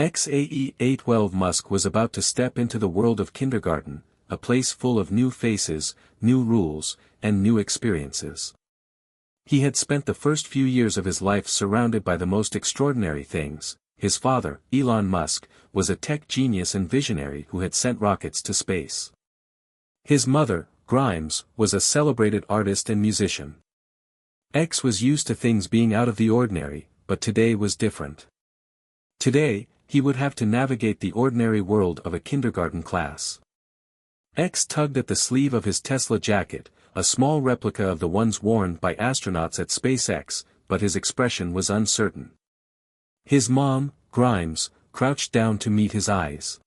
Xii Musk was about to step into the world of kindergarten, a place full of new faces, new rules, and new experiences. He had spent the first few years of his life surrounded by the most extraordinary things. His father, Elon Musk, was a tech genius and visionary who had sent rockets to space. His mother, Grimes, was a celebrated artist and musician. X was used to things being out of the ordinary, but today was different. Today, he would have to navigate the ordinary world of a kindergarten class. X tugged at the sleeve of his Tesla jacket, a small replica of the ones worn by astronauts at SpaceX, but his expression was uncertain. His mom, Grimes, crouched down to meet his eyes.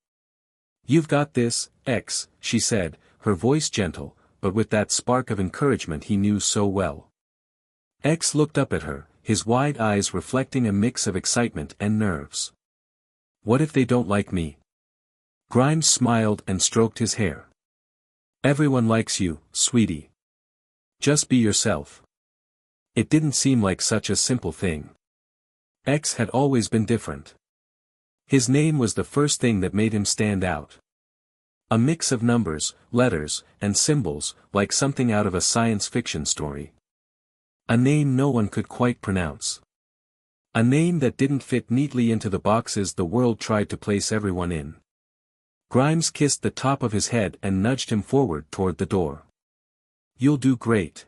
"You've got this, X," she said, her voice gentle, but with that spark of encouragement he knew so well. X looked up at her, his wide eyes reflecting a mix of excitement and nerves. "What if they don't like me?" Grimes smiled and stroked his hair. "Everyone likes you, sweetie. Just be yourself." It didn't seem like such a simple thing. X had always been different. His name was the first thing that made him stand out. A mix of numbers, letters, and symbols, like something out of a science fiction story. A name no one could quite pronounce. A name that didn't fit neatly into the boxes the world tried to place everyone in. Grimes kissed the top of his head and nudged him forward toward the door. "You'll do great."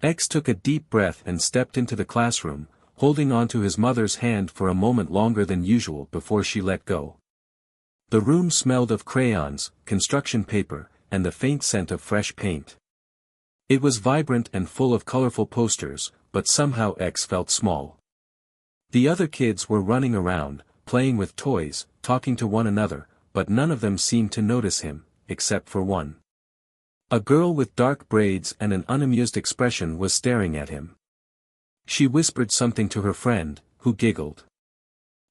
X took a deep breath and stepped into the classroom, holding onto his mother's hand for a moment longer than usual before she let go. The room smelled of crayons, construction paper, and the faint scent of fresh paint. It was vibrant and full of colorful posters, but somehow X felt small. The other kids were running around, playing with toys, talking to one another, but none of them seemed to notice him, except for one. A girl with dark braids and an unamused expression was staring at him. She whispered something to her friend, who giggled.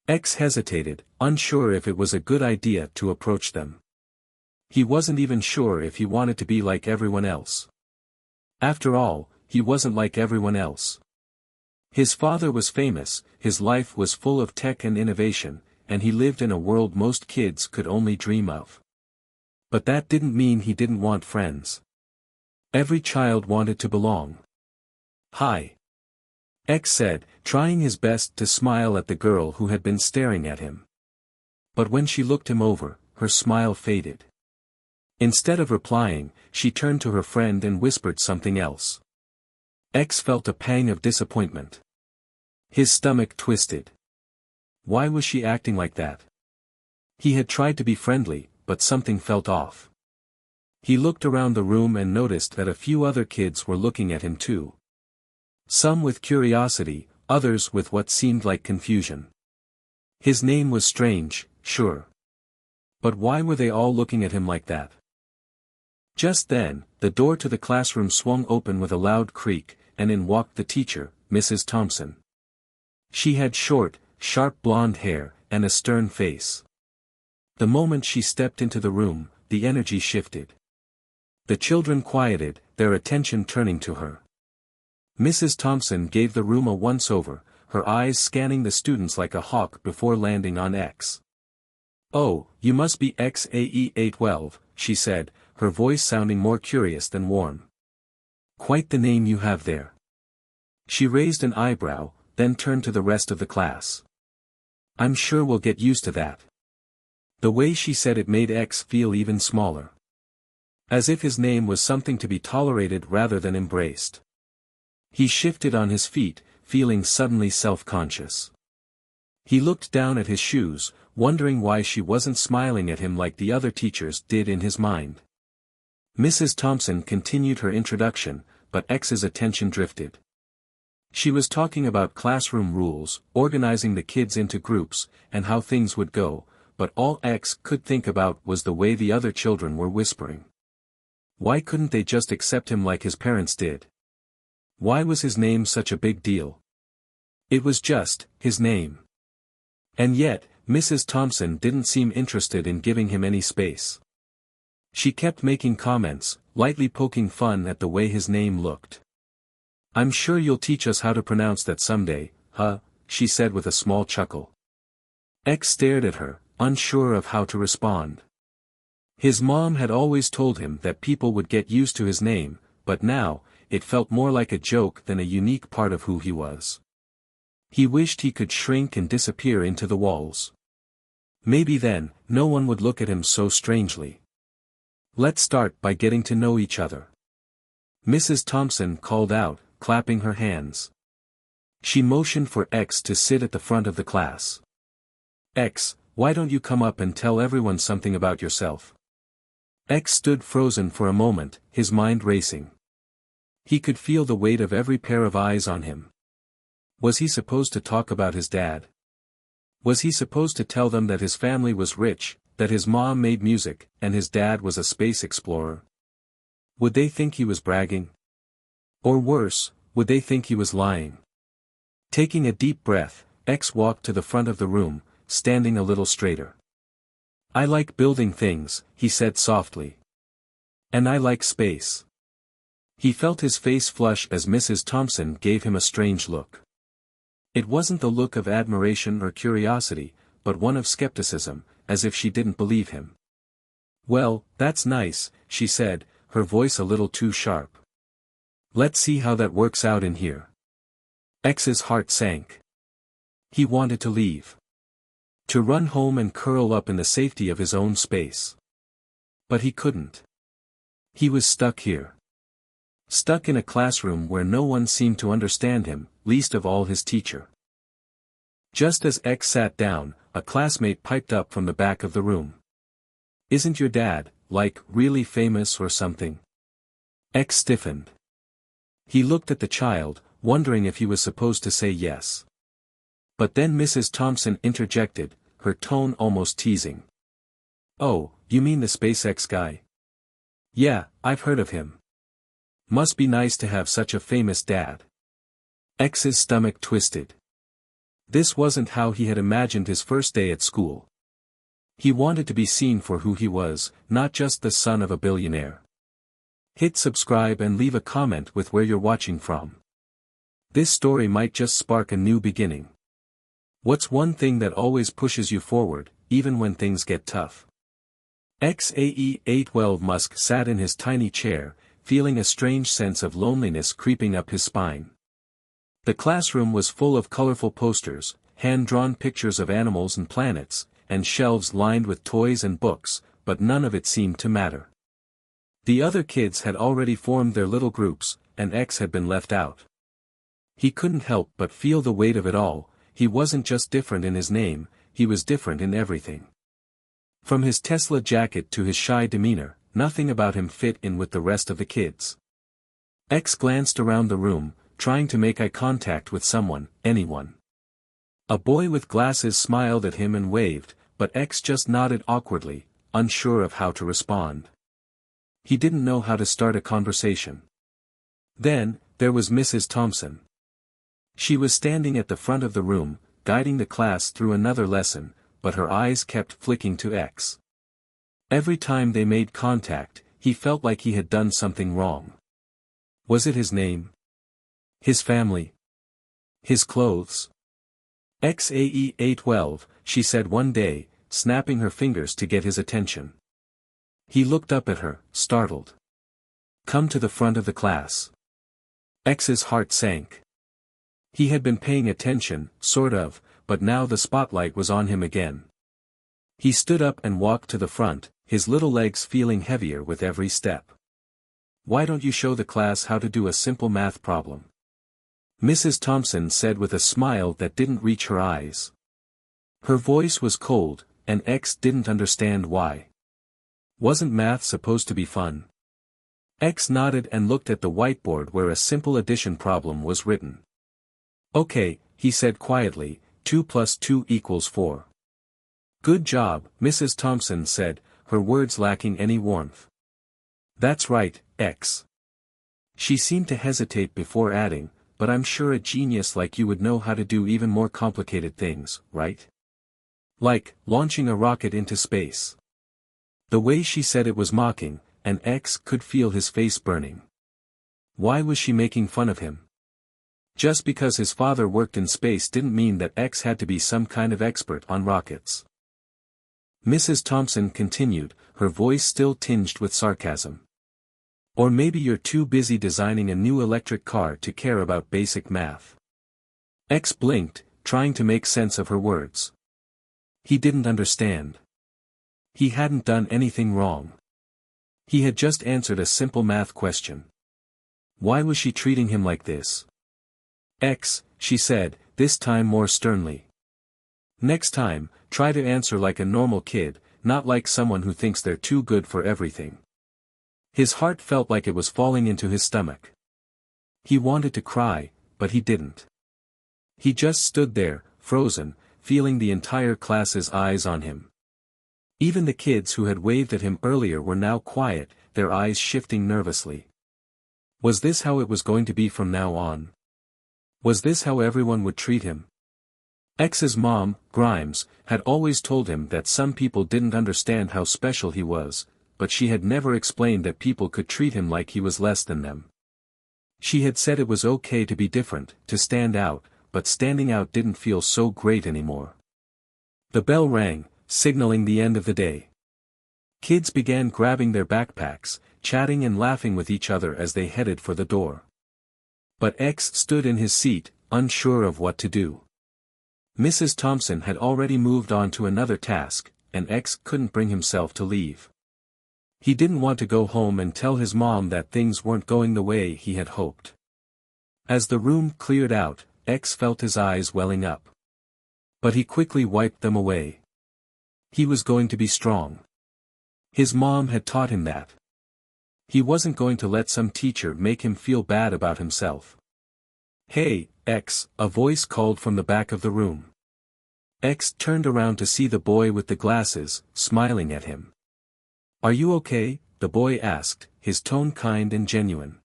X hesitated, unsure if it was a good idea to approach them. He wasn't even sure if he wanted to be like everyone else. After all, he wasn't like everyone else. His father was famous, his life was full of tech and innovation, and he lived in a world most kids could only dream of. But that didn't mean he didn't want friends. Every child wanted to belong. "Hi," X said, trying his best to smile at the girl who had been staring at him. But when she looked him over, her smile faded. Instead of replying, she turned to her friend and whispered something else. X felt a pang of disappointment. His stomach twisted. Why was she acting like that? He had tried to be friendly, but something felt off. He looked around the room and noticed that a few other kids were looking at him too. Some with curiosity, others with what seemed like confusion. His name was strange, sure. But why were they all looking at him like that? Just then, the door to the classroom swung open with a loud creak, and in walked the teacher, Mrs. Thompson. She had short, sharp blonde hair, and a stern face. The moment she stepped into the room, the energy shifted. The children quieted, their attention turning to her. Mrs. Thompson gave the room a once-over, her eyes scanning the students like a hawk before landing on X. "Oh, you must be Xii, she said, her voice sounding more curious than warm. "Quite the name you have there." She raised an eyebrow, then turned to the rest of the class. "I'm sure we'll get used to that." The way she said it made X feel even smaller. As if his name was something to be tolerated rather than embraced. He shifted on his feet, feeling suddenly self-conscious. He looked down at his shoes, wondering why she wasn't smiling at him like the other teachers did in his mind. Mrs. Thompson continued her introduction, but X's attention drifted. She was talking about classroom rules, organizing the kids into groups, and how things would go, but all X could think about was the way the other children were whispering. Why couldn't they just accept him like his parents did? Why was his name such a big deal? It was just his name. And yet, Mrs. Thompson didn't seem interested in giving him any space. She kept making comments, lightly poking fun at the way his name looked. "I'm sure you'll teach us how to pronounce that someday, huh?" she said with a small chuckle. X stared at her, unsure of how to respond. His mom had always told him that people would get used to his name, but now, it felt more like a joke than a unique part of who he was. He wished he could shrink and disappear into the walls. Maybe then, no one would look at him so strangely. Let's start by getting to know each other. Mrs. Thompson called out, clapping her hands. She motioned for X to sit at the front of the class. X, why don't you come up and tell everyone something about yourself? X stood frozen for a moment, his mind racing. He could feel the weight of every pair of eyes on him. Was he supposed to talk about his dad? Was he supposed to tell them that his family was rich, that his mom made music, and his dad was a space explorer? Would they think he was bragging? Or worse, would they think he was lying? Taking a deep breath, X walked to the front of the room, standing a little straighter. I like building things, he said softly. And I like space. He felt his face flush as Mrs. Thompson gave him a strange look. It wasn't the look of admiration or curiosity, but one of skepticism, as if she didn't believe him. Well, that's nice, she said, her voice a little too sharp. Let's see how that works out in here. X's heart sank. He wanted to leave. To run home and curl up in the safety of his own space. But he couldn't. He was stuck here. Stuck in a classroom where no one seemed to understand him, least of all his teacher. Just as X sat down, a classmate piped up from the back of the room. Isn't your dad, like, really famous or something? X stiffened. He looked at the child, wondering if he was supposed to say yes. But then Mrs. Thompson interjected, her tone almost teasing. Oh, you mean the SpaceX guy? Yeah, I've heard of him. Must be nice to have such a famous dad. X's stomach twisted. This wasn't how he had imagined his first day at school. He wanted to be seen for who he was, not just the son of a billionaire. Hit subscribe and leave a comment with where you're watching from. This story might just spark a new beginning. What's one thing that always pushes you forward, even when things get tough? Xii Musk sat in his tiny chair, feeling a strange sense of loneliness creeping up his spine. The classroom was full of colorful posters, hand-drawn pictures of animals and planets, and shelves lined with toys and books, but none of it seemed to matter. The other kids had already formed their little groups, and X had been left out. He couldn't help but feel the weight of it all. He wasn't just different in his name, he was different in everything. From his Tesla jacket to his shy demeanor, nothing about him fit in with the rest of the kids. X glanced around the room, trying to make eye contact with someone, anyone. A boy with glasses smiled at him and waved, but X just nodded awkwardly, unsure of how to respond. He didn't know how to start a conversation. Then, there was Mrs. Thompson. She was standing at the front of the room, guiding the class through another lesson, but her eyes kept flicking to X. Every time they made contact, he felt like he had done something wrong. Was it his name? His family? His clothes? Xae812, she said one day, snapping her fingers to get his attention. He looked up at her, startled. Come to the front of the class. X's heart sank. He had been paying attention, sort of, but now the spotlight was on him again. He stood up and walked to the front, his little legs feeling heavier with every step. Why don't you show the class how to do a simple math problem? Mrs. Thompson said with a smile that didn't reach her eyes. Her voice was cold, and X didn't understand why. Wasn't math supposed to be fun? X nodded and looked at the whiteboard where a simple addition problem was written. Okay, he said quietly, 2 + 2 = 4. Good job, Mrs. Thompson said, her words lacking any warmth. That's right, X. She seemed to hesitate before adding, but I'm sure a genius like you would know how to do even more complicated things, right? Like, launching a rocket into space. The way she said it was mocking, and X could feel his face burning. Why was she making fun of him? Just because his father worked in space didn't mean that X had to be some kind of expert on rockets. Mrs. Thompson continued, her voice still tinged with sarcasm. Or maybe you're too busy designing a new electric car to care about basic math. X blinked, trying to make sense of her words. He didn't understand. He hadn't done anything wrong. He had just answered a simple math question. Why was she treating him like this? X, she said, this time more sternly. Next time, try to answer like a normal kid, not like someone who thinks they're too good for everything. His heart felt like it was falling into his stomach. He wanted to cry, but he didn't. He just stood there, frozen, feeling the entire class's eyes on him. Even the kids who had waved at him earlier were now quiet, their eyes shifting nervously. Was this how it was going to be from now on? Was this how everyone would treat him? X's mom, Grimes, had always told him that some people didn't understand how special he was, but she had never explained that people could treat him like he was less than them. She had said it was okay to be different, to stand out, but standing out didn't feel so great anymore. The bell rang, signaling the end of the day. Kids began grabbing their backpacks, chatting and laughing with each other as they headed for the door. But X stood in his seat, unsure of what to do. Mrs. Thompson had already moved on to another task, and X couldn't bring himself to leave. He didn't want to go home and tell his mom that things weren't going the way he had hoped. As the room cleared out, X felt his eyes welling up. But he quickly wiped them away. He was going to be strong. His mom had taught him that. He wasn't going to let some teacher make him feel bad about himself. Hey, X, a voice called from the back of the room. X turned around to see the boy with the glasses, smiling at him. Are you okay? The boy asked, his tone kind and genuine.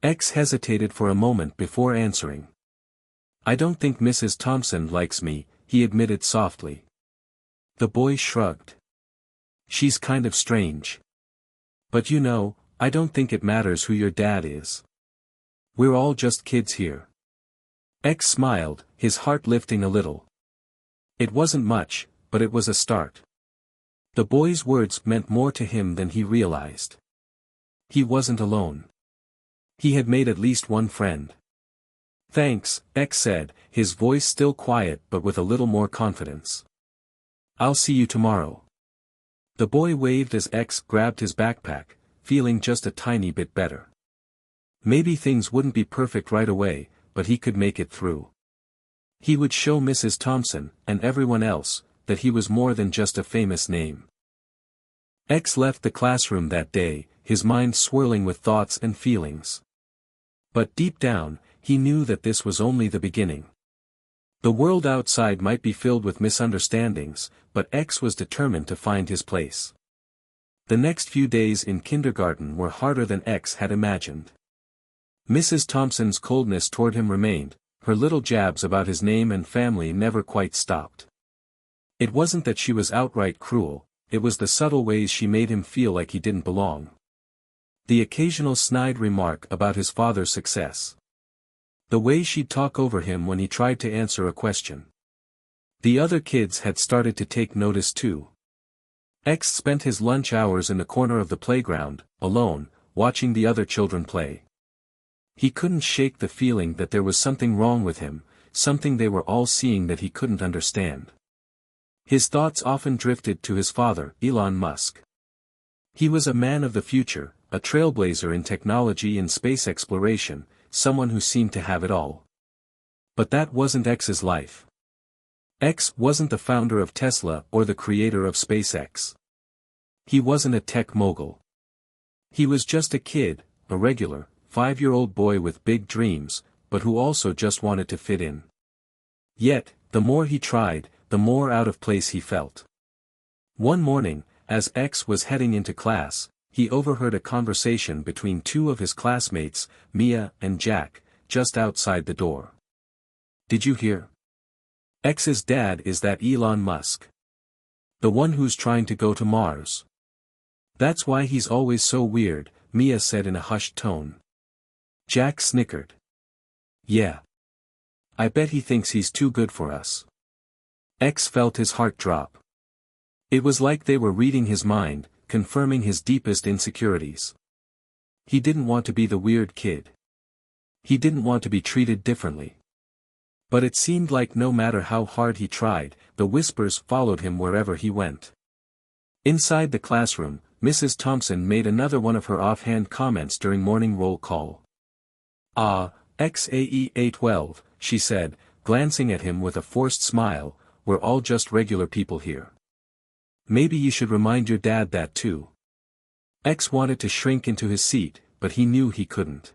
X hesitated for a moment before answering. I don't think Mrs. Thompson likes me, he admitted softly. The boy shrugged. She's kind of strange. But you know, I don't think it matters who your dad is. We're all just kids here. X smiled, his heart lifting a little. It wasn't much, but it was a start. The boy's words meant more to him than he realized. He wasn't alone. He had made at least one friend. Thanks, X said, his voice still quiet but with a little more confidence. I'll see you tomorrow. The boy waved as X grabbed his backpack, feeling just a tiny bit better. Maybe things wouldn't be perfect right away, but he could make it through. He would show Mrs. Thompson, and everyone else, that he was more than just a famous name. X left the classroom that day, his mind swirling with thoughts and feelings. But deep down, he knew that this was only the beginning. The world outside might be filled with misunderstandings, but X was determined to find his place. The next few days in kindergarten were harder than X had imagined. Mrs. Thompson's coldness toward him remained, her little jabs about his name and family never quite stopped. It wasn't that she was outright cruel, it was the subtle ways she made him feel like he didn't belong. The occasional snide remark about his father's success. The way she'd talk over him when he tried to answer a question. The other kids had started to take notice too. X spent his lunch hours in the corner of the playground, alone, watching the other children play. He couldn't shake the feeling that there was something wrong with him, something they were all seeing that he couldn't understand. His thoughts often drifted to his father, Elon Musk. He was a man of the future, a trailblazer in technology and space exploration, someone who seemed to have it all. But that wasn't X's life. X wasn't the founder of Tesla or the creator of SpaceX. He wasn't a tech mogul. He was just a kid, a regular, 5-year-old boy with big dreams, but who also just wanted to fit in. Yet, the more he tried, the more out of place he felt. One morning, as X was heading into class, he overheard a conversation between two of his classmates, Mia and Jack, just outside the door. Did you hear? X's dad is that Elon Musk. The one who's trying to go to Mars. That's why he's always so weird, Mia said in a hushed tone. Jack snickered. Yeah. I bet he thinks he's too good for us. X felt his heart drop. It was like they were reading his mind, confirming his deepest insecurities. He didn't want to be the weird kid. He didn't want to be treated differently. But it seemed like no matter how hard he tried, the whispers followed him wherever he went. Inside the classroom, Mrs. Thompson made another one of her offhand comments during morning roll call. Xii A12, she said, glancing at him with a forced smile, we're all just regular people here. Maybe you should remind your dad that too. X wanted to shrink into his seat, but he knew he couldn't.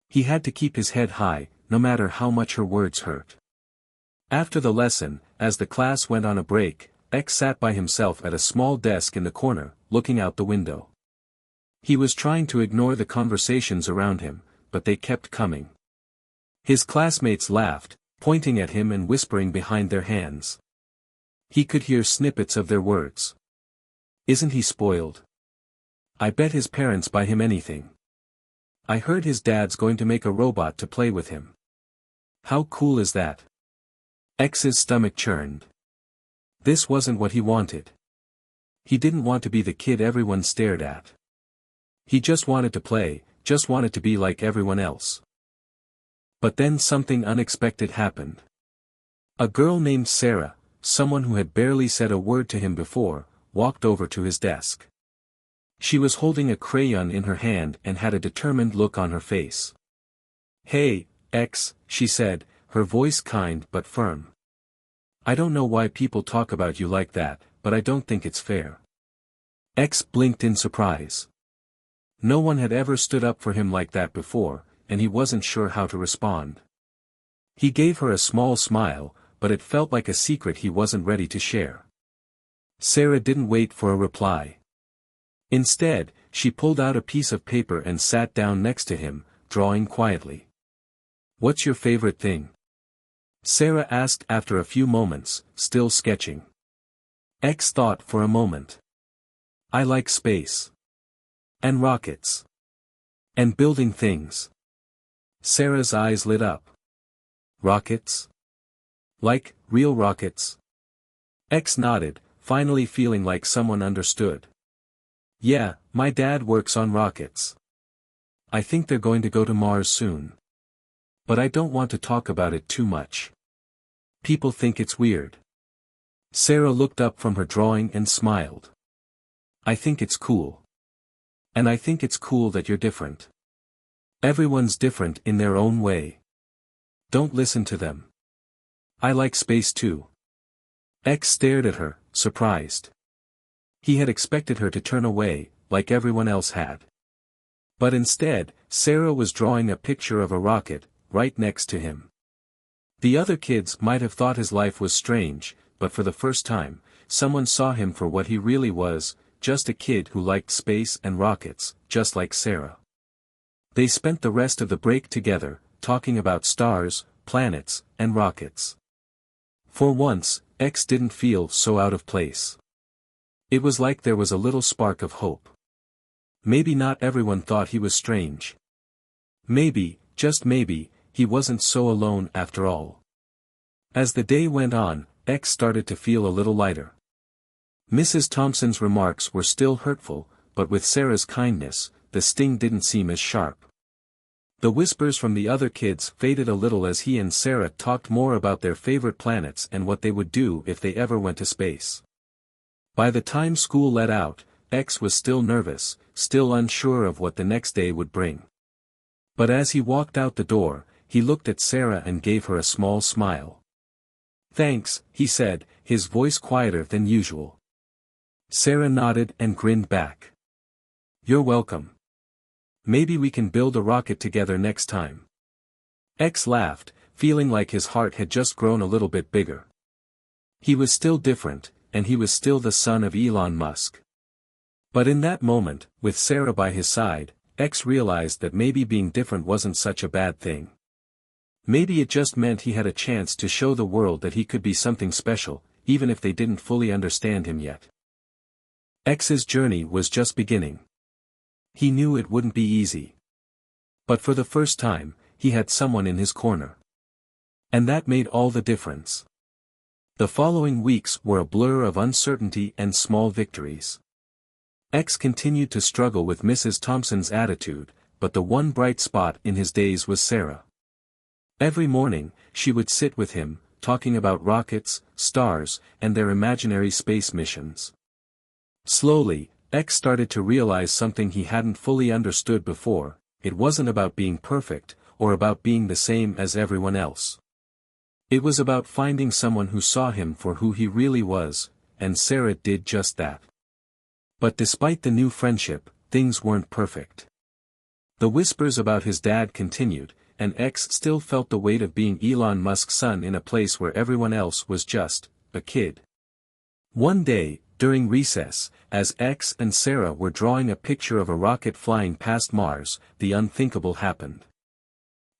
He had to keep his head high, no matter how much her words hurt. After the lesson, as the class went on a break, X sat by himself at a small desk in the corner, looking out the window. He was trying to ignore the conversations around him, but they kept coming. His classmates laughed, pointing at him and whispering behind their hands. He could hear snippets of their words. Isn't he spoiled? I bet his parents buy him anything. I heard his dad's going to make a robot to play with him. How cool is that? X's stomach churned. This wasn't what he wanted. He didn't want to be the kid everyone stared at. He just wanted to play, just wanted to be like everyone else. But then something unexpected happened. A girl named Sarah, someone who had barely said a word to him before, walked over to his desk. She was holding a crayon in her hand and had a determined look on her face. Hey, X, she said, her voice kind but firm. I don't know why people talk about you like that, but I don't think it's fair. X blinked in surprise. No one had ever stood up for him like that before, and he wasn't sure how to respond. He gave her a small smile, but it felt like a secret he wasn't ready to share. Sarah didn't wait for a reply. Instead, she pulled out a piece of paper and sat down next to him, drawing quietly. What's your favorite thing? Sarah asked after a few moments, still sketching. X thought for a moment. I like space. And rockets. And building things. Sarah's eyes lit up. Rockets? Like, real rockets? X nodded, finally feeling like someone understood. Yeah, my dad works on rockets. I think they're going to go to Mars soon. But I don't want to talk about it too much. People think it's weird. Sarah looked up from her drawing and smiled. I think it's cool. And I think it's cool that you're different. Everyone's different in their own way. Don't listen to them. I like space too. X stared at her, surprised. He had expected her to turn away, like everyone else had. But instead, Sarah was drawing a picture of a rocket, right next to him. The other kids might have thought his life was strange, but for the first time, someone saw him for what he really was, just a kid who liked space and rockets, just like Sarah. They spent the rest of the break together, talking about stars, planets, and rockets. For once, X didn't feel so out of place. It was like there was a little spark of hope. Maybe not everyone thought he was strange. Maybe, just maybe, he wasn't so alone after all. As the day went on, X started to feel a little lighter. Mrs. Thompson's remarks were still hurtful, but with Sarah's kindness, the sting didn't seem as sharp. The whispers from the other kids faded a little as he and Sarah talked more about their favorite planets and what they would do if they ever went to space. By the time school let out, X was still nervous, still unsure of what the next day would bring. But as he walked out the door, he looked at Sarah and gave her a small smile. Thanks, he said, his voice quieter than usual. Sarah nodded and grinned back. You're welcome. Maybe we can build a rocket together next time. X laughed, feeling like his heart had just grown a little bit bigger. He was still different, and he was still the son of Elon Musk. But in that moment, with Sarah by his side, X realized that maybe being different wasn't such a bad thing. Maybe it just meant he had a chance to show the world that he could be something special, even if they didn't fully understand him yet. X's journey was just beginning. He knew it wouldn't be easy. But for the first time, he had someone in his corner. And that made all the difference. The following weeks were a blur of uncertainty and small victories. X continued to struggle with Mrs. Thompson's attitude, but the one bright spot in his days was Sarah. Every morning, she would sit with him, talking about rockets, stars, and their imaginary space missions. Slowly, X started to realize something he hadn't fully understood before: it wasn't about being perfect, or about being the same as everyone else. It was about finding someone who saw him for who he really was, and Sarah did just that. But despite the new friendship, things weren't perfect. The whispers about his dad continued, and X still felt the weight of being Elon Musk's son in a place where everyone else was just a kid. One day, during recess, as X and Sarah were drawing a picture of a rocket flying past Mars, the unthinkable happened.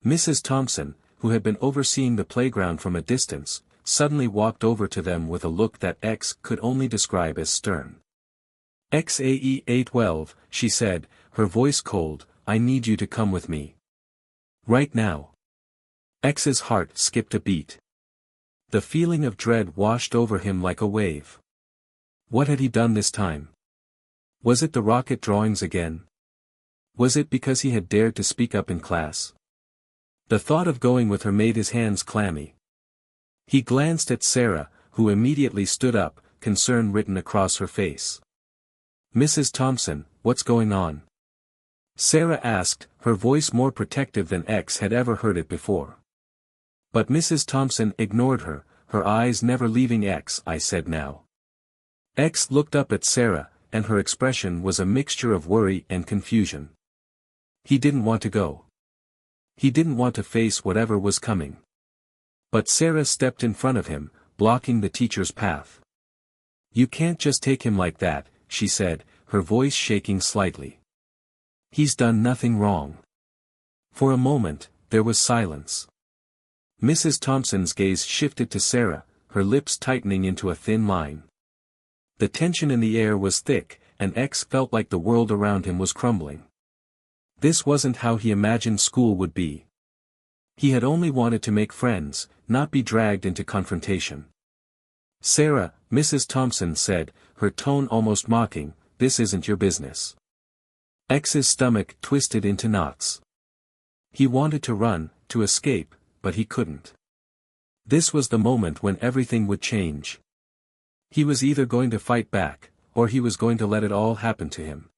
Mrs. Thompson, who had been overseeing the playground from a distance, suddenly walked over to them with a look that X could only describe as stern. "Xae A12, she said, her voice cold, "I need you to come with me. Right now." X's heart skipped a beat. The feeling of dread washed over him like a wave. What had he done this time? Was it the rocket drawings again? Was it because he had dared to speak up in class? The thought of going with her made his hands clammy. He glanced at Sarah, who immediately stood up, concern written across her face. "Mrs. Thompson, what's going on?" Sarah asked, her voice more protective than X had ever heard it before. But Mrs. Thompson ignored her, her eyes never leaving X. "I said now." X looked up at Sarah, and her expression was a mixture of worry and confusion. He didn't want to go. He didn't want to face whatever was coming. But Sarah stepped in front of him, blocking the teacher's path. "You can't just take him like that," she said, her voice shaking slightly. "He's done nothing wrong." For a moment, there was silence. Mrs. Thompson's gaze shifted to Sarah, her lips tightening into a thin line. The tension in the air was thick, and X felt like the world around him was crumbling. This wasn't how he imagined school would be. He had only wanted to make friends, not be dragged into confrontation. "Sarah," Mrs. Thompson said, her tone almost mocking, "this isn't your business." X's stomach twisted into knots. He wanted to run, to escape, but he couldn't. This was the moment when everything would change. He was either going to fight back, or he was going to let it all happen to him.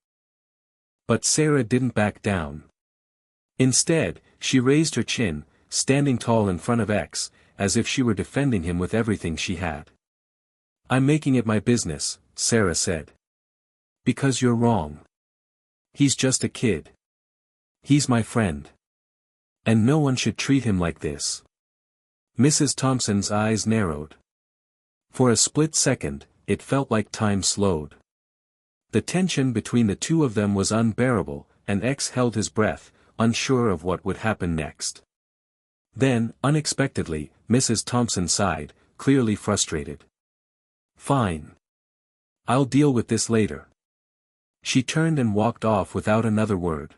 But Sarah didn't back down. Instead, she raised her chin, standing tall in front of X, as if she were defending him with everything she had. "I'm making it my business," Sarah said. "Because you're wrong. He's just a kid. He's my friend. And no one should treat him like this." Mrs. Thompson's eyes narrowed. For a split second, it felt like time slowed. The tension between the two of them was unbearable, and X held his breath, unsure of what would happen next. Then, unexpectedly, Mrs. Thompson sighed, clearly frustrated. "Fine. I'll deal with this later." She turned and walked off without another word.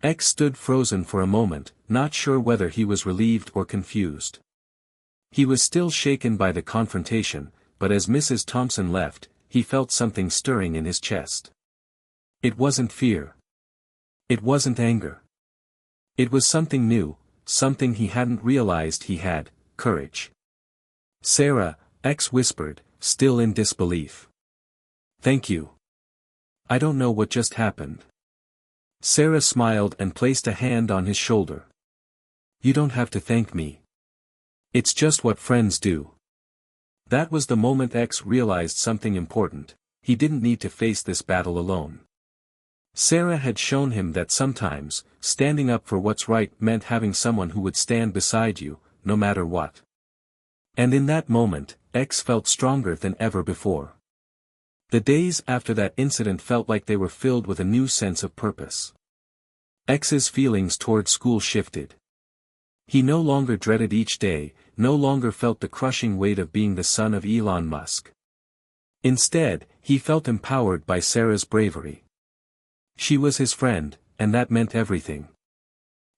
X stood frozen for a moment, not sure whether he was relieved or confused. He was still shaken by the confrontation, but as Mrs. Thompson left, he felt something stirring in his chest. It wasn't fear. It wasn't anger. It was something new, something he hadn't realized he had: courage. "Sarah," X whispered, still in disbelief. "Thank you. I don't know what just happened." Sarah smiled and placed a hand on his shoulder. "You don't have to thank me. It's just what friends do." That was the moment X realized something important: he didn't need to face this battle alone. Sarah had shown him that sometimes, standing up for what's right meant having someone who would stand beside you, no matter what. And in that moment, X felt stronger than ever before. The days after that incident felt like they were filled with a new sense of purpose. X's feelings toward school shifted. He no longer dreaded each day, no longer felt the crushing weight of being the son of Elon Musk. Instead, he felt empowered by Sarah's bravery. She was his friend, and that meant everything.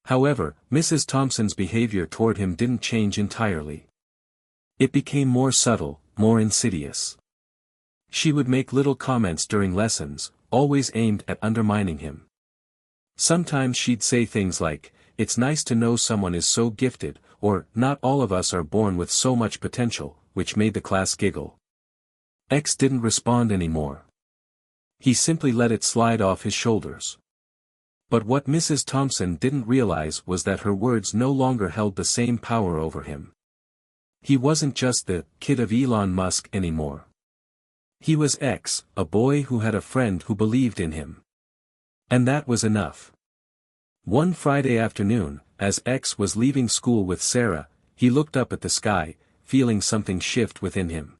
However, Mrs. Thompson's behavior toward him didn't change entirely. It became more subtle, more insidious. She would make little comments during lessons, always aimed at undermining him. Sometimes she'd say things like, "It's nice to know someone is so gifted," or, "Not all of us are born with so much potential," which made the class giggle. X didn't respond anymore. He simply let it slide off his shoulders. But what Mrs. Thompson didn't realize was that her words no longer held the same power over him. He wasn't just the kid of Elon Musk anymore. He was X, a boy who had a friend who believed in him. And that was enough. One Friday afternoon, as X was leaving school with Sarah, he looked up at the sky, feeling something shift within him.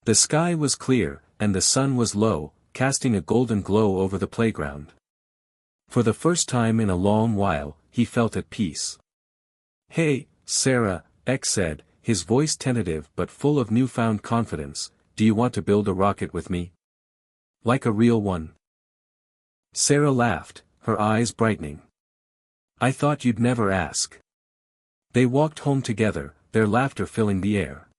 The sky was clear, and the sun was low, casting a golden glow over the playground. For the first time in a long while, he felt at peace. "Hey, Sarah," X said, his voice tentative but full of newfound confidence, "do you want to build a rocket with me? Like a real one?" Sarah laughed, her eyes brightening. "I thought you'd never ask." They walked home together, their laughter filling the air.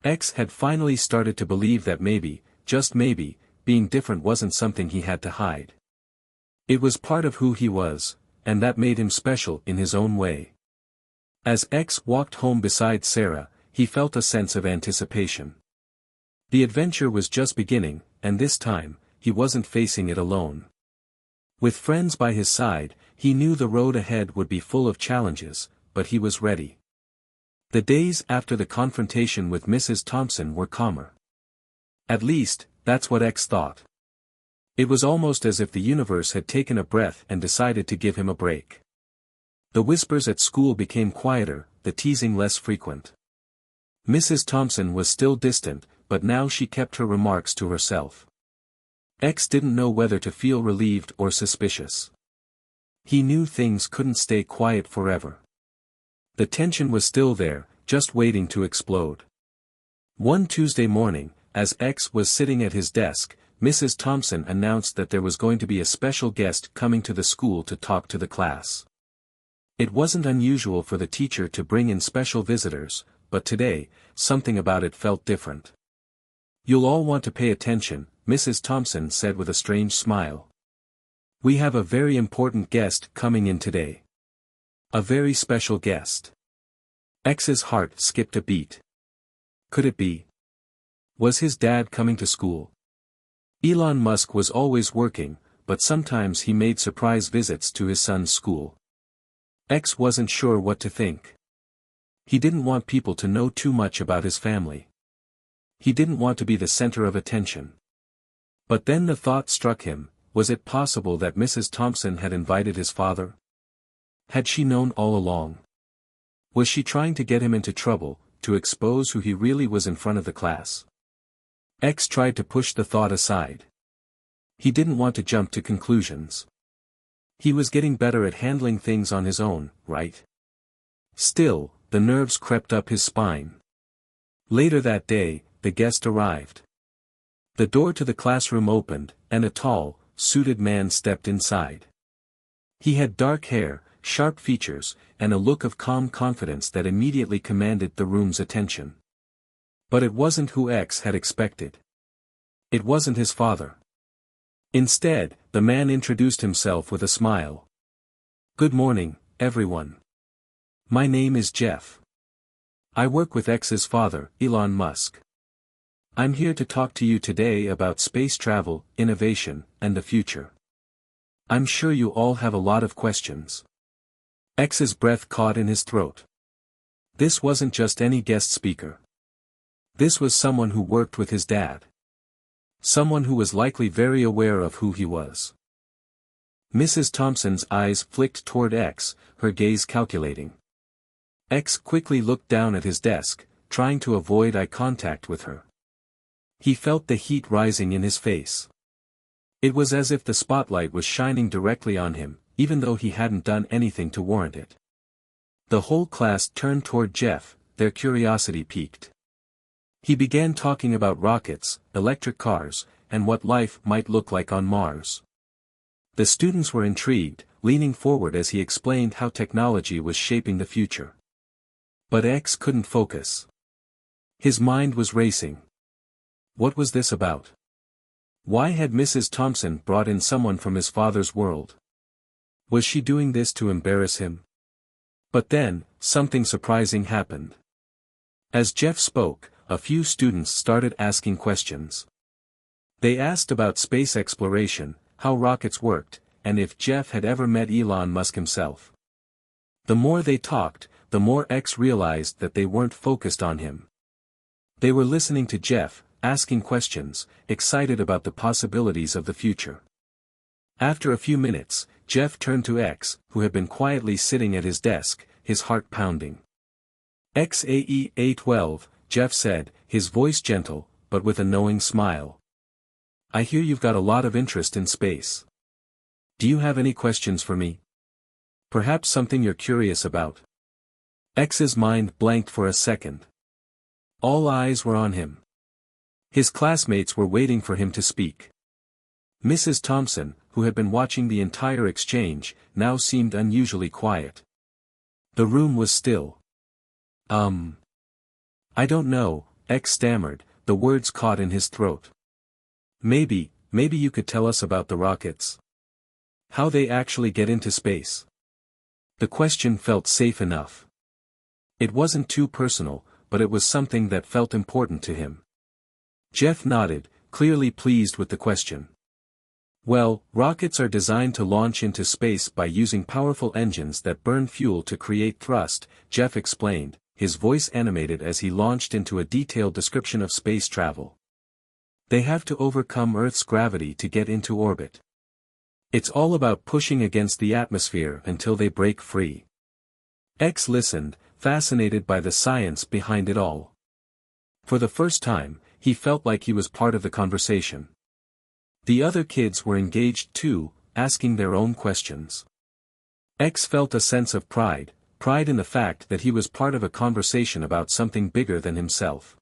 X had finally started to believe that maybe, just maybe, being different wasn't something he had to hide. It was part of who he was, and that made him special in his own way. As X walked home beside Sarah, he felt a sense of anticipation. The adventure was just beginning, and this time, he wasn't facing it alone. With friends by his side, he knew the road ahead would be full of challenges, but he was ready. The days after the confrontation with Mrs. Thompson were calmer. At least, that's what X thought. It was almost as if the universe had taken a breath and decided to give him a break. The whispers at school became quieter, the teasing less frequent. Mrs. Thompson was still distant, but now she kept her remarks to herself. X didn't know whether to feel relieved or suspicious. He knew things couldn't stay quiet forever. The tension was still there, just waiting to explode. One Tuesday morning, as X was sitting at his desk, Mrs. Thompson announced that there was going to be a special guest coming to the school to talk to the class. It wasn't unusual for the teacher to bring in special visitors, but today, something about it felt different. "You'll all want to pay attention," Mrs. Thompson said with a strange smile. "We have a very important guest coming in today. A very special guest." X's heart skipped a beat. Could it be? Was his dad coming to school? Elon Musk was always working, but sometimes he made surprise visits to his son's school. X wasn't sure what to think. He didn't want people to know too much about his family. He didn't want to be the center of attention. But then the thought struck him, was it possible that Mrs. Thompson had invited his father? Had she known all along? Was she trying to get him into trouble, to expose who he really was in front of the class? X tried to push the thought aside. He didn't want to jump to conclusions. He was getting better at handling things on his own, right? Still, the nerves crept up his spine. Later that day, the guest arrived. The door to the classroom opened, and a tall, suited man stepped inside. He had dark hair, sharp features, and a look of calm confidence that immediately commanded the room's attention. But it wasn't who X had expected. It wasn't his father. Instead, the man introduced himself with a smile. "Good morning, everyone. My name is Jeff. I work with X's father, Elon Musk. I'm here to talk to you today about space travel, innovation, and the future. I'm sure you all have a lot of questions." X's breath caught in his throat. This wasn't just any guest speaker. This was someone who worked with his dad. Someone who was likely very aware of who he was. Mrs. Thompson's eyes flicked toward X, her gaze calculating. X quickly looked down at his desk, trying to avoid eye contact with her. He felt the heat rising in his face. It was as if the spotlight was shining directly on him, even though he hadn't done anything to warrant it. The whole class turned toward Jeff, their curiosity piqued. He began talking about rockets, electric cars, and what life might look like on Mars. The students were intrigued, leaning forward as he explained how technology was shaping the future. But X couldn't focus. His mind was racing. What was this about? Why had Mrs. Thompson brought in someone from his father's world? Was she doing this to embarrass him? But then, something surprising happened. As Jeff spoke, a few students started asking questions. They asked about space exploration, how rockets worked, and if Jeff had ever met Elon Musk himself. The more they talked, the more X realized that they weren't focused on him. They were listening to Jeff, asking questions, excited about the possibilities of the future. After a few minutes, Jeff turned to X, who had been quietly sitting at his desk, his heart pounding. "Xii A-12, Jeff said, his voice gentle, but with a knowing smile. "I hear you've got a lot of interest in space. Do you have any questions for me? Perhaps something you're curious about?" X's mind blanked for a second. All eyes were on him. His classmates were waiting for him to speak. Mrs. Thompson, who had been watching the entire exchange, now seemed unusually quiet. The room was still. "I don't know," X stammered, the words caught in his throat. Maybe you could tell us about the rockets. How they actually get into space." The question felt safe enough. It wasn't too personal, but it was something that felt important to him. Jeff nodded, clearly pleased with the question. "Well, rockets are designed to launch into space by using powerful engines that burn fuel to create thrust," Jeff explained, his voice animated as he launched into a detailed description of space travel. "They have to overcome Earth's gravity to get into orbit. It's all about pushing against the atmosphere until they break free." X listened, fascinated by the science behind it all. For the first time, he felt like he was part of the conversation. The other kids were engaged too, asking their own questions. X felt a sense of pride in the fact that he was part of a conversation about something bigger than himself.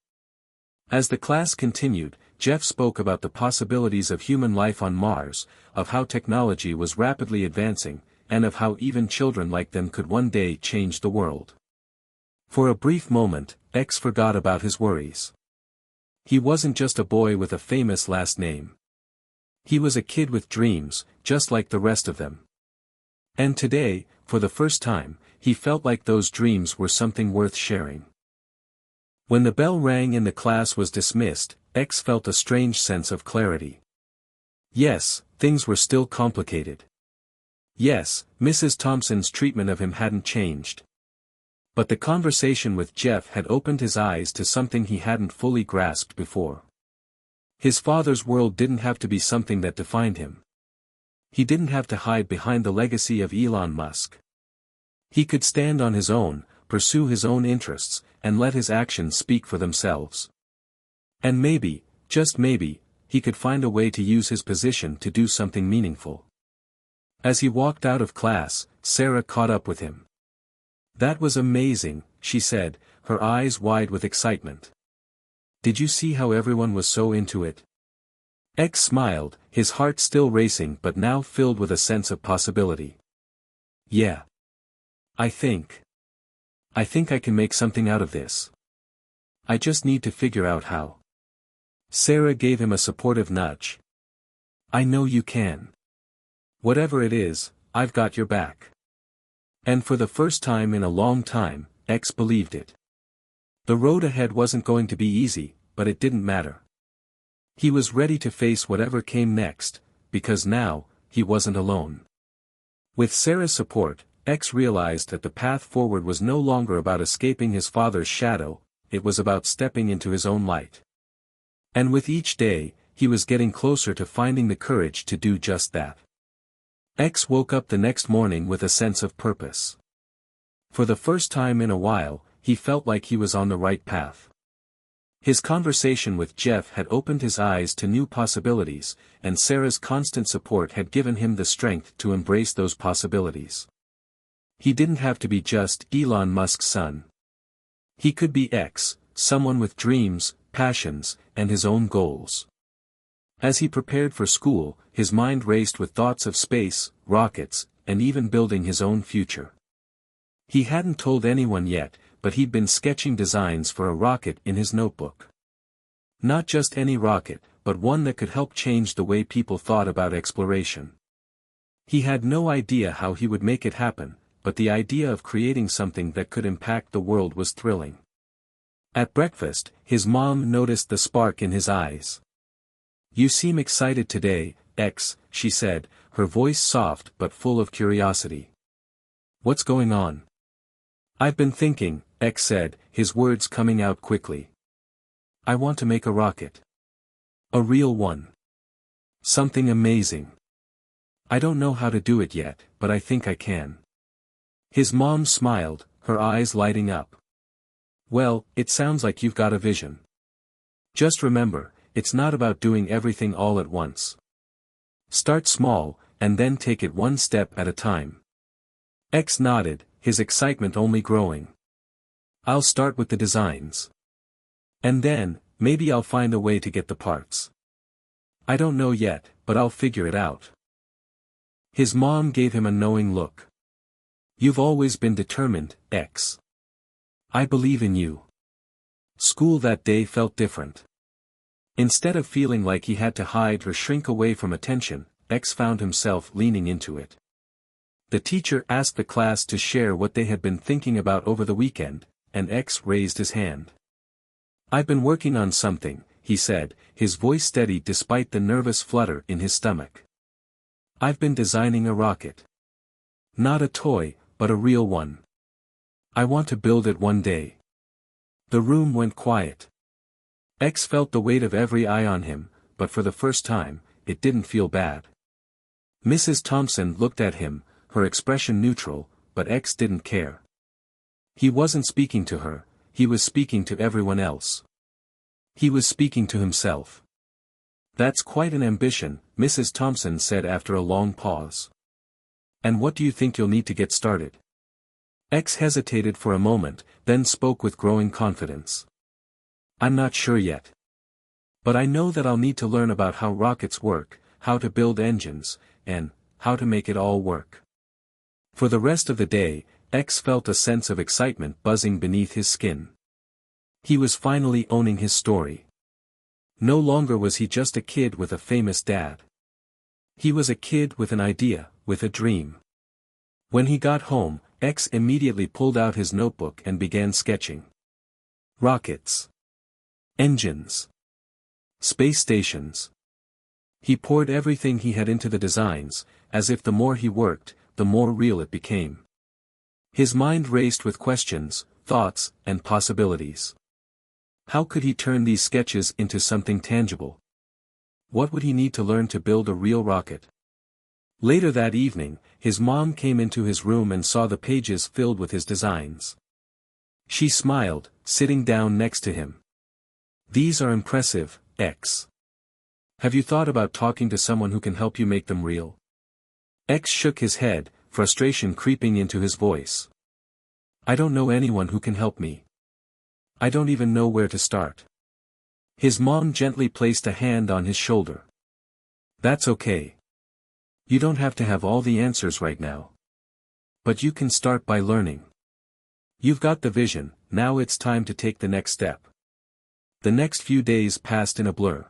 As the class continued, Jeff spoke about the possibilities of human life on Mars, of how technology was rapidly advancing, and of how even children like them could one day change the world. For a brief moment, X forgot about his worries. He wasn't just a boy with a famous last name. He was a kid with dreams, just like the rest of them. And today, for the first time, he felt like those dreams were something worth sharing. When the bell rang and the class was dismissed, X felt a strange sense of clarity. Yes, things were still complicated. Yes, Mrs. Thompson's treatment of him hadn't changed. But the conversation with Jeff had opened his eyes to something he hadn't fully grasped before. His father's world didn't have to be something that defined him. He didn't have to hide behind the legacy of Elon Musk. He could stand on his own, pursue his own interests, and let his actions speak for themselves. And maybe, just maybe, he could find a way to use his position to do something meaningful. As he walked out of class, Sarah caught up with him. "That was amazing," she said, her eyes wide with excitement. "Did you see how everyone was so into it?" X smiled, his heart still racing but now filled with a sense of possibility. "Yeah. I think I can make something out of this. I just need to figure out how." Sarah gave him a supportive nudge. "I know you can. Whatever it is, I've got your back." And for the first time in a long time, X believed it. The road ahead wasn't going to be easy, but it didn't matter. He was ready to face whatever came next, because now, he wasn't alone. With Sarah's support, X realized that the path forward was no longer about escaping his father's shadow, it was about stepping into his own light. And with each day, he was getting closer to finding the courage to do just that. X woke up the next morning with a sense of purpose. For the first time in a while, he felt like he was on the right path. His conversation with Jeff had opened his eyes to new possibilities, and Sarah's constant support had given him the strength to embrace those possibilities. He didn't have to be just Elon Musk's son. He could be X, someone with dreams, passions, and his own goals. As he prepared for school, his mind raced with thoughts of space, rockets, and even building his own future. He hadn't told anyone yet, but he'd been sketching designs for a rocket in his notebook. Not just any rocket, but one that could help change the way people thought about exploration. He had no idea how he would make it happen, but the idea of creating something that could impact the world was thrilling. At breakfast, his mom noticed the spark in his eyes. "You seem excited today, X," she said, her voice soft but full of curiosity. "What's going on?" "I've been thinking," X said, his words coming out quickly. "I want to make a rocket. A real one. Something amazing. I don't know how to do it yet, but I think I can." His mom smiled, her eyes lighting up. "Well, it sounds like you've got a vision. Just remember, it's not about doing everything all at once. Start small, and then take it one step at a time." X nodded, his excitement only growing. "I'll start with the designs. And then, maybe I'll find a way to get the parts. I don't know yet, but I'll figure it out." His mom gave him a knowing look. "You've always been determined, X. I believe in you." School that day felt different. Instead of feeling like he had to hide or shrink away from attention, X found himself leaning into it. The teacher asked the class to share what they had been thinking about over the weekend, and X raised his hand. "I've been working on something," he said, his voice steady despite the nervous flutter in his stomach. "I've been designing a rocket. Not a toy, but a real one. I want to build it one day." The room went quiet. X felt the weight of every eye on him, but for the first time, it didn't feel bad. Mrs. Thompson looked at him, her expression neutral, but X didn't care. He wasn't speaking to her, he was speaking to everyone else. He was speaking to himself. "That's quite an ambition," Mrs. Thompson said after a long pause. "And what do you think you'll need to get started?" X hesitated for a moment, then spoke with growing confidence. "I'm not sure yet. But I know that I'll need to learn about how rockets work, how to build engines, and how to make it all work." For the rest of the day, X felt a sense of excitement buzzing beneath his skin. He was finally owning his story. No longer was he just a kid with a famous dad. He was a kid with an idea, with a dream. When he got home, X immediately pulled out his notebook and began sketching. Rockets. Engines. Space stations. He poured everything he had into the designs, as if the more he worked, the more real it became. His mind raced with questions, thoughts, and possibilities. How could he turn these sketches into something tangible? What would he need to learn to build a real rocket? Later that evening, his mom came into his room and saw the pages filled with his designs. She smiled, sitting down next to him. "These are impressive, X. Have you thought about talking to someone who can help you make them real?" X shook his head, frustration creeping into his voice. "I don't know anyone who can help me. I don't even know where to start." His mom gently placed a hand on his shoulder. "That's okay. You don't have to have all the answers right now. But you can start by learning. You've got the vision, now it's time to take the next step." The next few days passed in a blur.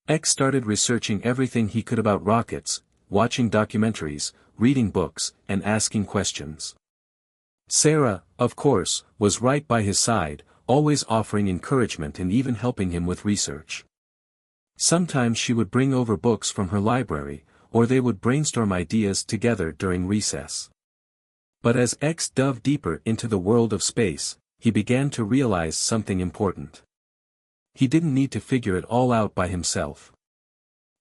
X started researching everything he could about rockets, watching documentaries, reading books, and asking questions. Sarah, of course, was right by his side, always offering encouragement and even helping him with research. Sometimes she would bring over books from her library, or they would brainstorm ideas together during recess. But as X dove deeper into the world of space, he began to realize something important. He didn't need to figure it all out by himself.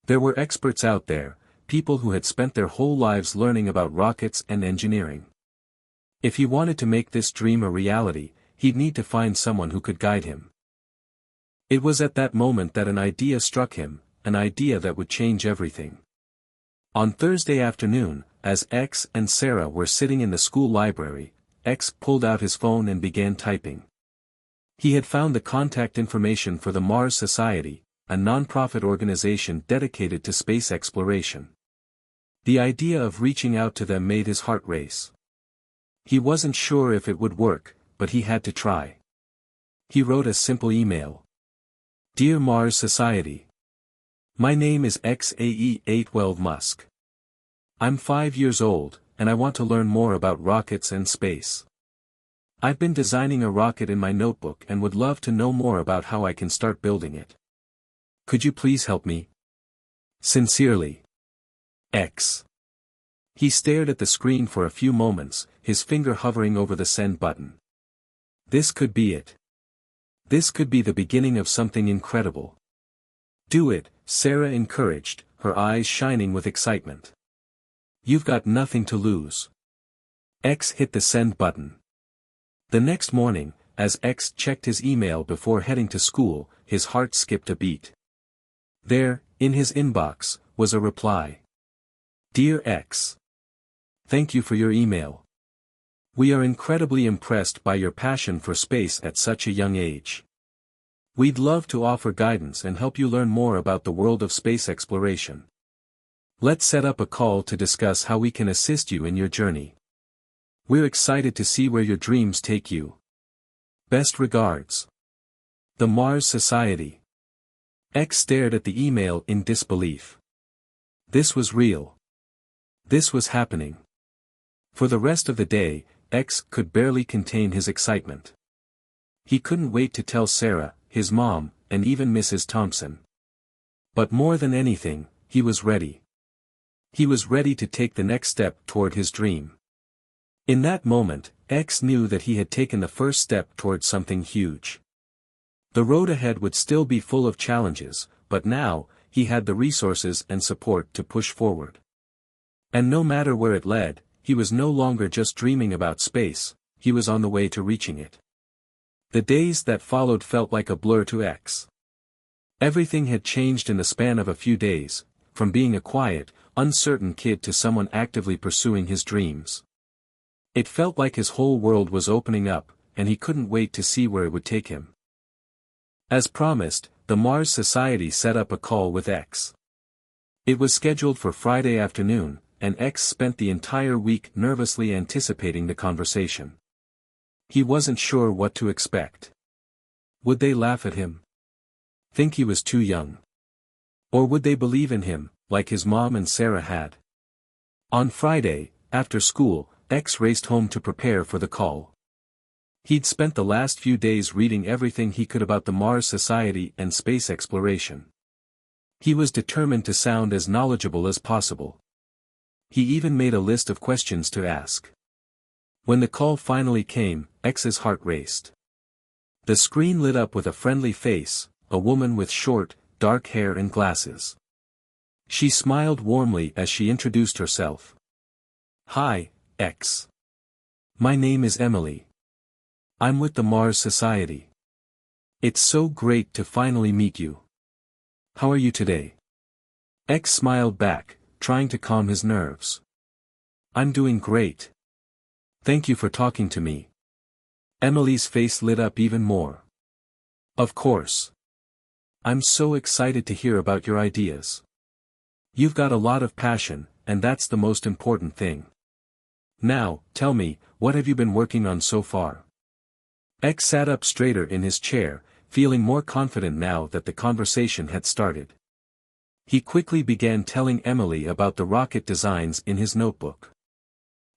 There were experts out there, people who had spent their whole lives learning about rockets and engineering. If he wanted to make this dream a reality, he'd need to find someone who could guide him. It was at that moment that an idea struck him, an idea that would change everything. On Thursday afternoon, as X and Sarah were sitting in the school library, X pulled out his phone and began typing. He had found the contact information for the Mars Society, a non-profit organization dedicated to space exploration. The idea of reaching out to them made his heart race. He wasn't sure if it would work, but he had to try. He wrote a simple email. Dear Mars Society. My name is Xii Musk. I'm 5 years old, and I want to learn more about rockets and space. I've been designing a rocket in my notebook and would love to know more about how I can start building it. Could you please help me? Sincerely. X. He stared at the screen for a few moments, his finger hovering over the send button. This could be it. This could be the beginning of something incredible. Do it, Sarah encouraged, her eyes shining with excitement. You've got nothing to lose. X hit the send button. The next morning, as X checked his email before heading to school, his heart skipped a beat. There, in his inbox, was a reply. Dear X. Thank you for your email. We are incredibly impressed by your passion for space at such a young age. We'd love to offer guidance and help you learn more about the world of space exploration. Let's set up a call to discuss how we can assist you in your journey. We're excited to see where your dreams take you. Best regards. The Mars Society. X stared at the email in disbelief. This was real. This was happening. For the rest of the day, X could barely contain his excitement. He couldn't wait to tell Sarah, his mom, and even Mrs. Thompson. But more than anything, he was ready. He was ready to take the next step toward his dream. In that moment, X knew that he had taken the first step toward something huge. The road ahead would still be full of challenges, but now, he had the resources and support to push forward. And no matter where it led, he was no longer just dreaming about space, he was on the way to reaching it. The days that followed felt like a blur to X. Everything had changed in the span of a few days, from being a quiet, uncertain kid to someone actively pursuing his dreams. It felt like his whole world was opening up, and he couldn't wait to see where it would take him. As promised, the Mars Society set up a call with X. It was scheduled for Friday afternoon, and X spent the entire week nervously anticipating the conversation. He wasn't sure what to expect. Would they laugh at him? Think he was too young? Or would they believe in him, like his mom and Sarah had? On Friday, after school, X raced home to prepare for the call. He'd spent the last few days reading everything he could about the Mars Society and space exploration. He was determined to sound as knowledgeable as possible. He even made a list of questions to ask. When the call finally came, X's heart raced. The screen lit up with a friendly face, a woman with short, dark hair and glasses. She smiled warmly as she introduced herself. Hi, X. My name is Emily. I'm with the Mars Society. It's so great to finally meet you. How are you today? X smiled back, trying to calm his nerves. I'm doing great. Thank you for talking to me. Emily's face lit up even more. Of course. I'm so excited to hear about your ideas. You've got a lot of passion, and that's the most important thing. Now, tell me, what have you been working on so far? X sat up straighter in his chair, feeling more confident now that the conversation had started. He quickly began telling Emily about the rocket designs in his notebook.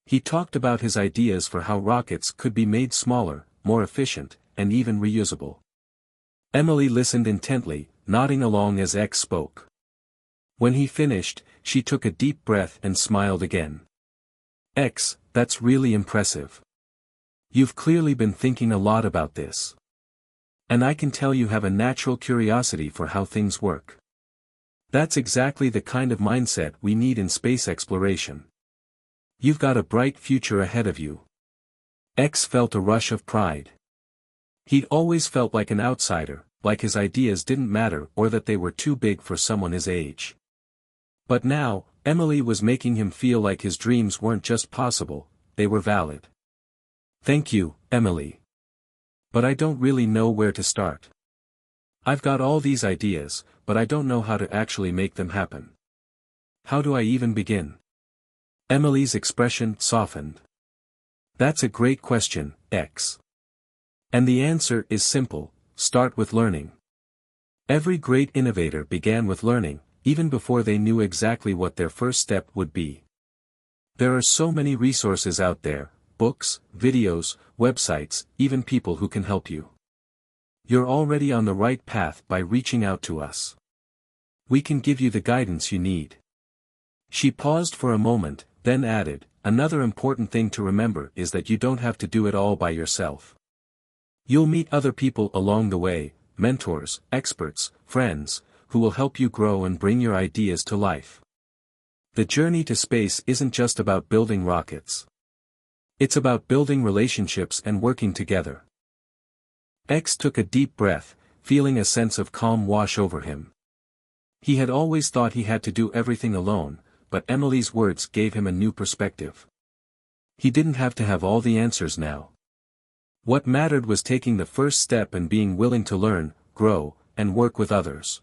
He talked about his ideas for how rockets could be made smaller, more efficient, and even reusable. Emily listened intently, nodding along as X spoke. When he finished, she took a deep breath and smiled again. X, that's really impressive. You've clearly been thinking a lot about this. And I can tell you have a natural curiosity for how things work. That's exactly the kind of mindset we need in space exploration. You've got a bright future ahead of you. X felt a rush of pride. He'd always felt like an outsider, like his ideas didn't matter or that they were too big for someone his age. But now, Emily was making him feel like his dreams weren't just possible, they were valid. Thank you, Emily. But I don't really know where to start. I've got all these ideas, but I don't know how to actually make them happen. How do I even begin? Emily's expression softened. That's a great question, X. And the answer is simple: start with learning. Every great innovator began with learning, even before they knew exactly what their first step would be. There are so many resources out there: books, videos, websites, even people who can help you. You're already on the right path by reaching out to us. We can give you the guidance you need. She paused for a moment, then added, another important thing to remember is that you don't have to do it all by yourself. You'll meet other people along the way, mentors, experts, friends, who will help you grow and bring your ideas to life. The journey to space isn't just about building rockets. It's about building relationships and working together. X took a deep breath, feeling a sense of calm wash over him. He had always thought he had to do everything alone, but Emily's words gave him a new perspective. He didn't have to have all the answers now. What mattered was taking the first step and being willing to learn, grow, and work with others.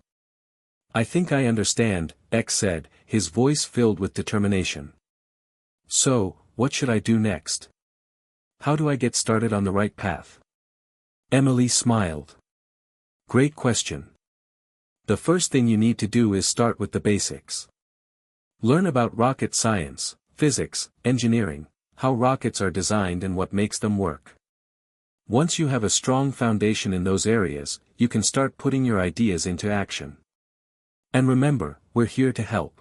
I think I understand, X said, his voice filled with determination. So, what should I do next? How do I get started on the right path? Emily smiled. Great question. The first thing you need to do is start with the basics. Learn about rocket science, physics, engineering, how rockets are designed and what makes them work. Once you have a strong foundation in those areas, you can start putting your ideas into action. And remember, we're here to help.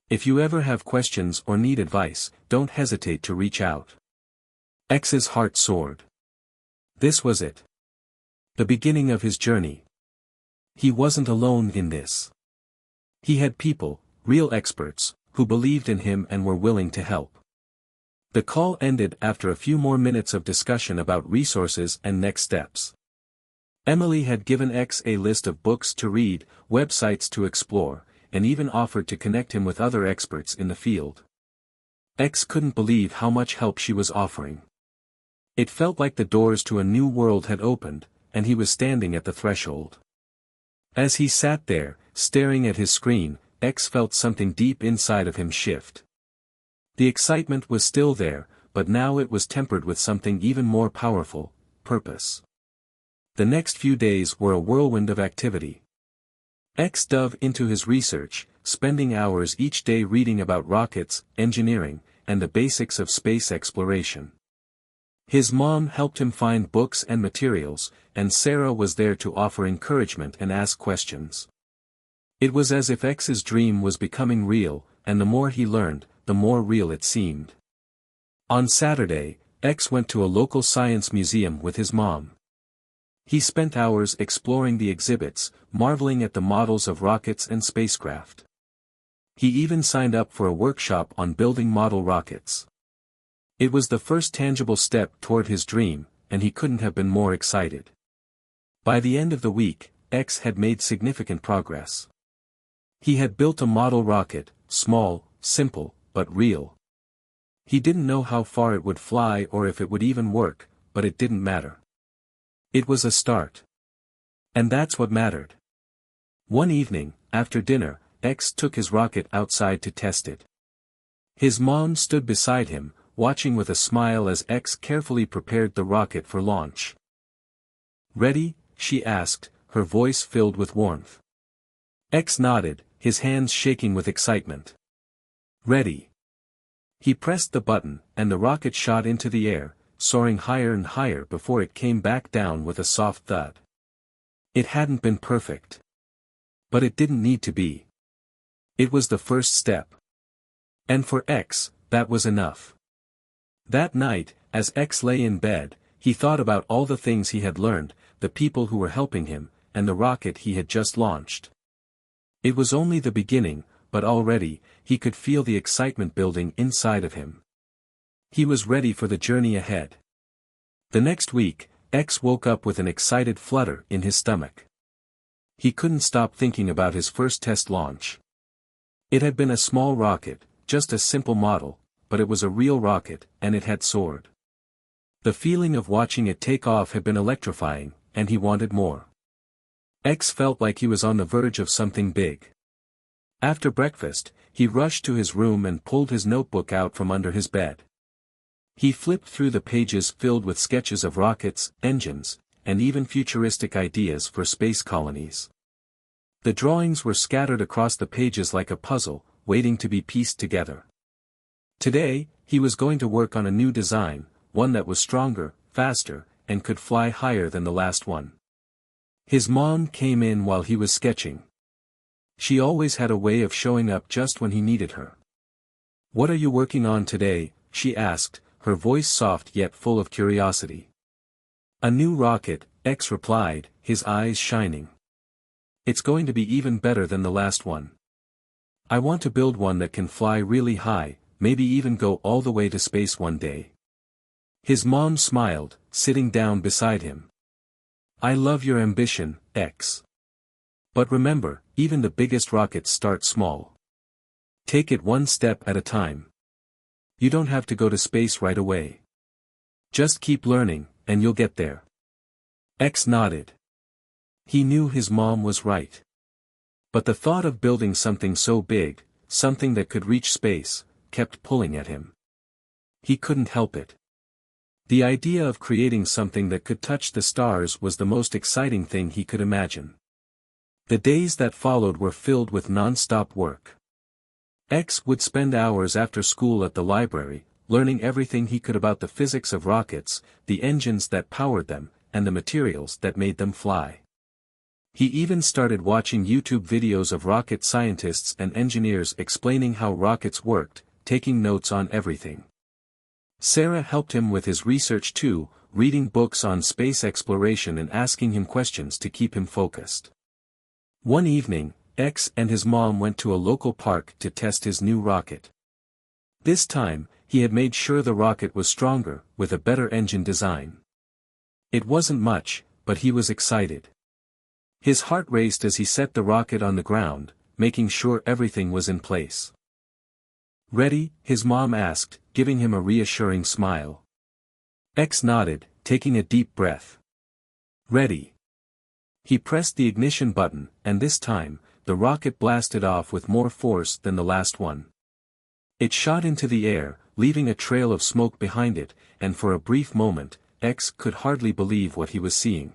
If you ever have questions or need advice, don't hesitate to reach out. X's heart soared. This was it. The beginning of his journey. He wasn't alone in this. He had people, real experts, who believed in him and were willing to help. The call ended after a few more minutes of discussion about resources and next steps. Emily had given X a list of books to read, websites to explore, and even offered to connect him with other experts in the field. X couldn't believe how much help she was offering. It felt like the doors to a new world had opened, and he was standing at the threshold. As he sat there, staring at his screen, X felt something deep inside of him shift. The excitement was still there, but now it was tempered with something even more powerful: purpose. The next few days were a whirlwind of activity. X dove into his research, spending hours each day reading about rockets, engineering, and the basics of space exploration. His mom helped him find books and materials, and Sarah was there to offer encouragement and ask questions. It was as if X's dream was becoming real, and the more he learned, the more real it seemed. On Saturday, X went to a local science museum with his mom. He spent hours exploring the exhibits, marveling at the models of rockets and spacecraft. He even signed up for a workshop on building model rockets. It was the first tangible step toward his dream, and he couldn't have been more excited. By the end of the week, X had made significant progress. He had built a model rocket, small, simple, but real. He didn't know how far it would fly or if it would even work, but it didn't matter. It was a start. And that's what mattered. One evening, after dinner, X took his rocket outside to test it. His mom stood beside him, watching with a smile as X carefully prepared the rocket for launch. "Ready?" she asked, her voice filled with warmth. X nodded, his hands shaking with excitement. "Ready." He pressed the button, and the rocket shot into the air, soaring higher and higher before it came back down with a soft thud. It hadn't been perfect. But it didn't need to be. It was the first step. And for X, that was enough. That night, as X lay in bed, he thought about all the things he had learned, the people who were helping him, and the rocket he had just launched. It was only the beginning, but already, he could feel the excitement building inside of him. He was ready for the journey ahead. The next week, X woke up with an excited flutter in his stomach. He couldn't stop thinking about his first test launch. It had been a small rocket, just a simple model, but it was a real rocket, and it had soared. The feeling of watching it take off had been electrifying, and he wanted more. X felt like he was on the verge of something big. After breakfast, he rushed to his room and pulled his notebook out from under his bed. He flipped through the pages filled with sketches of rockets, engines, and even futuristic ideas for space colonies. The drawings were scattered across the pages like a puzzle, waiting to be pieced together. Today, he was going to work on a new design, one that was stronger, faster, and could fly higher than the last one. His mom came in while he was sketching. She always had a way of showing up just when he needed her. "What are you working on today?" she asked, her voice soft yet full of curiosity. "A new rocket," X replied, his eyes shining. "It's going to be even better than the last one. I want to build one that can fly really high, maybe even go all the way to space one day." His mom smiled, sitting down beside him. "I love your ambition, X. But remember, even the biggest rockets start small. Take it one step at a time. You don't have to go to space right away. Just keep learning, and you'll get there." X nodded. He knew his mom was right. But the thought of building something so big, something that could reach space, kept pulling at him. He couldn't help it. The idea of creating something that could touch the stars was the most exciting thing he could imagine. The days that followed were filled with non-stop work. X would spend hours after school at the library, learning everything he could about the physics of rockets, the engines that powered them, and the materials that made them fly. He even started watching YouTube videos of rocket scientists and engineers explaining how rockets worked, taking notes on everything. Sarah helped him with his research too, reading books on space exploration and asking him questions to keep him focused. One evening, X and his mom went to a local park to test his new rocket. This time, he had made sure the rocket was stronger, with a better engine design. It wasn't much, but he was excited. His heart raced as he set the rocket on the ground, making sure everything was in place. "Ready?" his mom asked, giving him a reassuring smile. X nodded, taking a deep breath. "Ready." He pressed the ignition button, and this time, the rocket blasted off with more force than the last one. It shot into the air, leaving a trail of smoke behind it, and for a brief moment, X could hardly believe what he was seeing.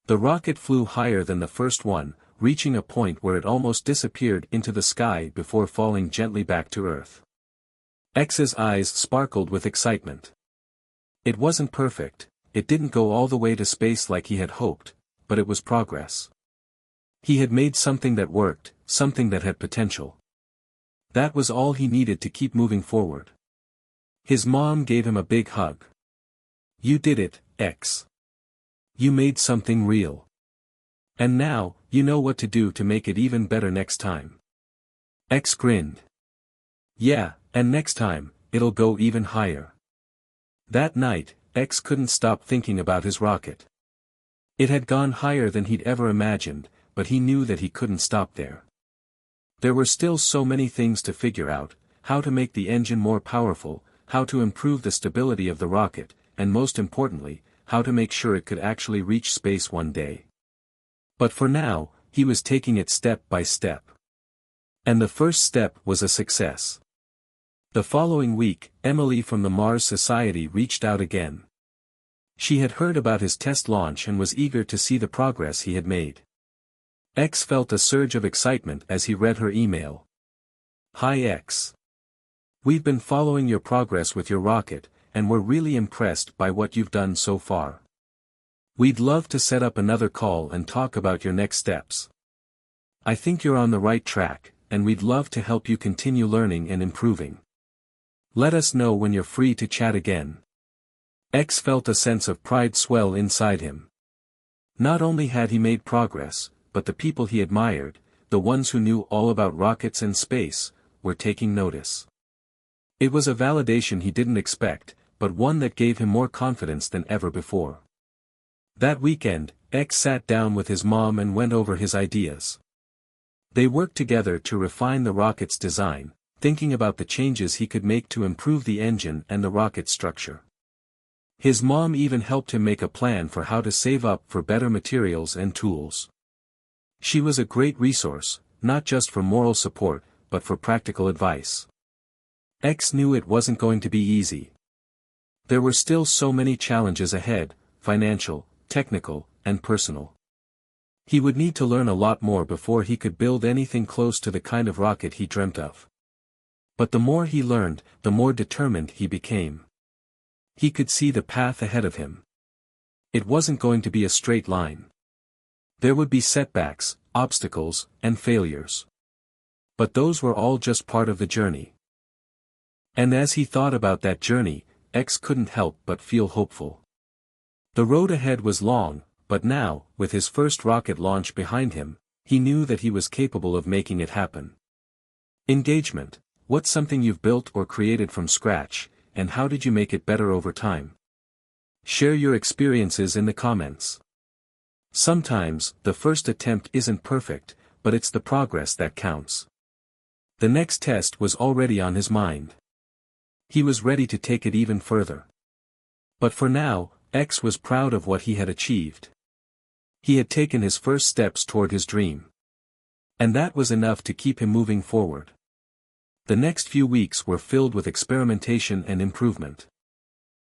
The rocket flew higher than the first one, reaching a point where it almost disappeared into the sky before falling gently back to Earth. X's eyes sparkled with excitement. It wasn't perfect, it didn't go all the way to space like he had hoped, but it was progress. He had made something that worked, something that had potential. That was all he needed to keep moving forward. His mom gave him a big hug. "You did it, X. You made something real. And now, you know what to do to make it even better next time." X grinned. "Yeah, and next time, it'll go even higher." That night, X couldn't stop thinking about his rocket. It had gone higher than he'd ever imagined, but he knew that he couldn't stop there. There were still so many things to figure out: how to make the engine more powerful, how to improve the stability of the rocket, and most importantly, how to make sure it could actually reach space one day. But for now, he was taking it step by step. And the first step was a success. The following week, Emily from the Mars Society reached out again. She had heard about his test launch and was eager to see the progress he had made. X felt a surge of excitement as he read her email. "Hi X. We've been following your progress with your rocket, and we're really impressed by what you've done so far. We'd love to set up another call and talk about your next steps. I think you're on the right track, and we'd love to help you continue learning and improving. Let us know when you're free to chat again." X felt a sense of pride swell inside him. Not only had he made progress, but the people he admired, the ones who knew all about rockets and space, were taking notice. It was a validation he didn't expect, but one that gave him more confidence than ever before. That weekend, X sat down with his mom and went over his ideas. They worked together to refine the rocket's design, thinking about the changes he could make to improve the engine and the rocket structure. His mom even helped him make a plan for how to save up for better materials and tools. She was a great resource, not just for moral support, but for practical advice. X knew it wasn't going to be easy. There were still so many challenges ahead, financial, technical, and personal. He would need to learn a lot more before he could build anything close to the kind of rocket he dreamt of. But the more he learned, the more determined he became. He could see the path ahead of him. It wasn't going to be a straight line. There would be setbacks, obstacles, and failures. But those were all just part of the journey. And as he thought about that journey, X couldn't help but feel hopeful. The road ahead was long, but now, with his first rocket launch behind him, he knew that he was capable of making it happen. Engagement. What's something you've built or created from scratch, and how did you make it better over time? Share your experiences in the comments. Sometimes, the first attempt isn't perfect, but it's the progress that counts. The next test was already on his mind. He was ready to take it even further. But for now, X was proud of what he had achieved. He had taken his first steps toward his dream. And that was enough to keep him moving forward. The next few weeks were filled with experimentation and improvement.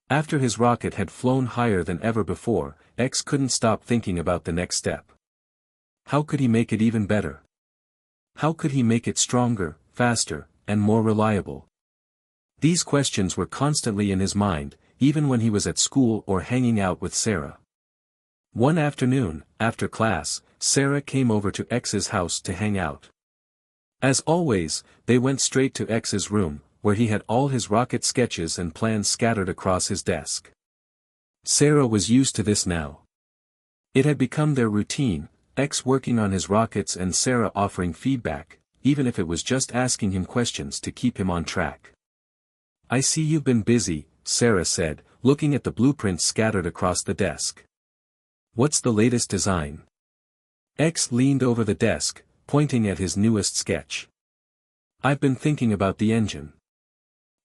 After his rocket had flown higher than ever before, X couldn't stop thinking about the next step. How could he make it even better? How could he make it stronger, faster, and more reliable? These questions were constantly in his mind, even when he was at school or hanging out with Sarah. One afternoon, after class, Sarah came over to X's house to hang out. As always, they went straight to X's room, where he had all his rocket sketches and plans scattered across his desk. Sarah was used to this now. It had become their routine, X working on his rockets and Sarah offering feedback, even if it was just asking him questions to keep him on track. "I see you've been busy," Sarah said, looking at the blueprints scattered across the desk. "What's the latest design?" X leaned over the desk, pointing at his newest sketch. "I've been thinking about the engine.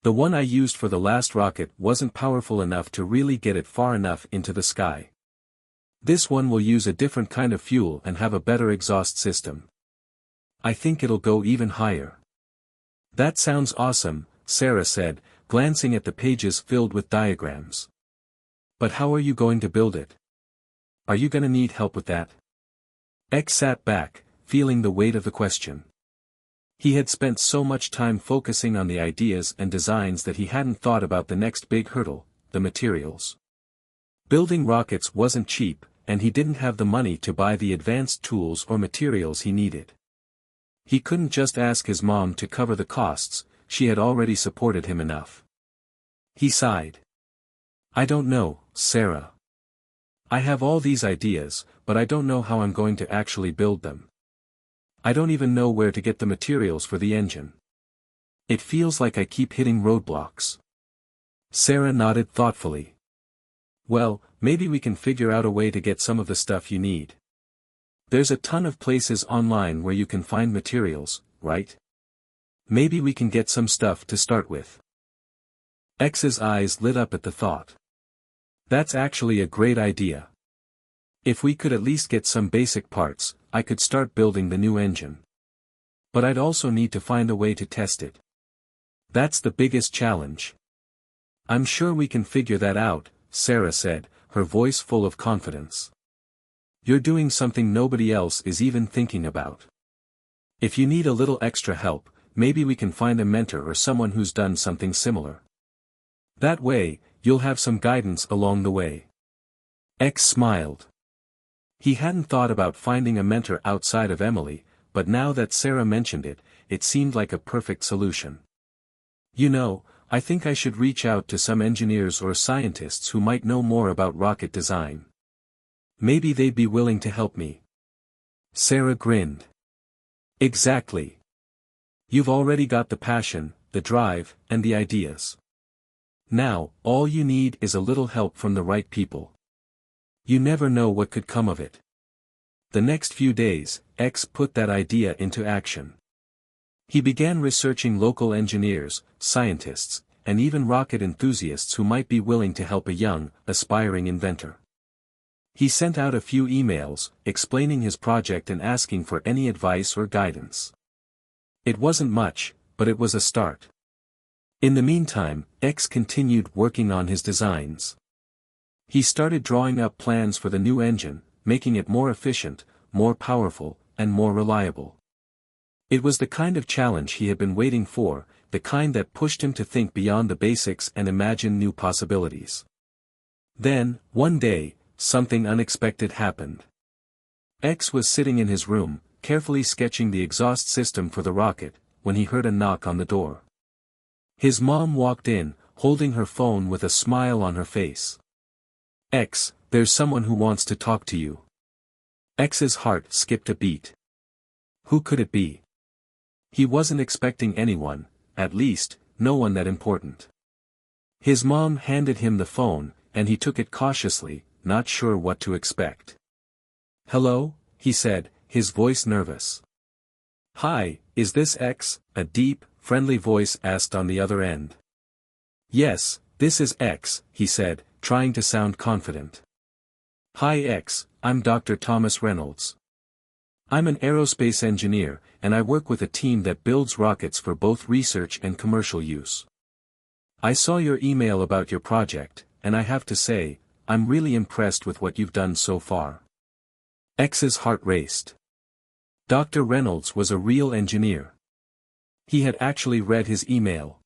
The one I used for the last rocket wasn't powerful enough to really get it far enough into the sky. This one will use a different kind of fuel and have a better exhaust system. I think it'll go even higher." "That sounds awesome," Sarah said, glancing at the pages filled with diagrams. "But how are you going to build it? Are you gonna need help with that?" X sat back, feeling the weight of the question. He had spent so much time focusing on the ideas and designs that he hadn't thought about the next big hurdle, the materials. Building rockets wasn't cheap, and he didn't have the money to buy the advanced tools or materials he needed. He couldn't just ask his mom to cover the costs, she had already supported him enough. He sighed. "I don't know, Sarah. I have all these ideas, but I don't know how I'm going to actually build them. I don't even know where to get the materials for the engine. It feels like I keep hitting roadblocks." Sarah nodded thoughtfully. "Well, maybe we can figure out a way to get some of the stuff you need. There's a ton of places online where you can find materials, right? Maybe we can get some stuff to start with." X's eyes lit up at the thought. "That's actually a great idea. If we could at least get some basic parts, I could start building the new engine. But I'd also need to find a way to test it. That's the biggest challenge." "I'm sure we can figure that out," Sarah said, her voice full of confidence. "You're doing something nobody else is even thinking about. If you need a little extra help, maybe we can find a mentor or someone who's done something similar. That way, you'll have some guidance along the way." X smiled. He hadn't thought about finding a mentor outside of Emily, but now that Sarah mentioned it, it seemed like a perfect solution. "You know, I think I should reach out to some engineers or scientists who might know more about rocket design. Maybe they'd be willing to help me." Sarah grinned. "Exactly. You've already got the passion, the drive, and the ideas. Now, all you need is a little help from the right people. You never know what could come of it." The next few days, X put that idea into action. He began researching local engineers, scientists, and even rocket enthusiasts who might be willing to help a young, aspiring inventor. He sent out a few emails, explaining his project and asking for any advice or guidance. It wasn't much, but it was a start. In the meantime, X continued working on his designs. He started drawing up plans for the new engine, making it more efficient, more powerful, and more reliable. It was the kind of challenge he had been waiting for, the kind that pushed him to think beyond the basics and imagine new possibilities. Then, one day, something unexpected happened. X was sitting in his room, carefully sketching the exhaust system for the rocket, when he heard a knock on the door. His mom walked in, holding her phone with a smile on her face. "X, there's someone who wants to talk to you." X's heart skipped a beat. Who could it be? He wasn't expecting anyone, at least, no one that important. His mom handed him the phone, and he took it cautiously, not sure what to expect. "Hello?" he said, his voice nervous. "Hi, is this X?" a deep, friendly voice asked on the other end. "Yes, this is X," he said, trying to sound confident. "Hi X, I'm Dr. Thomas Reynolds. I'm an aerospace engineer, and I work with a team that builds rockets for both research and commercial use. I saw your email about your project, and I have to say, I'm really impressed with what you've done so far." X's heart raced. Dr. Reynolds was a real engineer. He had actually read his email.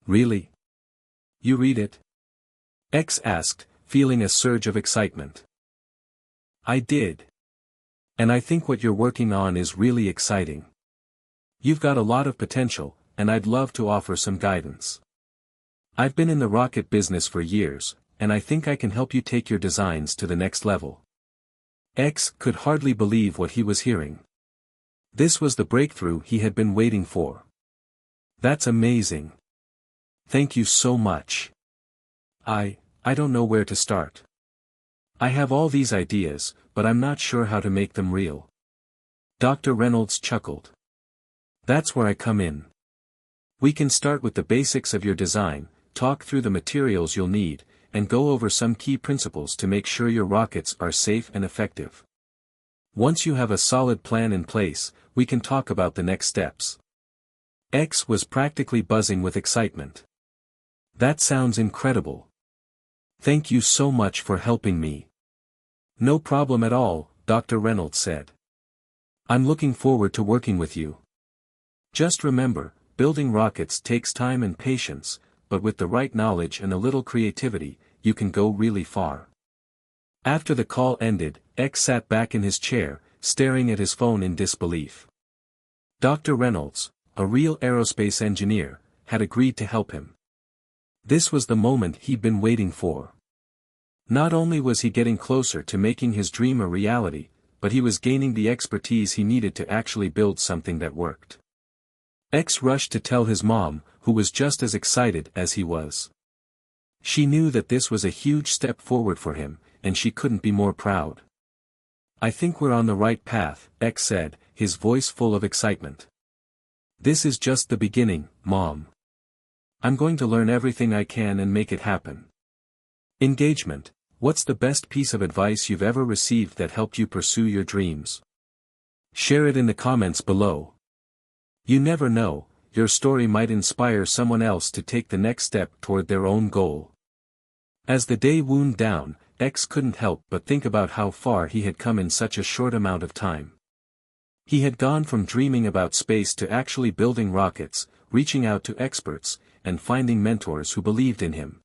"Really? You read it?" X asked, feeling a surge of excitement. "I did. And I think what you're working on is really exciting. You've got a lot of potential, and I'd love to offer some guidance. I've been in the rocket business for years, and I think I can help you take your designs to the next level." X could hardly believe what he was hearing. This was the breakthrough he had been waiting for. "That's amazing. Thank you so much. I don't know where to start. I have all these ideas, but I'm not sure how to make them real." Dr. Reynolds chuckled. "That's where I come in. We can start with the basics of your design, talk through the materials you'll need, and go over some key principles to make sure your rockets are safe and effective. Once you have a solid plan in place, we can talk about the next steps." X was practically buzzing with excitement. "That sounds incredible. Thank you so much for helping me." "No problem at all," Dr. Reynolds said. "I'm looking forward to working with you. Just remember, building rockets takes time and patience, but with the right knowledge and a little creativity, you can go really far." After the call ended, X sat back in his chair, staring at his phone in disbelief. Dr. Reynolds, a real aerospace engineer, had agreed to help him. This was the moment he'd been waiting for. Not only was he getting closer to making his dream a reality, but he was gaining the expertise he needed to actually build something that worked. X rushed to tell his mom, who was just as excited as he was. She knew that this was a huge step forward for him, and she couldn't be more proud. "I think we're on the right path," X said, his voice full of excitement. "This is just the beginning, Mom. I'm going to learn everything I can and make it happen." Engagement. What's the best piece of advice you've ever received that helped you pursue your dreams? Share it in the comments below. You never know, your story might inspire someone else to take the next step toward their own goal. As the day wound down, X couldn't help but think about how far he had come in such a short amount of time. He had gone from dreaming about space to actually building rockets, reaching out to experts, and finding mentors who believed in him.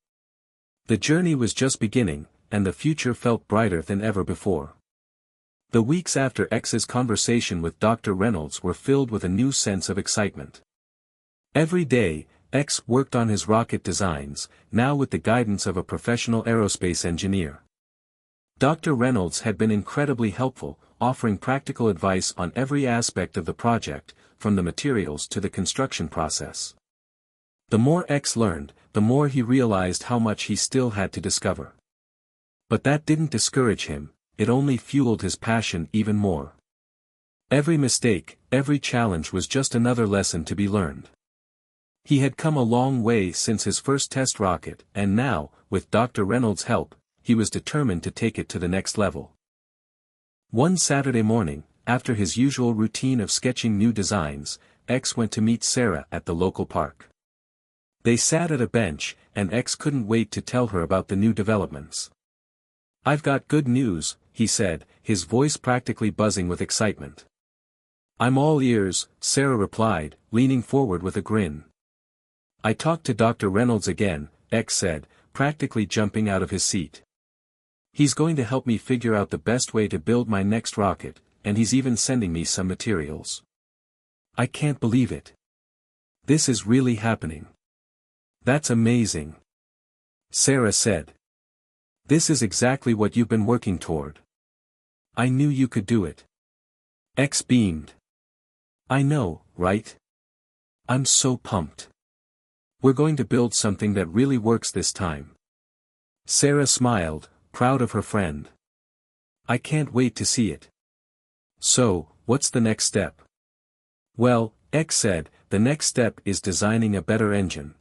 The journey was just beginning, and the future felt brighter than ever before. The weeks after X's conversation with Dr. Reynolds were filled with a new sense of excitement. Every day, X worked on his rocket designs, now with the guidance of a professional aerospace engineer. Dr. Reynolds had been incredibly helpful, offering practical advice on every aspect of the project, from the materials to the construction process. The more X learned, the more he realized how much he still had to discover. But that didn't discourage him, it only fueled his passion even more. Every mistake, every challenge was just another lesson to be learned. He had come a long way since his first test rocket, and now, with Dr. Reynolds' help, he was determined to take it to the next level. One Saturday morning, after his usual routine of sketching new designs, X went to meet Sarah at the local park. They sat at a bench, and X couldn't wait to tell her about the new developments. "I've got good news," he said, his voice practically buzzing with excitement. "I'm all ears," Sarah replied, leaning forward with a grin. "I talked to Dr. Reynolds again," X said, practically jumping out of his seat. "He's going to help me figure out the best way to build my next rocket, and he's even sending me some materials. I can't believe it. This is really happening." "That's amazing," Sarah said. "This is exactly what you've been working toward. I knew you could do it." X beamed. "I know, right? I'm so pumped. We're going to build something that really works this time." Sarah smiled, proud of her friend. "I can't wait to see it." "So, what's the next step?" "Well," X said, "the next step is designing a better engine.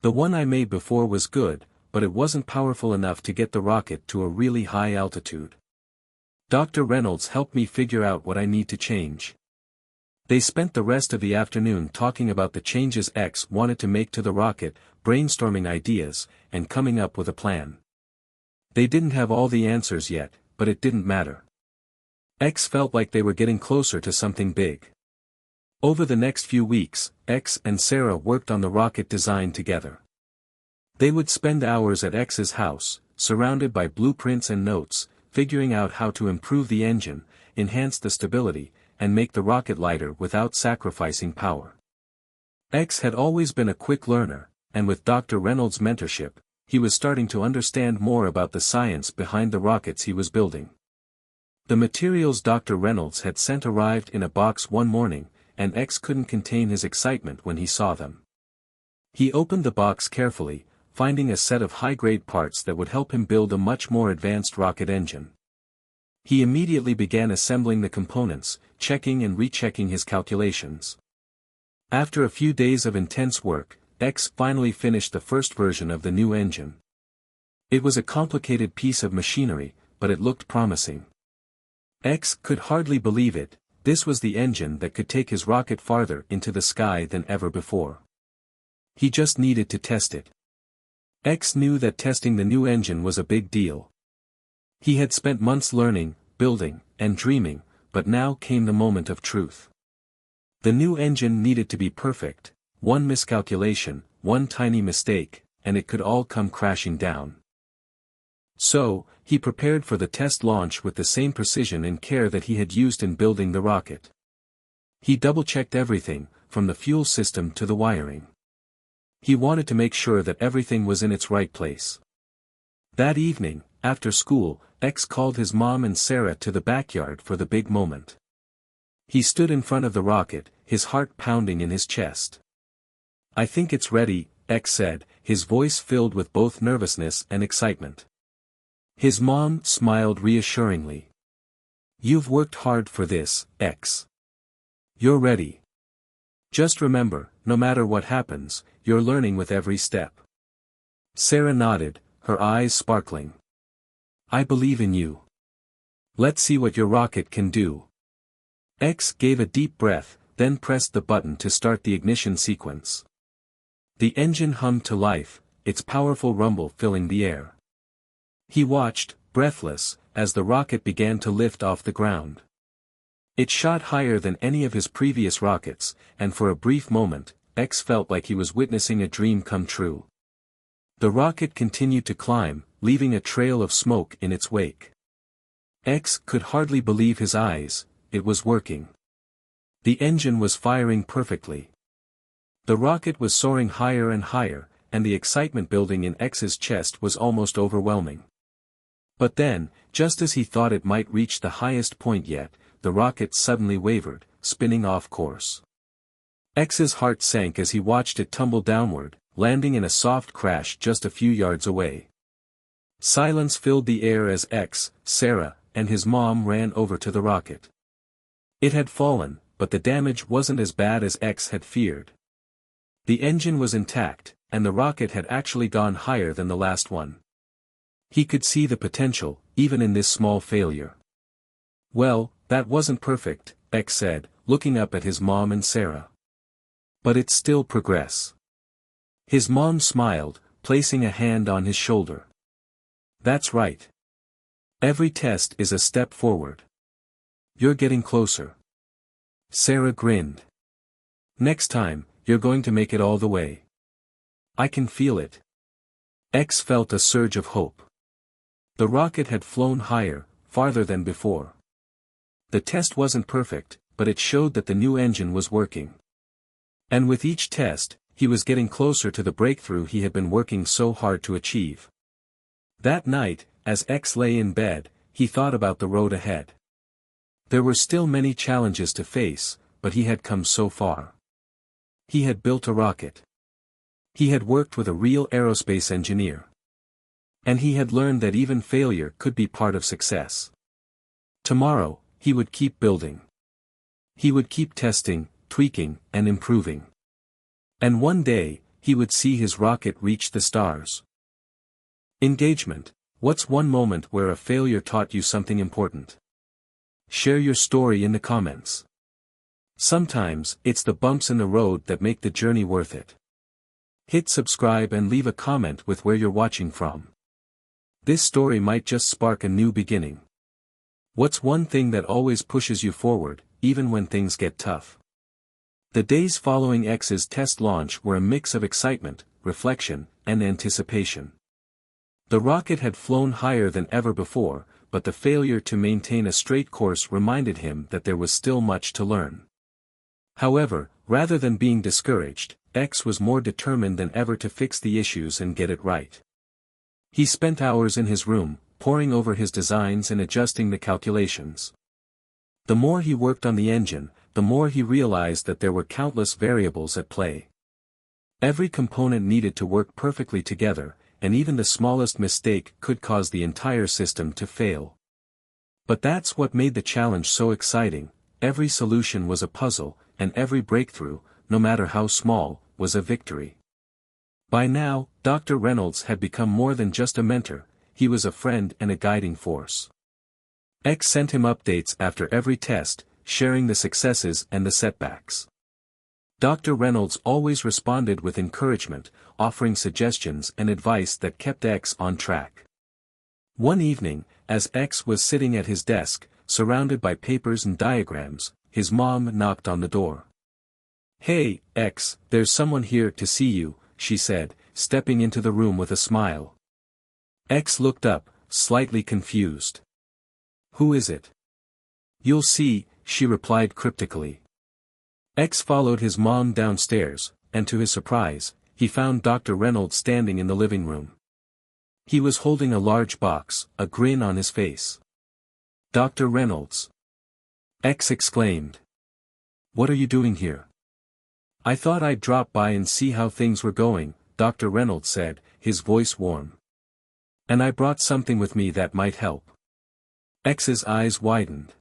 The one I made before was good, but it wasn't powerful enough to get the rocket to a really high altitude. Dr. Reynolds helped me figure out what I need to change." They spent the rest of the afternoon talking about the changes X wanted to make to the rocket, brainstorming ideas, and coming up with a plan. They didn't have all the answers yet, but it didn't matter. X felt like they were getting closer to something big. Over the next few weeks, X and Sarah worked on the rocket design together. They would spend hours at X's house, surrounded by blueprints and notes, figuring out how to improve the engine, enhance the stability, and make the rocket lighter without sacrificing power. X had always been a quick learner, and with Dr. Reynolds' mentorship, he was starting to understand more about the science behind the rockets he was building. The materials Dr. Reynolds had sent arrived in a box one morning, and X couldn't contain his excitement when he saw them. He opened the box carefully, finding a set of high-grade parts that would help him build a much more advanced rocket engine. He immediately began assembling the components, checking and rechecking his calculations. After a few days of intense work, X finally finished the first version of the new engine. It was a complicated piece of machinery, but it looked promising. X could hardly believe it. This was the engine that could take his rocket farther into the sky than ever before. He just needed to test it. X knew that testing the new engine was a big deal. He had spent months learning, building, and dreaming, but now came the moment of truth. The new engine needed to be perfect. One miscalculation, one tiny mistake, and it could all come crashing down. So, he prepared for the test launch with the same precision and care that he had used in building the rocket. He double-checked everything, from the fuel system to the wiring. He wanted to make sure that everything was in its right place. That evening, after school, X called his mom and Sarah to the backyard for the big moment. He stood in front of the rocket, his heart pounding in his chest. "I think it's ready," X said, his voice filled with both nervousness and excitement. His mom smiled reassuringly. "You've worked hard for this, X. You're ready. Just remember, no matter what happens, you're learning with every step." Sarah nodded, her eyes sparkling. "I believe in you. Let's see what your rocket can do." X gave a deep breath, then pressed the button to start the ignition sequence. The engine hummed to life, its powerful rumble filling the air. He watched, breathless, as the rocket began to lift off the ground. It shot higher than any of his previous rockets, and for a brief moment, X felt like he was witnessing a dream come true. The rocket continued to climb, leaving a trail of smoke in its wake. X could hardly believe his eyes. It was working. The engine was firing perfectly. The rocket was soaring higher and higher, and the excitement building in X's chest was almost overwhelming. But then, just as he thought it might reach the highest point yet, the rocket suddenly wavered, spinning off course. X's heart sank as he watched it tumble downward, landing in a soft crash just a few yards away. Silence filled the air as X, Sarah, and his mom ran over to the rocket. It had fallen, but the damage wasn't as bad as X had feared. The engine was intact, and the rocket had actually gone higher than the last one. He could see the potential, even in this small failure. "Well, that wasn't perfect," X said, looking up at his mom and Sarah. "But it's still progress." His mom smiled, placing a hand on his shoulder. "That's right. Every test is a step forward. You're getting closer." Sarah grinned. "Next time, you're going to make it all the way. I can feel it." X felt a surge of hope. The rocket had flown higher, farther than before. The test wasn't perfect, but it showed that the new engine was working. And with each test, he was getting closer to the breakthrough he had been working so hard to achieve. That night, as X lay in bed, he thought about the road ahead. There were still many challenges to face, but he had come so far. He had built a rocket. He had worked with a real aerospace engineer. And he had learned that even failure could be part of success. Tomorrow, he would keep building. He would keep testing, tweaking, and improving. And one day, he would see his rocket reach the stars. Engagement. What's one moment where a failure taught you something important? Share your story in the comments. Sometimes, it's the bumps in the road that make the journey worth it. Hit subscribe and leave a comment with where you're watching from. This story might just spark a new beginning. What's one thing that always pushes you forward, even when things get tough? The days following X's test launch were a mix of excitement, reflection, and anticipation. The rocket had flown higher than ever before, but the failure to maintain a straight course reminded him that there was still much to learn. However, rather than being discouraged, X was more determined than ever to fix the issues and get it right. He spent hours in his room, poring over his designs and adjusting the calculations. The more he worked on the engine, the more he realized that there were countless variables at play. Every component needed to work perfectly together, and even the smallest mistake could cause the entire system to fail. But that's what made the challenge so exciting. Every solution was a puzzle, and every breakthrough, no matter how small, was a victory. By now, Dr. Reynolds had become more than just a mentor, he was a friend and a guiding force. X sent him updates after every test, sharing the successes and the setbacks. Dr. Reynolds always responded with encouragement, offering suggestions and advice that kept X on track. One evening, as X was sitting at his desk, surrounded by papers and diagrams, his mom knocked on the door. "Hey, X, there's someone here to see you," she said, stepping into the room with a smile. X looked up, slightly confused. "Who is it?" "You'll see," she replied cryptically. X followed his mom downstairs, and to his surprise, he found Dr. Reynolds standing in the living room. He was holding a large box, a grin on his face. "Dr. Reynolds!" X exclaimed. "What are you doing here?" "I thought I'd drop by and see how things were going," Dr. Reynolds said, his voice warm. "And I brought something with me that might help." X's eyes widened.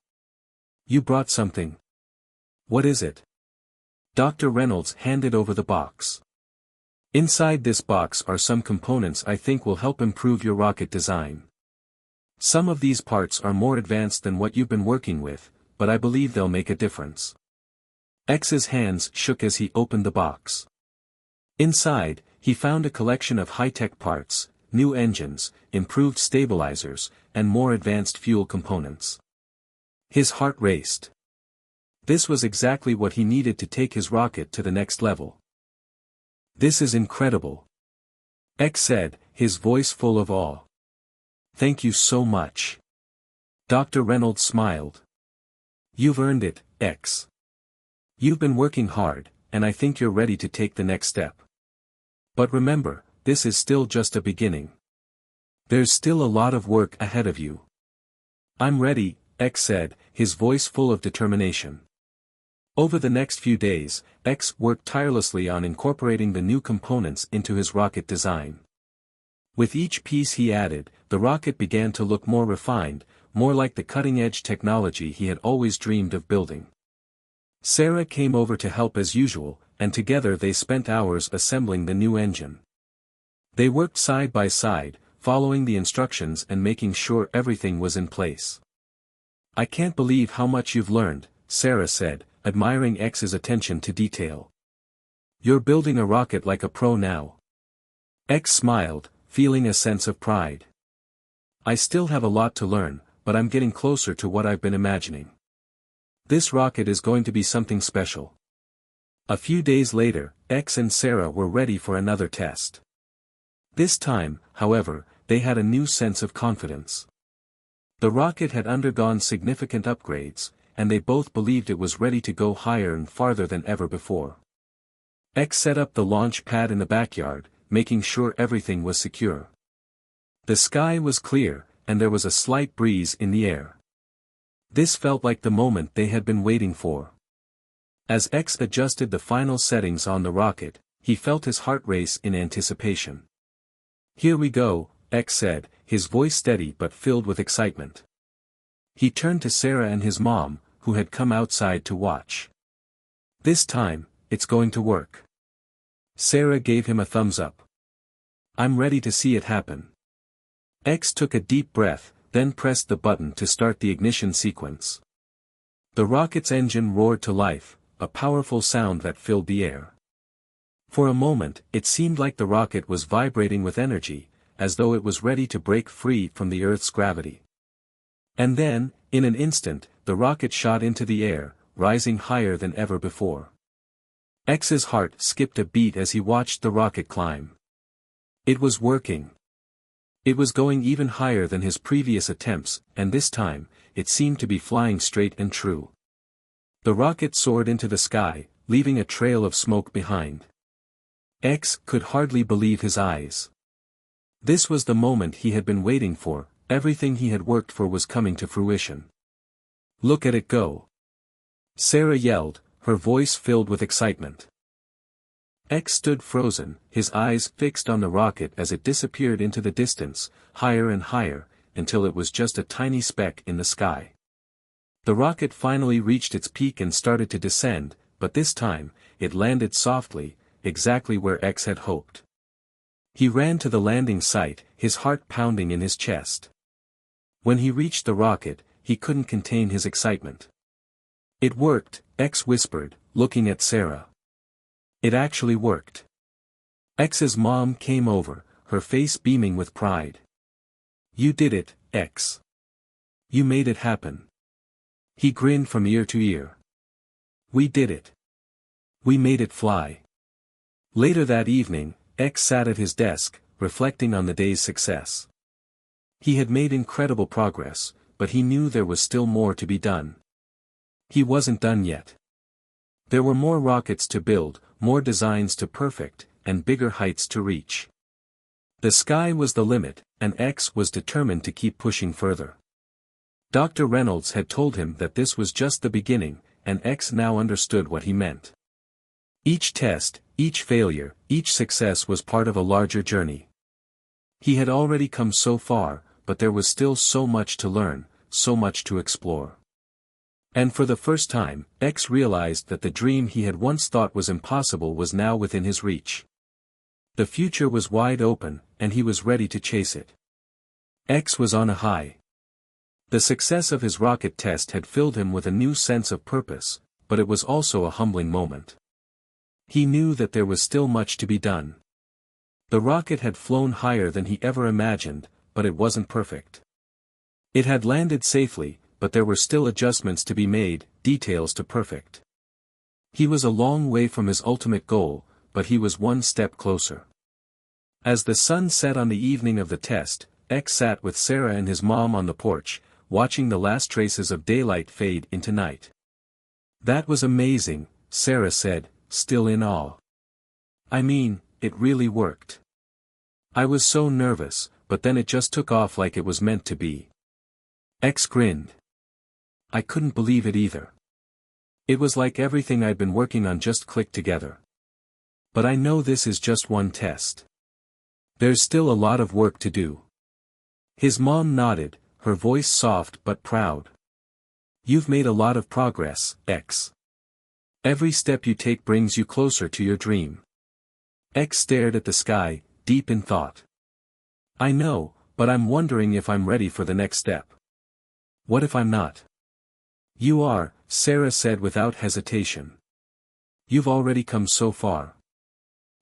"You brought something? What is it?" Dr. Reynolds handed over the box. "Inside this box are some components I think will help improve your rocket design. Some of these parts are more advanced than what you've been working with, but I believe they'll make a difference." X's hands shook as he opened the box. Inside, he found a collection of high-tech parts, new engines, improved stabilizers, and more advanced fuel components. His heart raced. This was exactly what he needed to take his rocket to the next level. "This is incredible," X said, his voice full of awe. "Thank you so much." Dr. Reynolds smiled. "You've earned it, X. You've been working hard, and I think you're ready to take the next step. But remember, this is still just a beginning. There's still a lot of work ahead of you." "I'm ready," X said, his voice full of determination. Over the next few days, X worked tirelessly on incorporating the new components into his rocket design. With each piece he added, the rocket began to look more refined, more like the cutting-edge technology he had always dreamed of building. Sarah came over to help as usual, and together they spent hours assembling the new engine. They worked side by side, following the instructions and making sure everything was in place. "I can't believe how much you've learned," Sarah said, admiring X's attention to detail. "You're building a rocket like a pro now." X smiled, feeling a sense of pride. "I still have a lot to learn, but I'm getting closer to what I've been imagining. This rocket is going to be something special." A few days later, X and Sarah were ready for another test. This time, however, they had a new sense of confidence. The rocket had undergone significant upgrades, and they both believed it was ready to go higher and farther than ever before. X set up the launch pad in the backyard, making sure everything was secure. The sky was clear, and there was a slight breeze in the air. This felt like the moment they had been waiting for. As X adjusted the final settings on the rocket, he felt his heart race in anticipation. "Here we go," X said, his voice steady but filled with excitement. He turned to Sarah and his mom, who had come outside to watch. "This time, it's going to work." Sarah gave him a thumbs up. "I'm ready to see it happen." X took a deep breath, then pressed the button to start the ignition sequence. The rocket's engine roared to life, a powerful sound that filled the air. For a moment, it seemed like the rocket was vibrating with energy, as though it was ready to break free from the Earth's gravity. And then, in an instant, the rocket shot into the air, rising higher than ever before. X's heart skipped a beat as he watched the rocket climb. It was working. It was going even higher than his previous attempts, and this time, it seemed to be flying straight and true. The rocket soared into the sky, leaving a trail of smoke behind. X could hardly believe his eyes. This was the moment he had been waiting for, everything he had worked for was coming to fruition. "Look at it go!" Sarah yelled, her voice filled with excitement. X stood frozen, his eyes fixed on the rocket as it disappeared into the distance, higher and higher, until it was just a tiny speck in the sky. The rocket finally reached its peak and started to descend, but this time, it landed softly, exactly where X had hoped. He ran to the landing site, his heart pounding in his chest. When he reached the rocket, he couldn't contain his excitement. "It worked," X whispered, looking at Sarah. "It actually worked." X's mom came over, her face beaming with pride. "You did it, X. You made it happen." He grinned from ear to ear. "We did it. We made it fly." Later that evening, X sat at his desk, reflecting on the day's success. He had made incredible progress, but he knew there was still more to be done. He wasn't done yet. There were more rockets to build, more designs to perfect, and bigger heights to reach. The sky was the limit, and X was determined to keep pushing further. Dr. Reynolds had told him that this was just the beginning, and X now understood what he meant. Each test, each failure, each success was part of a larger journey. He had already come so far, but there was still so much to learn, so much to explore. And for the first time, X realized that the dream he had once thought was impossible was now within his reach. The future was wide open, and he was ready to chase it. X was on a high. The success of his rocket test had filled him with a new sense of purpose, but it was also a humbling moment. He knew that there was still much to be done. The rocket had flown higher than he ever imagined, but it wasn't perfect. It had landed safely, but there were still adjustments to be made, details to perfect. He was a long way from his ultimate goal, but he was one step closer. As the sun set on the evening of the test, X sat with Sarah and his mom on the porch, watching the last traces of daylight fade into night. "That was amazing," Sarah said, still in awe. "I mean, it really worked. I was so nervous, but then it just took off like it was meant to be." X grinned. "I couldn't believe it either. It was like everything I'd been working on just clicked together. But I know this is just one test. There's still a lot of work to do." His mom nodded, her voice soft but proud. "You've made a lot of progress, X. Every step you take brings you closer to your dream." X stared at the sky, deep in thought. I know, but I'm wondering if I'm ready for the next step. What if I'm not? You are, Sarah said without hesitation. You've already come so far.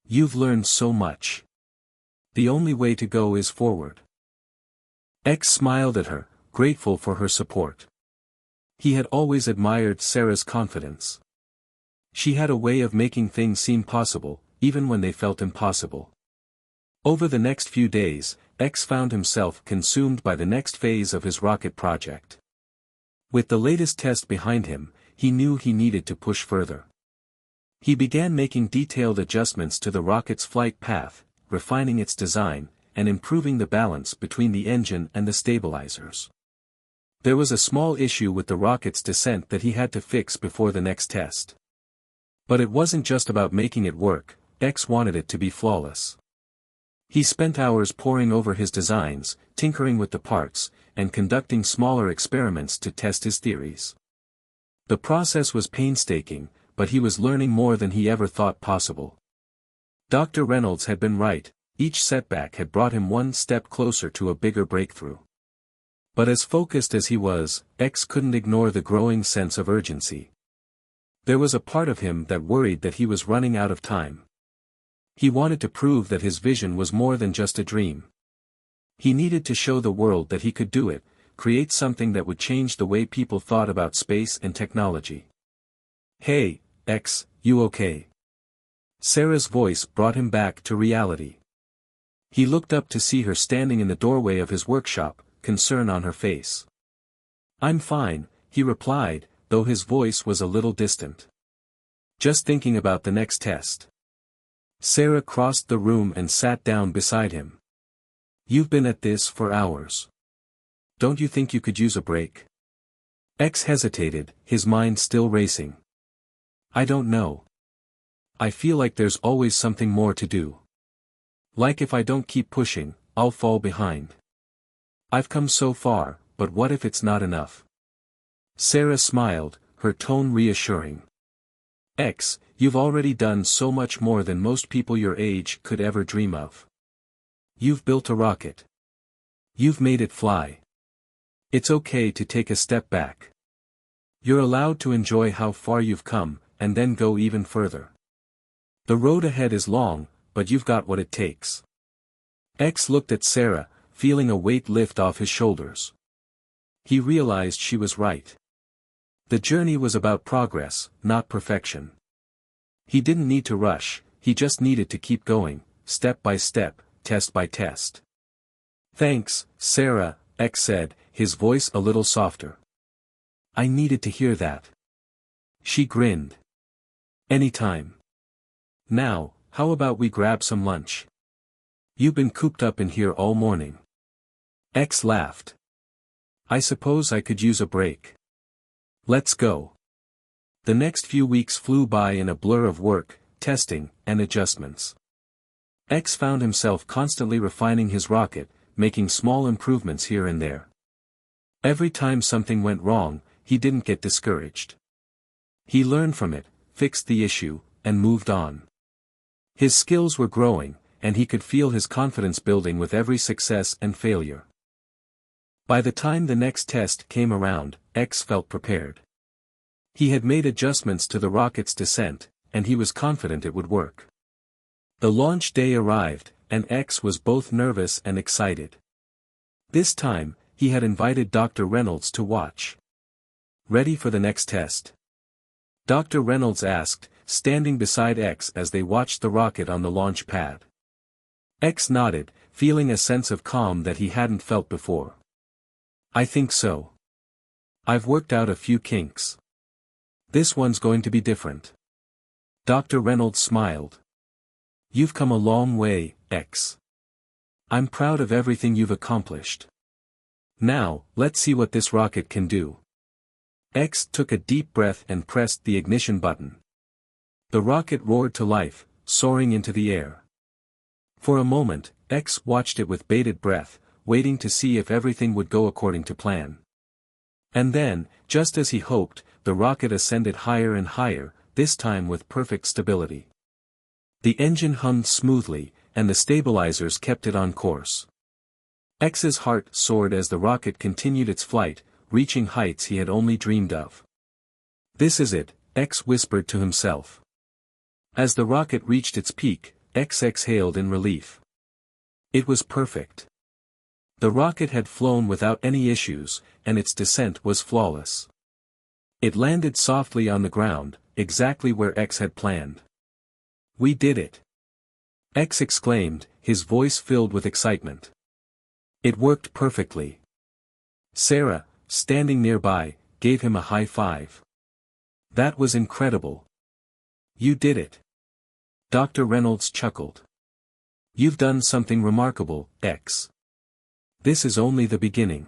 You've learned so much. The only way to go is forward. X smiled at her, grateful for her support. He had always admired Sarah's confidence. She had a way of making things seem possible, even when they felt impossible. Over the next few days, X found himself consumed by the next phase of his rocket project. With the latest test behind him, he knew he needed to push further. He began making detailed adjustments to the rocket's flight path, refining its design, and improving the balance between the engine and the stabilizers. There was a small issue with the rocket's descent that he had to fix before the next test. But it wasn't just about making it work, X wanted it to be flawless. He spent hours poring over his designs, tinkering with the parts, and conducting smaller experiments to test his theories. The process was painstaking, but he was learning more than he ever thought possible. Dr. Reynolds had been right, each setback had brought him one step closer to a bigger breakthrough. But as focused as he was, X couldn't ignore the growing sense of urgency. There was a part of him that worried that he was running out of time. He wanted to prove that his vision was more than just a dream. He needed to show the world that he could do it, create something that would change the way people thought about space and technology. Hey, X, you okay? Sarah's voice brought him back to reality. He looked up to see her standing in the doorway of his workshop, concern on her face. I'm fine, he replied, though his voice was a little distant. Just thinking about the next test. Sarah crossed the room and sat down beside him. You've been at this for hours. Don't you think you could use a break? X hesitated, his mind still racing. I don't know. I feel like there's always something more to do. Like if I don't keep pushing, I'll fall behind. I've come so far, but what if it's not enough? Sarah smiled, her tone reassuring. X, you've already done so much more than most people your age could ever dream of. You've built a rocket. You've made it fly. It's okay to take a step back. You're allowed to enjoy how far you've come, and then go even further. The road ahead is long, but you've got what it takes. X looked at Sarah, feeling a weight lift off his shoulders. He realized she was right. The journey was about progress, not perfection. He didn't need to rush, he just needed to keep going, step by step, test by test. Thanks, Sarah, X said, his voice a little softer. I needed to hear that. She grinned. Anytime. Now, how about we grab some lunch? You've been cooped up in here all morning. X laughed. I suppose I could use a break. Let's go. The next few weeks flew by in a blur of work, testing, and adjustments. X found himself constantly refining his rocket, making small improvements here and there. Every time something went wrong, he didn't get discouraged. He learned from it, fixed the issue, and moved on. His skills were growing, and he could feel his confidence building with every success and failure. By the time the next test came around, X felt prepared. He had made adjustments to the rocket's descent, and he was confident it would work. The launch day arrived, and X was both nervous and excited. This time, he had invited Dr. Reynolds to watch. Ready for the next test? Dr. Reynolds asked, standing beside X as they watched the rocket on the launch pad. X nodded, feeling a sense of calm that he hadn't felt before. I think so. I've worked out a few kinks. This one's going to be different. Dr. Reynolds smiled. You've come a long way, X. I'm proud of everything you've accomplished. Now, let's see what this rocket can do. X took a deep breath and pressed the ignition button. The rocket roared to life, soaring into the air. For a moment, X watched it with bated breath, waiting to see if everything would go according to plan. And then, just as he hoped, the rocket ascended higher and higher, this time with perfect stability. The engine hummed smoothly, and the stabilizers kept it on course. X's heart soared as the rocket continued its flight, reaching heights he had only dreamed of. This is it, X whispered to himself. As the rocket reached its peak, X exhaled in relief. It was perfect. The rocket had flown without any issues, and its descent was flawless. It landed softly on the ground, exactly where X had planned. We did it! X exclaimed, his voice filled with excitement. It worked perfectly. Sarah, standing nearby, gave him a high five. That was incredible. You did it. Dr. Reynolds chuckled. You've done something remarkable, X. This is only the beginning.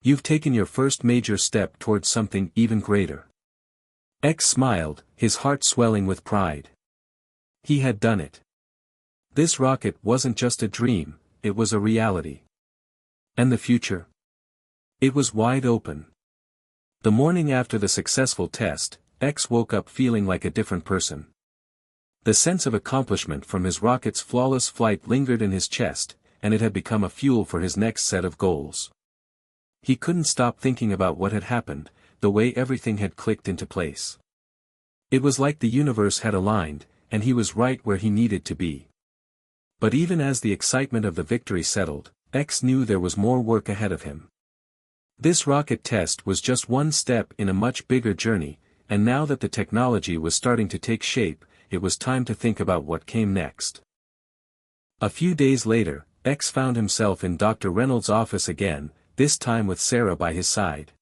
You've taken your first major step towards something even greater. X smiled, his heart swelling with pride. He had done it. This rocket wasn't just a dream, it was a reality. And the future? It was wide open. The morning after the successful test, X woke up feeling like a different person. The sense of accomplishment from his rocket's flawless flight lingered in his chest, and it had become a fuel for his next set of goals. He couldn't stop thinking about what had happened, the way everything had clicked into place. It was like the universe had aligned, and he was right where he needed to be. But even as the excitement of the victory settled, X knew there was more work ahead of him. This rocket test was just one step in a much bigger journey, and now that the technology was starting to take shape, it was time to think about what came next. A few days later, X found himself in Dr. Reynolds' office again, this time with Sarah by his side.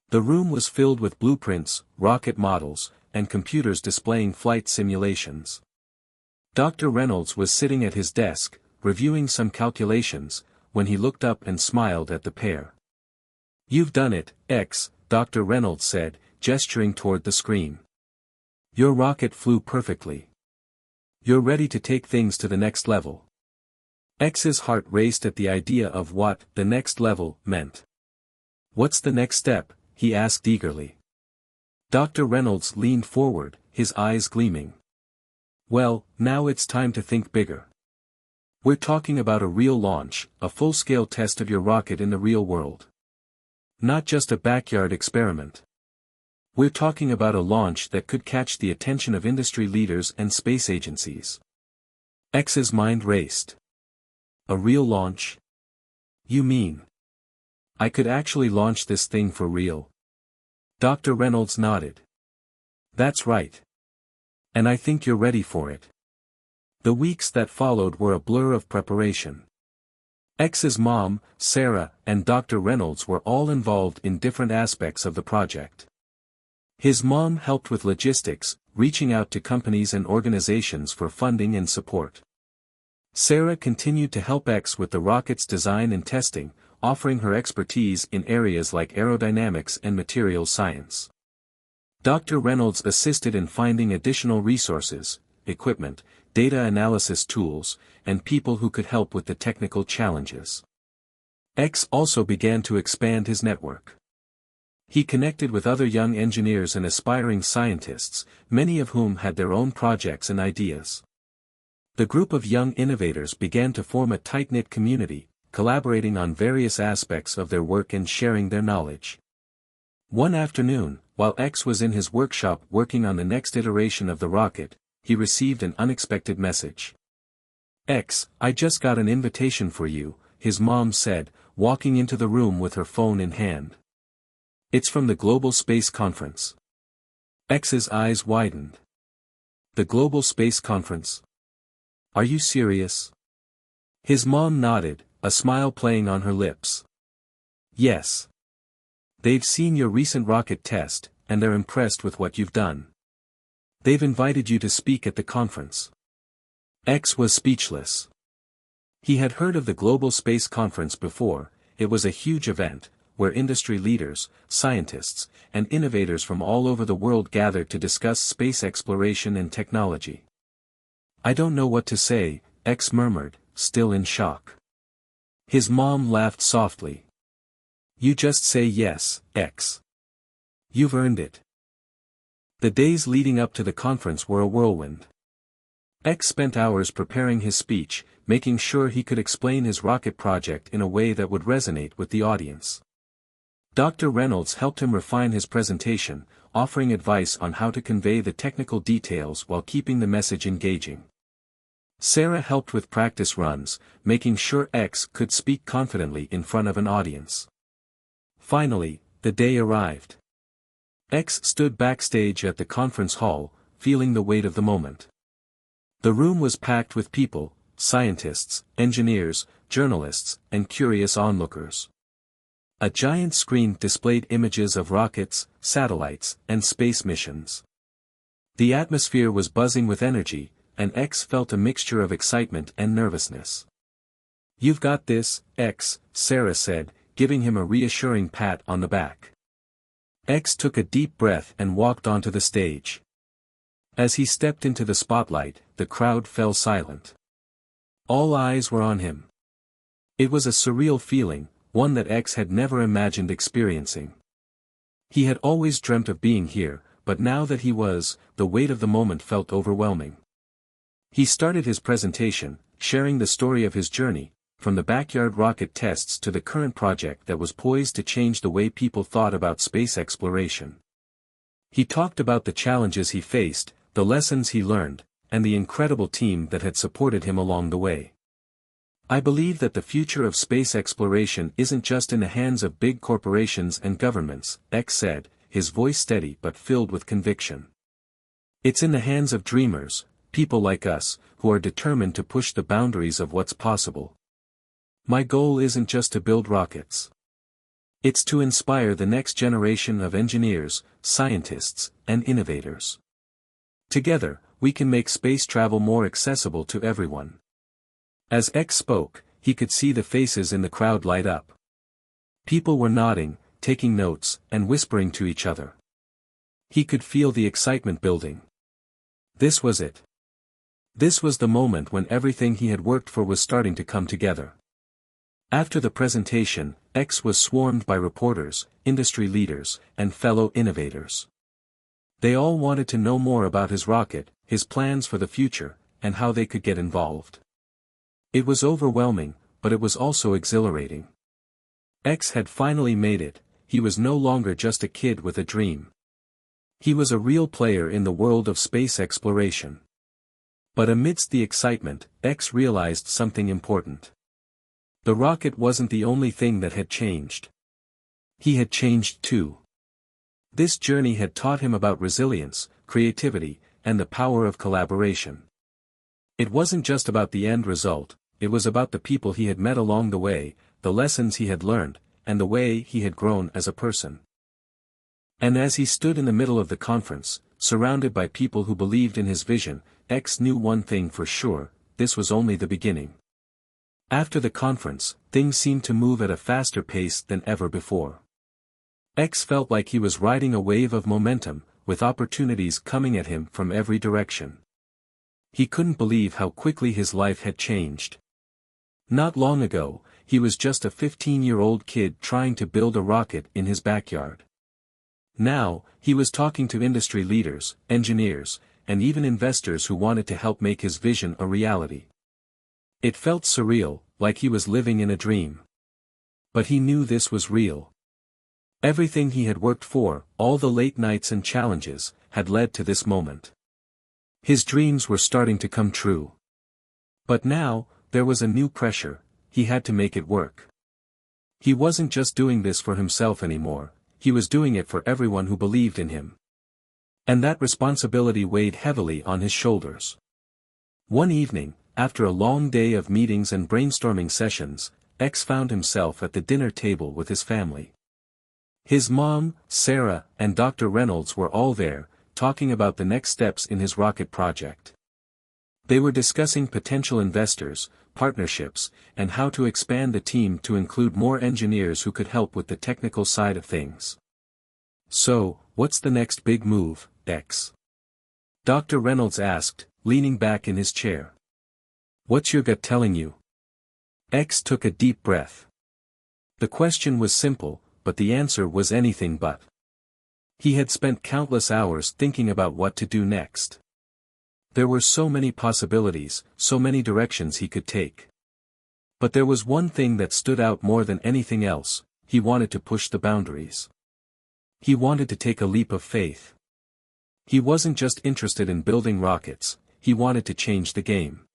The room was filled with blueprints, rocket models, and computers displaying flight simulations. Dr. Reynolds was sitting at his desk, reviewing some calculations, when he looked up and smiled at the pair. You've done it, X, Dr. Reynolds said, gesturing toward the screen. Your rocket flew perfectly. You're ready to take things to the next level. X's heart raced at the idea of what the next level meant. What's the next step? He asked eagerly. Dr. Reynolds leaned forward, his eyes gleaming. Well, now it's time to think bigger. We're talking about a real launch, a full-scale test of your rocket in the real world. Not just a backyard experiment. We're talking about a launch that could catch the attention of industry leaders and space agencies. X's mind raced. A real launch? You mean? I could actually launch this thing for real? Dr. Reynolds nodded. That's right. And I think you're ready for it. The weeks that followed were a blur of preparation. X's mom, Sarah, and Dr. Reynolds were all involved in different aspects of the project. His mom helped with logistics, reaching out to companies and organizations for funding and support. Sarah continued to help X with the rocket's design and testing, offering her expertise in areas like aerodynamics and materials science. Dr. Reynolds assisted in finding additional resources, equipment, data analysis tools, and people who could help with the technical challenges. X also began to expand his network. He connected with other young engineers and aspiring scientists, many of whom had their own projects and ideas. The group of young innovators began to form a tight-knit community, collaborating on various aspects of their work and sharing their knowledge. One afternoon, while X was in his workshop working on the next iteration of the rocket, he received an unexpected message. X, I just got an invitation for you, his mom said, walking into the room with her phone in hand. It's from the Global Space Conference. X's eyes widened. The Global Space Conference? Are you serious? His mom nodded, a smile playing on her lips. Yes. They've seen your recent rocket test, and they're impressed with what you've done. They've invited you to speak at the conference. X was speechless. He had heard of the Global Space Conference before. It was a huge event, where industry leaders, scientists, and innovators from all over the world gathered to discuss space exploration and technology. I don't know what to say, X murmured, still in shock. His mom laughed softly. You just say yes, X. You've earned it. The days leading up to the conference were a whirlwind. X spent hours preparing his speech, making sure he could explain his rocket project in a way that would resonate with the audience. Dr. Reynolds helped him refine his presentation, offering advice on how to convey the technical details while keeping the message engaging. Sarah helped with practice runs, making sure X could speak confidently in front of an audience. Finally, the day arrived. X stood backstage at the conference hall, feeling the weight of the moment. The room was packed with people, scientists, engineers, journalists, and curious onlookers. A giant screen displayed images of rockets, satellites, and space missions. The atmosphere was buzzing with energy, and X felt a mixture of excitement and nervousness. "You've got this, X," Sarah said, giving him a reassuring pat on the back. X took a deep breath and walked onto the stage. As he stepped into the spotlight, the crowd fell silent. All eyes were on him. It was a surreal feeling, one that X had never imagined experiencing. He had always dreamt of being here, but now that he was, the weight of the moment felt overwhelming. He started his presentation, sharing the story of his journey, from the backyard rocket tests to the current project that was poised to change the way people thought about space exploration. He talked about the challenges he faced, the lessons he learned, and the incredible team that had supported him along the way. "I believe that the future of space exploration isn't just in the hands of big corporations and governments," X said, his voice steady but filled with conviction. "It's in the hands of dreamers, people like us, who are determined to push the boundaries of what's possible. My goal isn't just to build rockets. It's to inspire the next generation of engineers, scientists, and innovators. Together, we can make space travel more accessible to everyone." As X spoke, he could see the faces in the crowd light up. People were nodding, taking notes, and whispering to each other. He could feel the excitement building. This was it. This was the moment when everything he had worked for was starting to come together. After the presentation, X was swarmed by reporters, industry leaders, and fellow innovators. They all wanted to know more about his rocket, his plans for the future, and how they could get involved. It was overwhelming, but it was also exhilarating. X had finally made it. He was no longer just a kid with a dream. He was a real player in the world of space exploration. But amidst the excitement, X realized something important. The rocket wasn't the only thing that had changed. He had changed too. This journey had taught him about resilience, creativity, and the power of collaboration. It wasn't just about the end result, it was about the people he had met along the way, the lessons he had learned, and the way he had grown as a person. And as he stood in the middle of the conference, surrounded by people who believed in his vision, X knew one thing for sure: this was only the beginning. After the conference, things seemed to move at a faster pace than ever before. X felt like he was riding a wave of momentum, with opportunities coming at him from every direction. He couldn't believe how quickly his life had changed. Not long ago, he was just a 15-year-old kid trying to build a rocket in his backyard. Now, he was talking to industry leaders, engineers, and even investors who wanted to help make his vision a reality. It felt surreal, like he was living in a dream. But he knew this was real. Everything he had worked for, all the late nights and challenges, had led to this moment. His dreams were starting to come true. But now, there was a new pressure: he had to make it work. He wasn't just doing this for himself anymore, he was doing it for everyone who believed in him. And that responsibility weighed heavily on his shoulders. One evening, after a long day of meetings and brainstorming sessions, X found himself at the dinner table with his family. His mom, Sarah, and Dr. Reynolds were all there, talking about the next steps in his rocket project. They were discussing potential investors, partnerships, and how to expand the team to include more engineers who could help with the technical side of things. "So, what's the next big move, X?" Dr. Reynolds asked, leaning back in his chair. "What's your gut telling you?" X took a deep breath. The question was simple, but the answer was anything but. He had spent countless hours thinking about what to do next. There were so many possibilities, so many directions he could take. But there was one thing that stood out more than anything else: he wanted to push the boundaries. He wanted to take a leap of faith. He wasn't just interested in building rockets, he wanted to change the game.